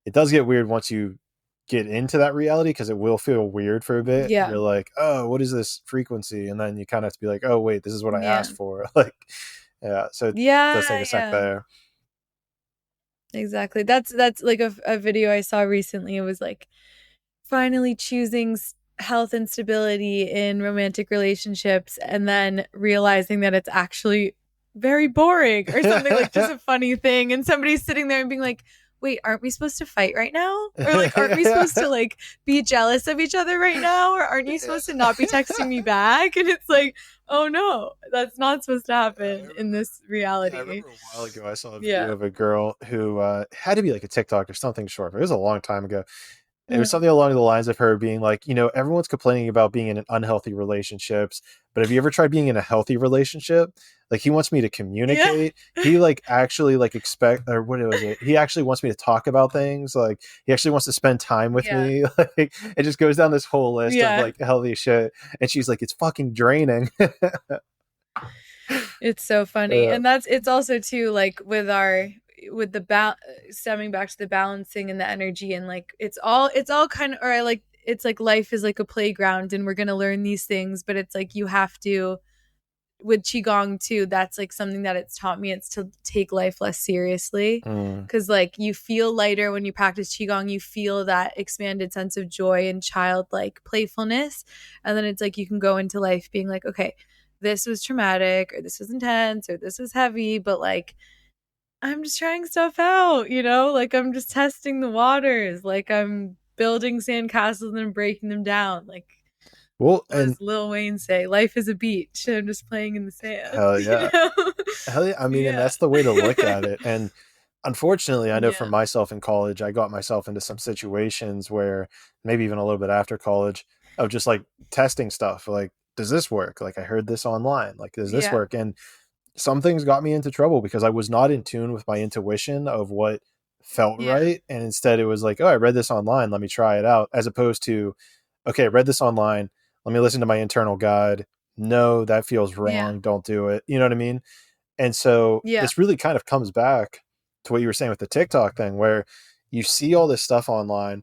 It does get weird once you get into that reality, because it will feel weird for a bit. You're like, oh, what is this frequency? And then you kind of have to be like, oh wait, this is what I asked for. Like, so it does take a sec there. Exactly. That's like a video I saw recently. It was like, finally choosing health and stability in romantic relationships, and then realizing that it's actually very boring or something. Like, just a funny thing, and somebody's sitting there and being like, wait, aren't we supposed to fight right now? Or like, aren't we supposed to like be jealous of each other right now? Or aren't you supposed to not be texting me back? And it's like, oh no, that's not supposed to happen in this reality. I remember a while ago I saw a video of a girl who had to be like a TikTok or something short, but it was a long time ago. It was something along the lines of her being like, everyone's complaining about being in unhealthy relationships, but have you ever tried being in a healthy relationship? Like, he wants me to communicate. He like actually like expect, or what was it? He actually wants me to talk about things. Like, he actually wants to spend time with me. Like, it just goes down this whole list of like healthy shit. And she's like, it's fucking draining. It's so funny. And it's also too like with the stemming back to the balancing and the energy, and like it's all kind of, or I like, it's like life is like a playground and we're going to learn these things, but it's like you have to, with Qigong too, that's like something that it's taught me, it's to take life less seriously, because like you feel lighter when you practice Qigong. You feel that expanded sense of joy and childlike playfulness, and then it's like you can go into life being like, okay, this was traumatic, or this was intense, or this was heavy, but like I'm just trying stuff out, like I'm just testing the waters, like I'm building sandcastles and breaking them down. Like, well, what does Lil Wayne say? Life is a beach. I'm just playing in the sand. Hell yeah. Hell yeah. I mean, and that's the way to look at it. And unfortunately, I know for myself in college, I got myself into some situations where maybe even a little bit after college of just like testing stuff. Like, does this work? Like, I heard this online. Like, does this work? And some things got me into trouble because I was not in tune with my intuition of what felt right. And instead it was like, oh, I read this online, let me try it out. As opposed to, okay, I read this online, let me listen to my internal guide. No, that feels wrong. Don't do it. You know what I mean? And so this really kind of comes back to what you were saying with the TikTok thing, where you see all this stuff online,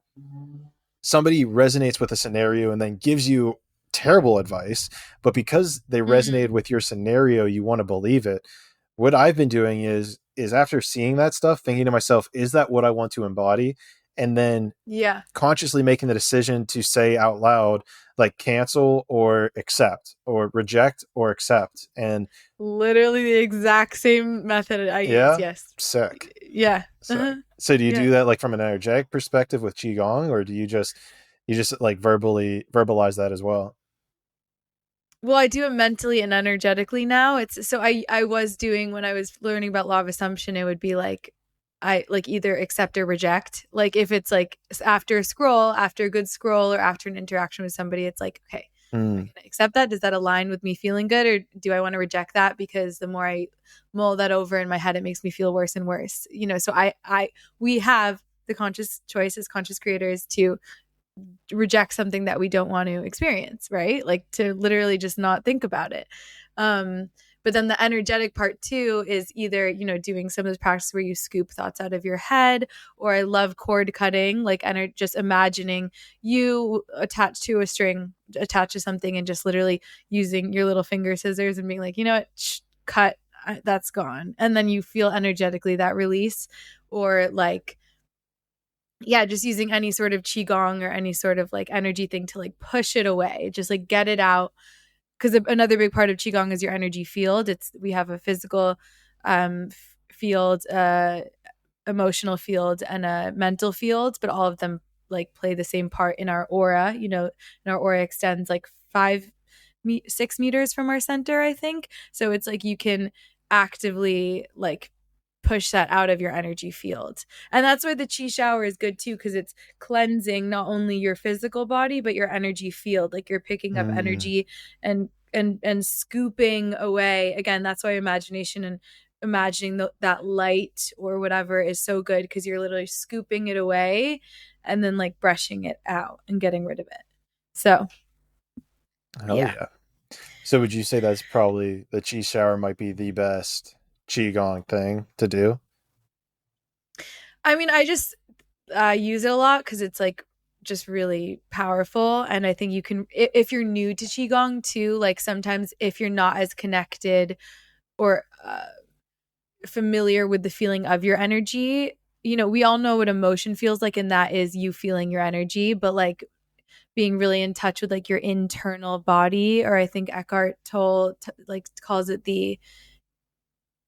somebody resonates with a scenario and then gives you terrible advice, but because they resonated with your scenario, you want to believe it. What I've been doing is after seeing that stuff, thinking to myself, is that what I want to embody? And then consciously making the decision to say out loud, like, cancel or accept, or reject or accept. And literally the exact same method I use. Yes. Sick. Yeah. So do you do that like from an energetic perspective with Qigong, or do you just like verbalize that as well? Well, I do it mentally and energetically now. It's so I was doing, when I was learning about law of assumption, it would be like, I like either accept or reject. Like if it's like after a good scroll, or after an interaction with somebody, it's like, okay, can I accept that? Does that align with me feeling good? Or do I want to reject that? Because the more I mull that over in my head, it makes me feel worse and worse. So we have the conscious choice as conscious creators to reject something that we don't want to experience, right? Like to literally just not think about it. But then the energetic part too is either, doing some of the practice where you scoop thoughts out of your head, or I love cord cutting, like just imagining you attached to a string, attached to something, and just literally using your little finger scissors and being like, you know what, cut, that's gone. And then you feel energetically that release. Or like, just using any sort of Qigong or any sort of like energy thing to like push it away, just like get it out. Because another big part of Qigong is your energy field. We have a physical field, emotional field, and a mental field, but all of them like play the same part in our aura. And our aura extends like 6 meters from our center, I think. So it's like you can actively like push that out of your energy field. And that's why the Qi shower is good too, because it's cleansing not only your physical body, but your energy field. Like you're picking up energy and scooping away. Again, that's why imagination and imagining that light or whatever is so good, because you're literally scooping it away and then like brushing it out and getting rid of it. So Hell yeah. So would you say that's probably, the Qi shower might be the best Qigong thing to do? I mean, I just use it a lot because it's like just really powerful. And I think you can, if you're new to Qigong too, like sometimes if you're not as connected or familiar with the feeling of your energy, we all know what emotion feels like, and that is you feeling your energy, but like being really in touch with like your internal body, or I think Eckhart Tolle like calls it the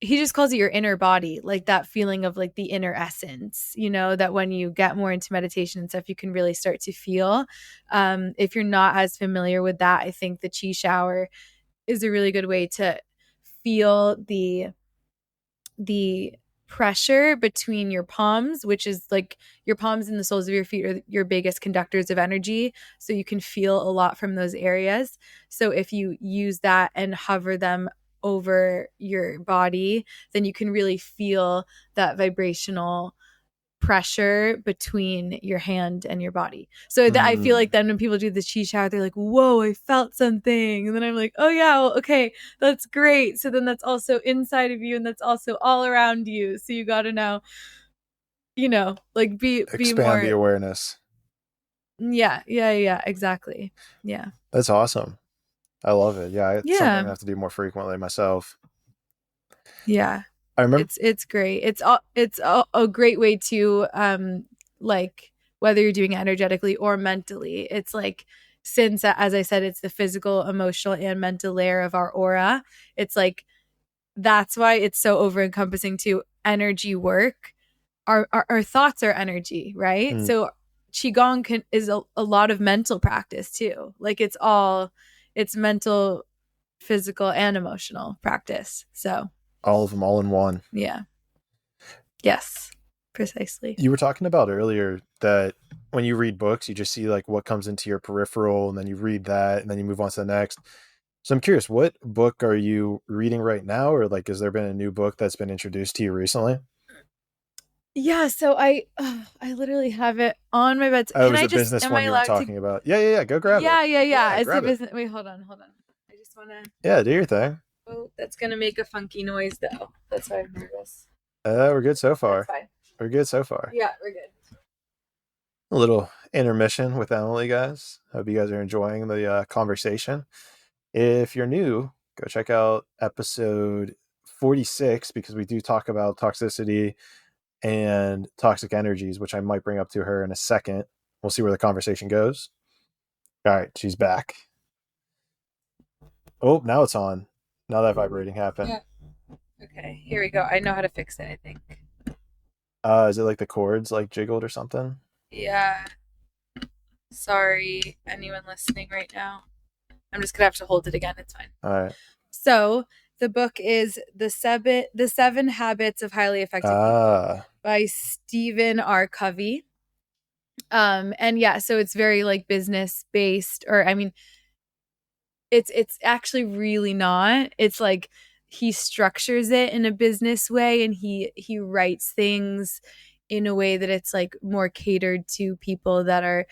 he just calls it your inner body, like that feeling of like the inner essence, that when you get more into meditation and stuff, you can really start to feel. If you're not as familiar with that, I think the chi shower is a really good way to feel the pressure between your palms, which is like your palms and the soles of your feet are your biggest conductors of energy. So you can feel a lot from those areas. So if you use that and hover them over your body, then you can really feel that vibrational pressure between your hand and your body. So I feel like then when people do the chi shower, they're like, whoa, I felt something. And then I'm like, oh yeah, well, okay, that's great. So then that's also inside of you and that's also all around you. So you got to now, like be Expand more the awareness. Yeah, exactly. Yeah. That's awesome. I love it. Yeah, it's something I Yeah. have to do more frequently myself. Yeah. I remember It's great. It's a great way to like whether you're doing it energetically or mentally. It's like, since as I said, it's the physical, emotional, and mental layer of our aura. It's like that's why it's so over encompassing to energy work. Our thoughts are energy, right? So qigong is a lot of mental practice too. Like it's mental, physical, and emotional practice. So all of them all in one. yeah. Yes, precisely. You were talking about earlier that when you read books, you just see like what comes into your peripheral and then you read that and then you move on to the next. So I'm curious, what book are you reading right now? Or like, has there been a new book that's been introduced to you recently? Yeah, so I literally have it on my bed. Oh, it was the business Am one I you were allowed to? talking about. Yeah. Go grab it. Yeah. It's the Grab it. business. Wait, hold on. I just want to. Yeah, do your thing. Oh, that's gonna make a funky noise though. That's why I'm nervous. We're good so That's far. fine. We're good so far. Yeah, we're good. A little intermission with Emily, guys. Hope you guys are enjoying the conversation. If you're new, go check out episode 46 because we do talk about toxicity and toxic energies, which I might bring up to her in a second. We'll see where the conversation goes. All right, she's back. Oh, now it's on. Now that vibrating happened. Yeah. Okay, here we go. I know how to fix it, I think. Is it like the cords like jiggled or something? Yeah. Sorry, anyone listening right now. I'm just gonna have to hold it again. It's fine. All right. So the book is the Seven Habits of Highly Effective People by Stephen R. Covey. And yeah, so it's very like business based, or I mean, it's actually really not. It's like he structures it in a business way, and he writes things in a way that it's like more catered to people that are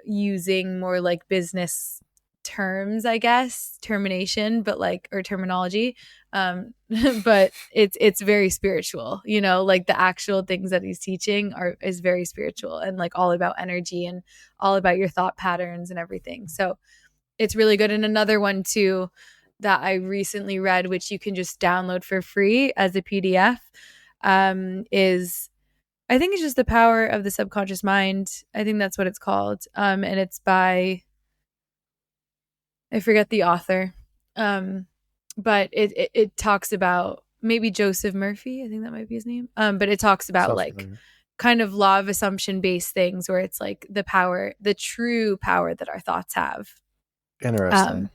using more like business terms, I guess, termination, but like, or terminology. But it's very spiritual, like the actual things that he's teaching is very spiritual and like all about energy and all about your thought patterns and everything. So it's really good. And another one too that I recently read, which you can just download for free as a PDF, is, I think it's just The Power of the Subconscious Mind. I think that's what it's called. And it's by, I forget the author. But it talks about maybe Joseph Murphy. I think that might be his name. But it talks about like kind of law of assumption based things where it's like the true power that our thoughts have. Interesting.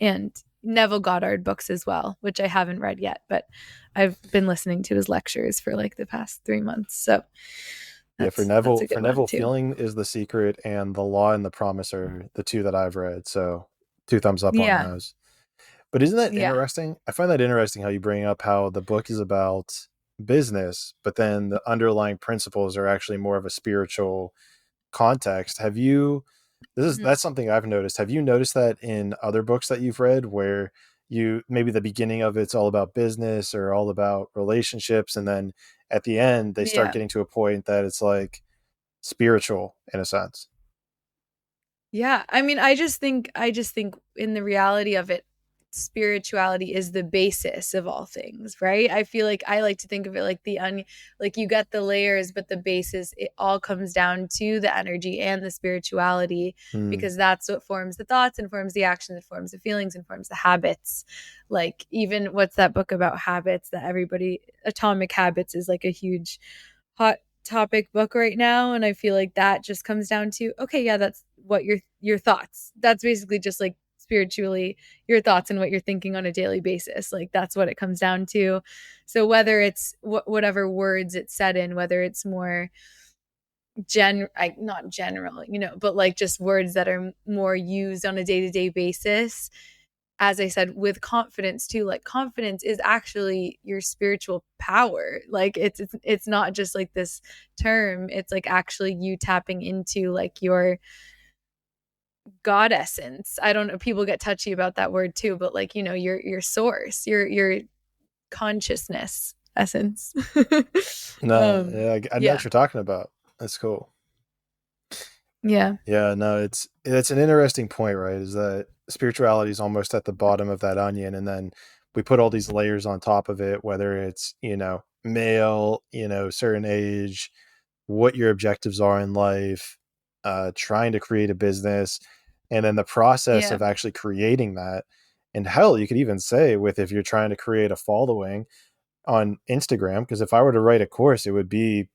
And Neville Goddard books as well, which I haven't read yet, but I've been listening to his lectures for like the past 3 months. So yeah, for Neville, Feeling is the Secret and The Law and the Promise are the two that I've read. So 2 thumbs up on those. But isn't that interesting? I find that interesting how you bring up how the book is about business, but then the underlying principles are actually more of a spiritual context. That's something I've noticed. Have you noticed that in other books that you've read where maybe the beginning of it's all about business or all about relationships, and then at the end they start getting to a point that it's like spiritual in a sense? Yeah. I mean, I just think in the reality of it, spirituality is the basis of all things, right? I feel like I like to think of it like the onion, like you get the layers, but the basis, it all comes down to the energy and the spirituality, because that's what forms the thoughts, informs the actions, informs the feelings, informs the habits. Like, even what's that book about habits that everybody, Atomic Habits, is like a huge hot topic book right now, and I feel like that just comes down to, okay, yeah, that's what your thoughts, that's basically just like spiritually your thoughts and what you're thinking on a daily basis, like that's what it comes down to. So whether it's whatever words it's said in, whether it's more not general, but like just words that are more used on a day-to-day basis, as I said, with confidence too, like confidence is actually your spiritual power. Like it's not just like this term, it's like actually you tapping into like your God essence. I don't know, people get touchy about that word too, but like, your source, your consciousness essence. No, yeah, I know Yeah. what you're talking about. That's cool. Yeah. Yeah, no, it's an interesting point, right? Is that spirituality is almost at the bottom of that onion, and then we put all these layers on top of it, whether it's, male, certain age, what your objectives are in life, trying to create a business, and then the process Yeah. of actually creating that. And hell, you could even say with, if you're trying to create a following on Instagram, because if I were to write a course, it would be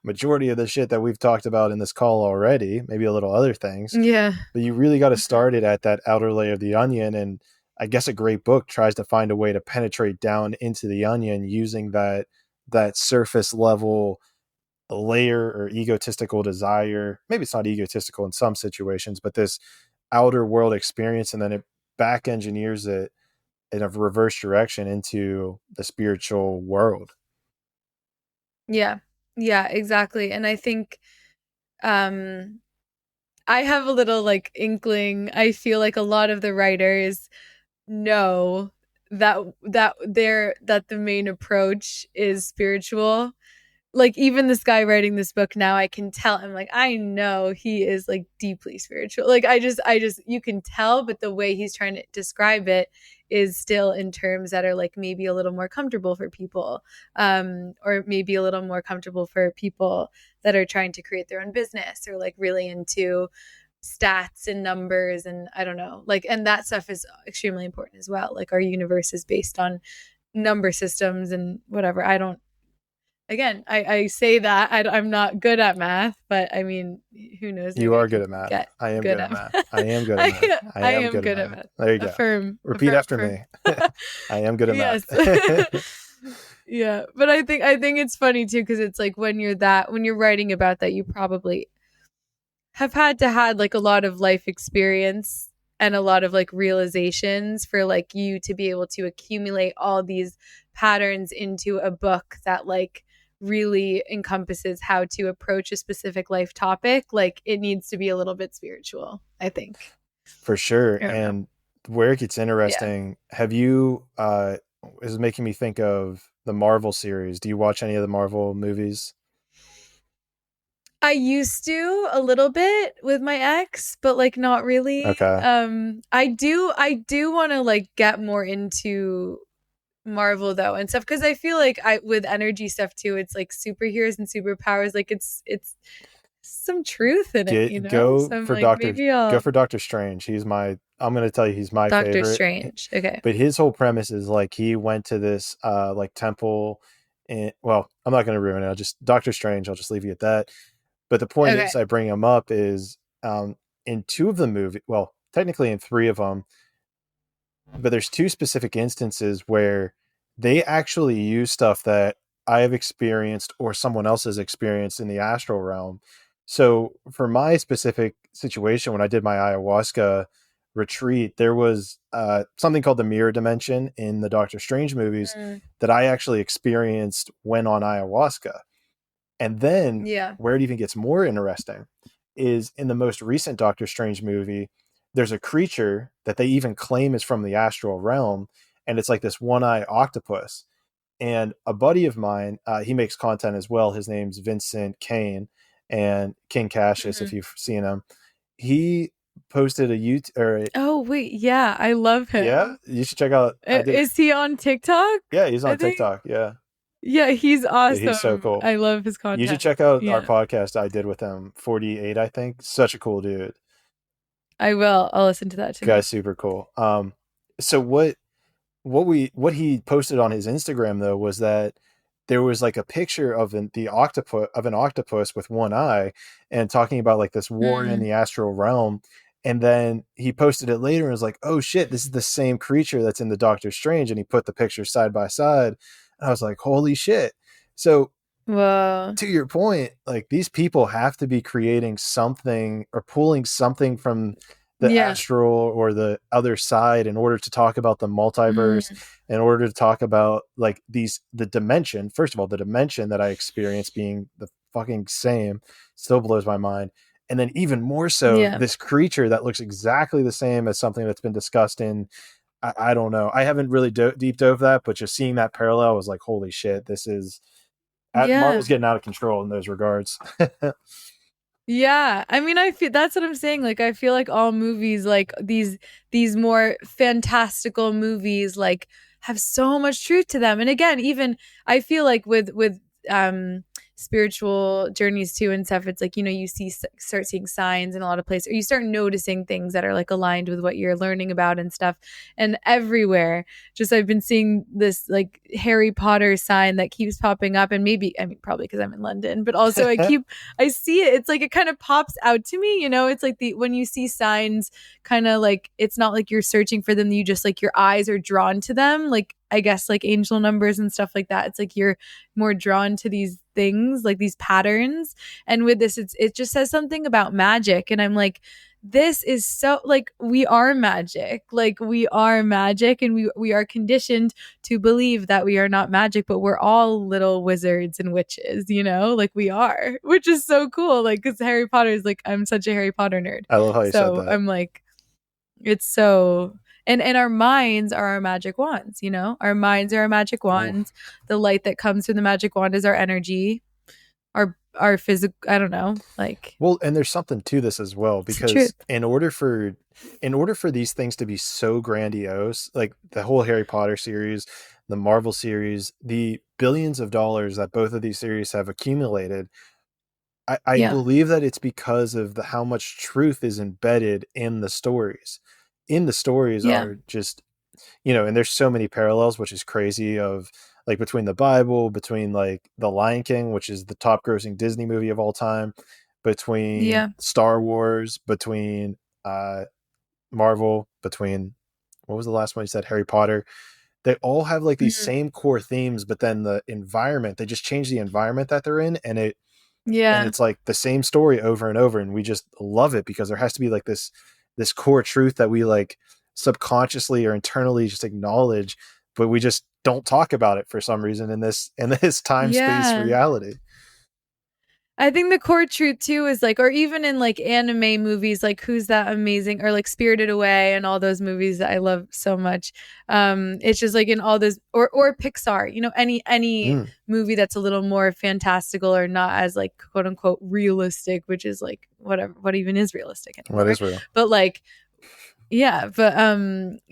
majority of the shit that we've talked about in this call already, maybe a little other things, Yeah. but you really got to start it at that outer layer of the onion. And I guess a great book tries to find a way to penetrate down into the onion using that surface level layer or egotistical desire. Maybe it's not egotistical in some situations, but this outer world experience, and then it back engineers it in a reverse direction into the spiritual world. Yeah. Yeah, exactly. And I think I have a little like inkling. I feel like a lot of the writers know that the main approach is spiritual. Like, even this guy writing this book now, I can tell, I'm like, I know he is like deeply spiritual. Like, I just you can tell, but the way he's trying to describe it is still in terms that are like maybe a little more comfortable for people, or maybe a little more comfortable for people that are trying to create their own business, or like really into stats and numbers, and I don't know, like, and that stuff is extremely important as well. Like, our universe is based on number systems and whatever. I say that I'm not good at math, but I mean, who knows? You Maybe I are good can at math. get I am good good at at math. math. I am good at math. I am good good at at math. math. There you go. Affirm. Repeat after affirm. me. I am good at Yes. math. Yeah, but I think it's funny too, because it's like when you're writing about that, you probably have had like a lot of life experience and a lot of like realizations for like you to be able to accumulate all these patterns into a book that like really encompasses how to approach a specific life topic. Like, it needs to be a little bit spiritual, I think. For sure. I don't know. And where it gets Yeah. interesting, have you this is making me think of the Marvel series. Do you watch any of the Marvel movies? I used to a little bit with my ex, but like not really. Okay. I do want to like get more into Marvel though and stuff, because I feel like I with energy stuff too, it's like superheroes and superpowers, like it's some truth in it, Get So I'm like, maybe go I'll for Doctor Strange. I'm going to tell you he's my Doctor favorite. Strange. Okay. But his whole premise is like he went to this like temple, and well, I'm not going to ruin it. I'll just Doctor Strange. I'll just leave you at that. But the point Okay. is, I bring him up is in two of the movie, well, technically in three of them, but there's two specific instances where they actually use stuff that I have experienced or someone else has experienced in the astral realm. So for my specific situation, when I did my ayahuasca retreat, there was something called the mirror dimension in the Doctor Strange movies Mm, that I actually experienced when on ayahuasca. And then yeah. where it even gets more interesting is in the most recent Doctor Strange movie, there's a creature that they even claim is from the astral realm, and it's like this one-eye octopus. And a buddy of mine, he makes content as well. His name's Vincent Kane, and King Cassius, if Hmm. you've seen him. He posted a YouTube or Oh wait, yeah, I love yeah, him. you should check out. I did. Is he on TikTok? Yeah, he's I on think. TikTok. Yeah. Yeah, he's Yeah, he's so awesome. cool. I love his You should content. check out our Yeah, podcast I did with him, 48, I think. Such a cool dude. I will. I'll listen to that Guy's tonight. super cool. So what he posted on his Instagram though was that there was like a picture of an octopus with one eye and talking about like this war in Mm. the astral realm. And then he posted it later and was like, "Oh shit, this is the same creature that's in the Doctor Strange." And he put the pictures side by side. And I was like, "Holy shit!" So Whoa. to your point, like these people have to be creating something or pulling something from the Yeah. astral or the other side in order to talk about the multiverse, Mm. in order to talk about like the dimension. First of all, the dimension that I experience being the fucking same still blows my mind. And then even more so, Yeah. this creature that looks exactly the same as something that's been discussed in, I don't know. I haven't really deep dove that, but just seeing that parallel was like, holy shit, this is Yeah. Marvel's getting out of control in those regards. Yeah. I mean, I feel that's what I'm saying. Like I feel like all movies like these more fantastical movies like have so much truth to them. And again, even I feel like with spiritual journeys too and stuff, it's like, you know, you start seeing signs in a lot of places, or you start noticing things that are like aligned with what you're learning about and stuff. And everywhere, just I've been seeing this like Harry Potter sign that keeps popping up. And maybe, I mean, probably because I'm in London, but also I see it. It's like it kind of pops out to me, you know. It's like the when you see signs, kind of like it's not like you're searching for them. You just like your eyes are drawn to them. Like I guess like angel numbers and stuff like that. It's like you're more drawn to these things, like these patterns. And with this, it just says something about magic, and I'm like, this is so like we are magic, and we are conditioned to believe that we are not magic, but we're all little wizards and witches, you know, like we are, which is so cool. Like, because Harry Potter is like, I'm such a Harry Potter nerd. I love how you said So that. I'm like, it's so, and our minds are our magic wands, you know, our minds are our magic wands. Oof. The light that comes from the magic wand is our energy, our physical, I don't know, like, Well, and there's something to this as well, it's the truth. because in order for these things to be so grandiose, like the whole Harry Potter series, the Marvel series, the billions of dollars that both of these series have accumulated, I Yeah. believe that it's because of how much truth is embedded in the stories. In the stories Yeah. are just, and there's so many parallels, which is crazy, of like between the Bible, between like The Lion King, which is the top grossing Disney movie of all time, between Yeah. Star Wars, between Marvel, between what was the last one you said? Harry Potter. They all have like these Mhm. same core themes, but then the environment, they just change the environment that they're in, and Yeah. it's like the same story over and over, and we just love it because there has to be like this core truth that we like subconsciously or internally just acknowledge, but we just don't talk about it for some reason in this time space Yeah. reality. I think the core truth too is like, or even in like anime movies, like Who's That Amazing, or like Spirited Away and all those movies that I love so much. It's just like in all those, or Pixar, you know, any Mm, movie that's a little more fantastical or not as like quote unquote realistic, which is like whatever, what even is realistic what anymore. is real? But like, yeah, but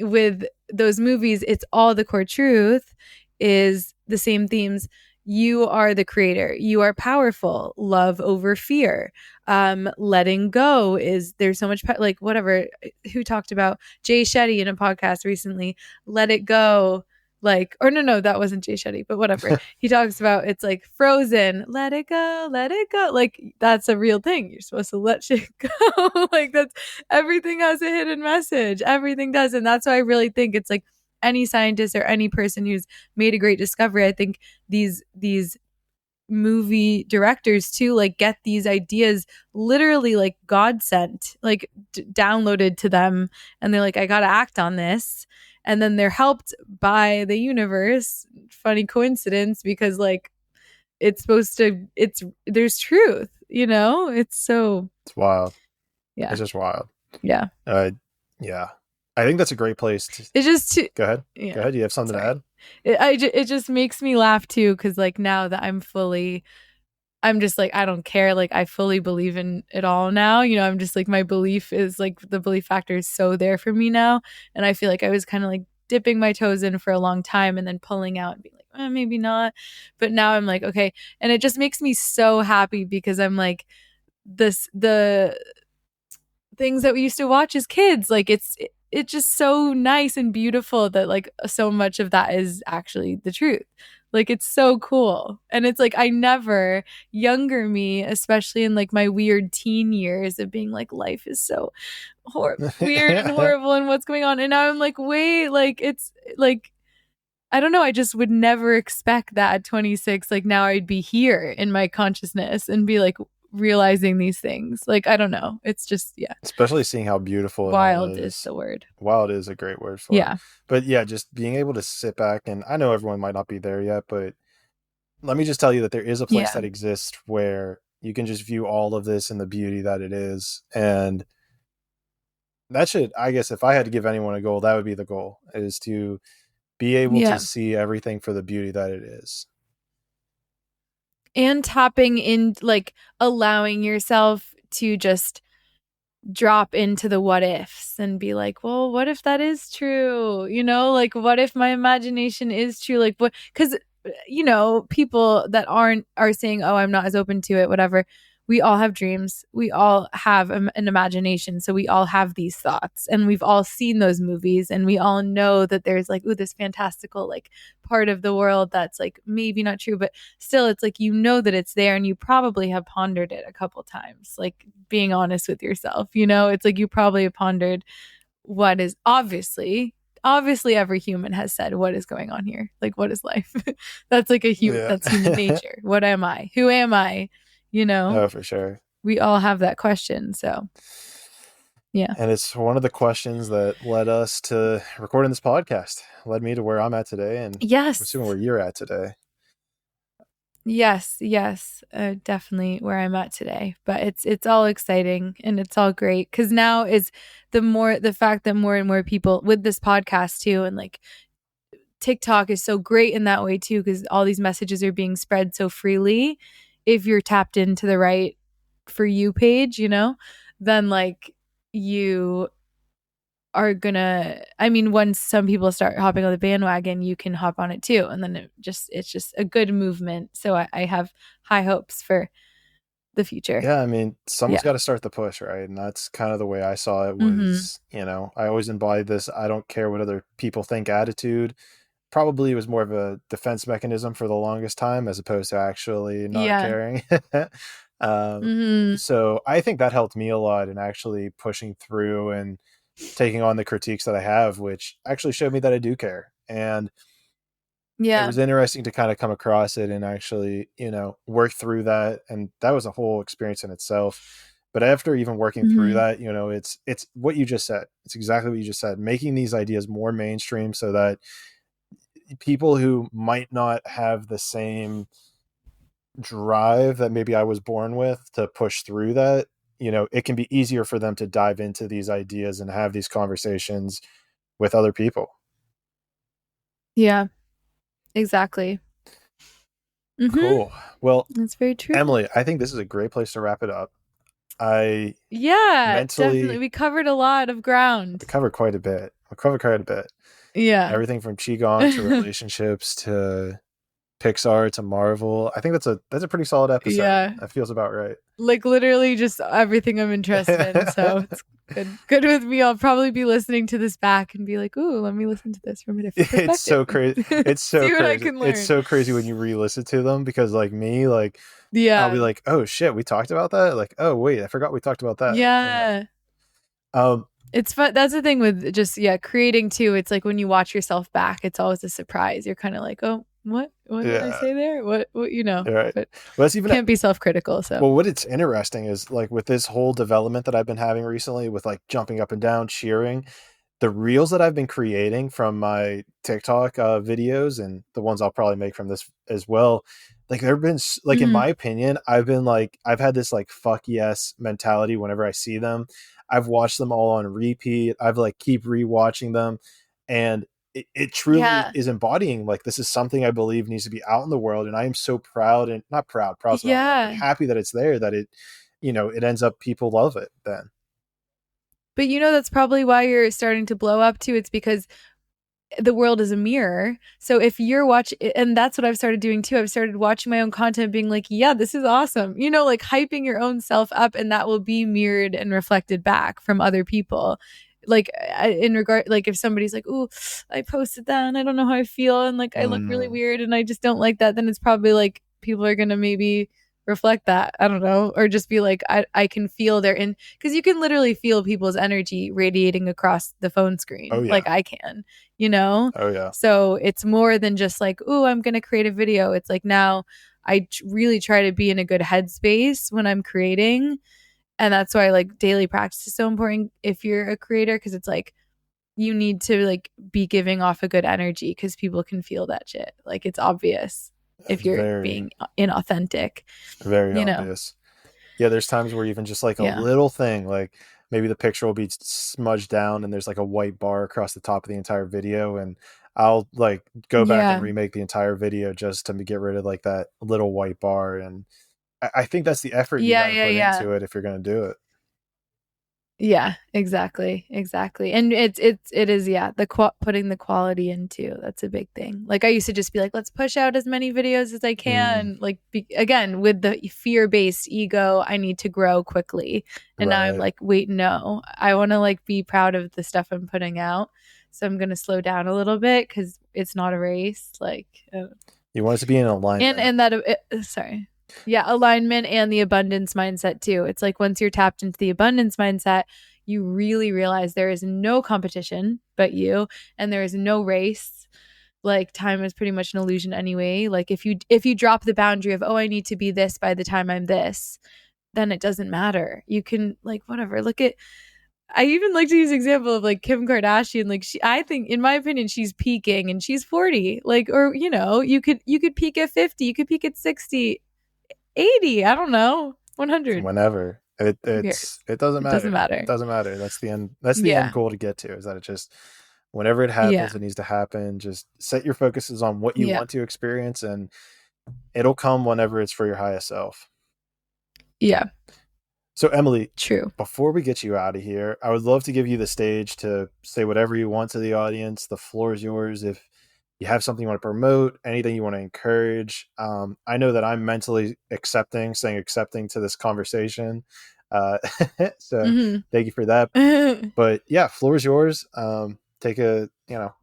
with those movies, it's all the core truth is the same themes. You are the creator. You are powerful. Love over fear. Letting go is there's so much like whatever. Who talked about Jay Shetty in a podcast recently? Let it go. Like, or no, that wasn't Jay Shetty, but whatever. He talks about it's like Frozen. Let it go. Let it go. Like that's a real thing. You're supposed to let shit go. Like that's everything has a hidden message. Everything does, and that's why I really think it's like any scientist or any person who's made a great discovery, I think these movie directors too like get these ideas literally like God sent, like downloaded to them, and they're like, I gotta act on this, and then they're helped by the universe. Funny coincidence, because like it's supposed to, it's there's truth, you know. It's so, It's wild. yeah, It's just wild. yeah. Yeah, I think that's a great place to It's just too, go ahead. yeah. Go ahead. You have something to Sorry. add? It just makes me laugh too, because like now that I'm fully I'm just like, I don't care. Like, I fully believe in it all now. You know, I'm just like, my belief is like, the belief factor is so there for me now. And I feel like I was kind of like dipping my toes in for a long time and then pulling out and being like, maybe not. But now I'm like, okay. And it just makes me so happy because I'm like, the things that we used to watch as kids, like it's just so nice and beautiful that like so much of that is actually the truth. Like, it's so cool. And it's like, I never, younger me, especially in like my weird teen years of being like, life is so weird and horrible and what's going on. And now I'm like, wait, like, it's like, I don't know. I just would never expect that at 26. Like, now I'd be here in my consciousness and be like realizing these things. Like, I don't know. It's just, yeah. Especially seeing how beautiful it all Wild is the word. Wild is a great word for it. But yeah, just being able to sit back, and I know everyone might not be there yet, but let me just tell you that there is a place that exists where you can just view all of this in the beauty that it is. And that should, I guess, if I had to give anyone a goal, that would be the goal, is to be able to see everything for the beauty that it is. And tapping in, like, allowing yourself to just drop into the what ifs and be like, well, what if that is true? You know, like, what if my imagination is true? Like, what? Because, you know, people that are saying, oh, I'm not as open to it, whatever. We all have dreams. We all have an imagination. So we all have these thoughts, and we've all seen those movies, and we all know that there's like, ooh, this fantastical like part of the world that's like maybe not true, but still it's like, you know that it's there, and you probably have pondered it a couple times, like being honest with yourself. You know, it's like you probably have pondered what is obviously every human has said, what is going on here? Like, what is life? That's like a human, that's human nature. What am I? Who am I? You know? Oh, for sure. We all have that question. So, yeah. And it's one of the questions that led us to recording this podcast, led me to where I'm at today. And yes, I'm assuming where you're at today. Yes. Definitely where I'm at today. But it's all exciting and it's all great. Because now is the fact that more and more people with this podcast too, and like TikTok is so great in that way too, because all these messages are being spread so freely. If you're tapped into the right For You page, you know, then like you are gonna, I mean, once some people start hopping on the bandwagon, you can hop on it too. And then it's just a good movement. So I have high hopes for the future. Yeah, I mean, someone's got to start the push, right? And that's kind of the way I saw it was, you know, I always embodied this I don't care what other people think attitude. Probably was more of a defense mechanism for the longest time as opposed to actually not caring. So I think that helped me a lot in actually pushing through and taking on the critiques that I have, which actually showed me that I do care. And it was interesting to kind of come across it and actually, you know, work through that. And that was a whole experience in itself. But after even working through that, you know, it's what you just said. It's exactly what you just said, making these ideas more mainstream so that people who might not have the same drive that maybe I was born with to push through that, you know, it can be easier for them to dive into these ideas and have these conversations with other people. Yeah, exactly. Cool. Well, that's very true. Emily, I think this is a great place to wrap it up. Definitely. We covered a lot of ground. We covered quite a bit. Yeah. Everything from Qigong to relationships to Pixar to Marvel. I think that's a pretty solid episode. Yeah. That feels about right. Like literally just everything I'm interested in. So it's good with me. I'll probably be listening to this back and be like, ooh, let me listen to this from a different perspective. It's so crazy. It's so See crazy. What I can learn. It's so crazy when you re-listen to them because like me, like I'll be like, oh shit, we talked about that? Like, oh wait, I forgot we talked about that. Yeah. It's fun. That's the thing with just creating too. It's like when you watch yourself back, it's always a surprise. You're kind of like, oh, what did I say there? What you know? Right. But well, that's even can't be self-critical. So well, what it's interesting is like with this whole development that I've been having recently, with like jumping up and down, cheering, the reels that I've been creating from my TikTok videos and the ones I'll probably make from this as well. Like there have been like in my opinion, I've had this like fuck yes mentality whenever I see them. I've watched them all on repeat. I've like keep rewatching them. And it truly Yeah. is embodying like this is something I believe needs to be out in the world, and I am so proud, and not proud, proud's the wrong word, but Yeah. happy that it's there, that it, it ends up people love it then. But that's probably why you're starting to blow up too. It's because the world is a mirror. So if you're watching, and that's what I've started doing too. I've started watching my own content, being like, yeah, this is awesome. Like hyping your own self up, and that will be mirrored and reflected back from other people. Like in regard, like if somebody's like, "Ooh, I posted that and I don't know how I feel, and like I look really weird and I just don't like that," then it's probably like people are gonna maybe reflect that. I don't know, or just be like, I can feel their in, because you can literally feel people's energy radiating across the phone screen, Oh yeah. like I can, you know. Oh yeah. So it's more than just like, oh, I'm gonna create a video. It's like now I really try to be in a good headspace when I'm creating, and that's why like daily practice is so important if you're a creator, because it's like you need to like be giving off a good energy, because people can feel that shit. Like it's obvious if It's you're very, being inauthentic, very you know. obvious. Yeah, there's times where even just like a Yeah. little thing, like maybe the picture will be smudged down and there's like a white bar across the top of the entire video, and I'll like go back and Yeah. remake the entire video just to get rid of like that little white bar. And I think that's the effort you Yeah. got to Yeah. put Yeah. into it if you're going to do it. Yeah, exactly. And it is, yeah, putting the quality into, that's a big thing. Like I used to just be like, let's push out as many videos as I can, like again with the fear-based ego, I need to grow quickly. And now I'm Right. like, wait, no, I want to like be proud of the stuff I'm putting out, so I'm going to slow down a little bit, cuz it's not a race, like You want it to be in alignment. and that sorry. Yeah, alignment and the abundance mindset too. It's like once you're tapped into the abundance mindset, you really realize there is no competition but you, and there is no race. Like time is pretty much an illusion anyway. Like if you drop the boundary of, oh, I need to be this by the time I'm this, then it doesn't matter. You can like whatever. Look at, I even like to use example of like Kim Kardashian. Like I think, in my opinion, she's peaking and she's 40. Like, or you could peak at 50, you could peak at 60, 80, I don't know, 100. Whenever it Who cares? it doesn't It doesn't matter. It matter. doesn't matter. That's the end. That's the end Yeah. goal to get to, is that it just, whenever it Yeah. happens, it needs to happen. Just set your focuses on what you Yeah. want to experience, and it'll come whenever it's for your highest self. Yeah. So Emily, True. before we get you out of here, I would love to give you the stage to say whatever you want to the audience. The floor is yours. If you have something you want to promote, anything you want to encourage. I know that I'm mentally accepting to this conversation. So thank you for that. But yeah, floor is yours. Take a,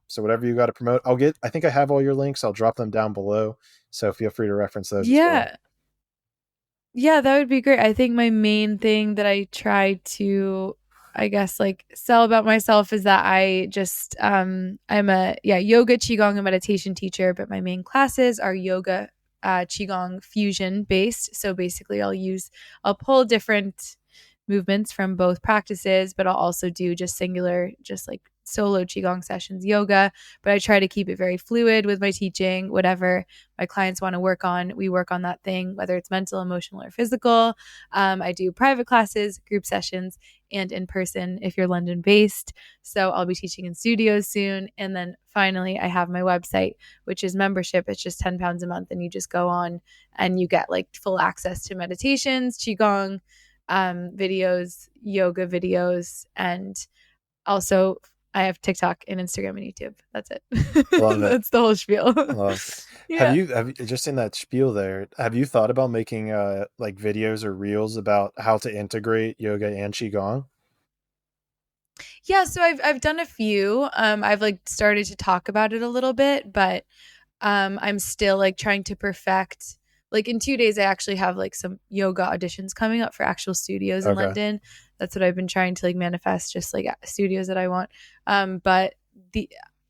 so whatever you got to promote, I think I have all your links. I'll drop them down below. So feel free to reference those as well. Yeah, that would be great. I think my main thing that I try to, I guess, like sell about myself is that I just I'm a yoga, qigong, and meditation teacher, but my main classes are yoga, qigong fusion based. So basically I'll pull different movements from both practices, but I'll also do just singular, just like solo qigong sessions, yoga. But I try to keep it very fluid with my teaching. Whatever my clients want to work on, we work on that thing, whether it's mental, emotional, or physical. I do private classes, group sessions, and in person if you're London based. So I'll be teaching in studios soon. And then finally, I have my website, which is membership. It's just £10 a month, and you just go on and you get like full access to meditations, qigong videos, yoga videos, and also I have TikTok and Instagram and YouTube. That's it. Love it. That's the whole spiel. Love it. Yeah. Have you just in that spiel there, have you thought about making like videos or reels about how to integrate yoga and qigong? Yeah, so I've done a few. I've like started to talk about it a little bit, but I'm still like trying to perfect. Like in 2 days, I actually have like some yoga auditions coming up for actual studios in London. That's what I've been trying to like manifest, just like studios that I want. But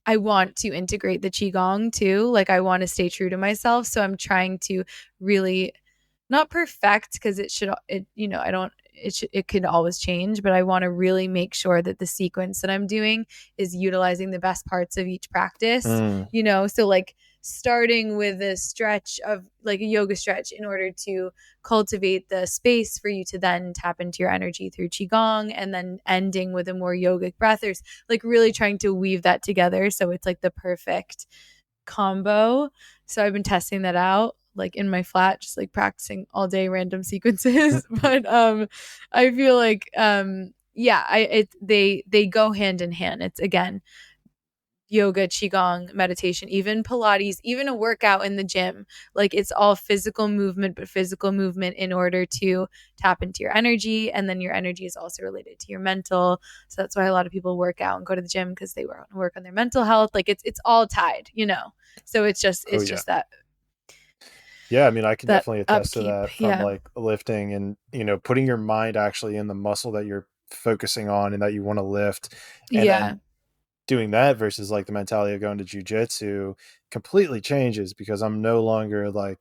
I want to integrate the qigong too. Like I want to stay true to myself, so I'm trying to really not perfect, because it could always change, but I want to really make sure that the sequence that I'm doing is utilizing the best parts of each practice. So like starting with a stretch of like a yoga stretch in order to cultivate the space for you to then tap into your energy through Qigong, and then ending with a more yogic breath. There's like really trying to weave that together so it's like the perfect combo. So I've been testing that out like in my flat, just like practicing all day random sequences. But I feel like they go hand in hand. It's again yoga, qigong, meditation, even Pilates, even a workout in the gym. Like it's all physical movement, but physical movement in order to tap into your energy. And then your energy is also related to your mental. So that's why a lot of people work out and go to the gym, because they work on their mental health. Like it's all tied, you know? So it's just that. Yeah, I mean, I can that definitely attest to upkeep. that from like lifting and, you know, putting your mind actually in the muscle that you're focusing on and that you want to lift. And then doing that versus like the mentality of going to jujitsu completely changes, because I'm no longer like,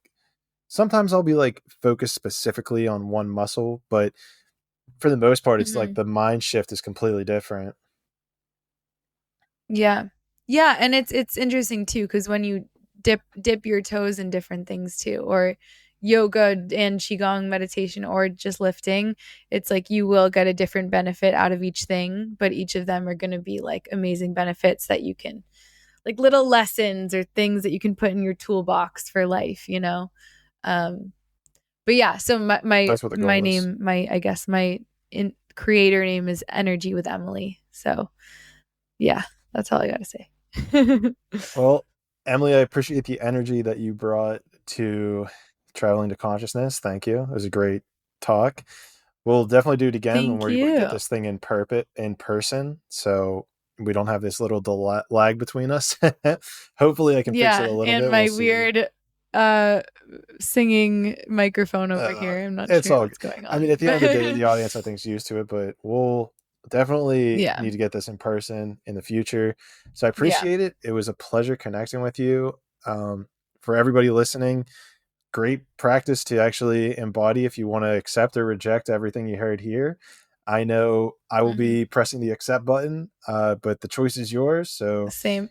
sometimes I'll be like focused specifically on one muscle, but for the most part, it's like the mind shift is completely different. Yeah. And it's interesting too, because when you dip your toes in different things too, or yoga and qigong meditation, or just lifting, it's like you will get a different benefit out of each thing, but each of them are going to be like amazing benefits that you can, like little lessons or things that you can put in your toolbox for life, you know. But yeah, so my name, I guess my creator name is Energy with Emily. So yeah, that's all I gotta say. Well, Emily, I appreciate the energy that you brought to Traveling to Consciousness. Thank you. It was a great talk. We'll definitely do it again when we're able to get this thing in person, so we don't have this little lag between us. Hopefully I can fix it a little bit. And my weird singing microphone over here. I'm not sure what's going on. I mean, at the end of the day, the audience, I think, is used to it, but we'll definitely need to get this in person in the future. So I appreciate it. It was a pleasure connecting with you. For everybody listening, great practice to actually embody if you want to accept or reject everything you heard here. I know I will be pressing the accept button, but the choice is yours. So same.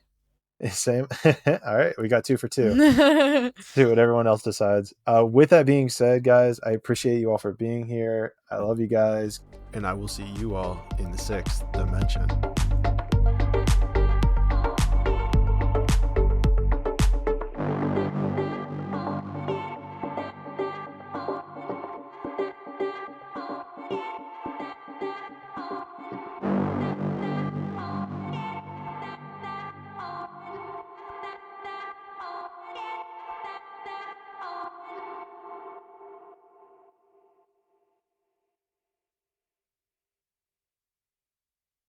All right, we got 2 for 2. See what everyone else decides. With that being said, guys, I appreciate you all for being here. I love you guys, and I will see you all in the 6th dimension.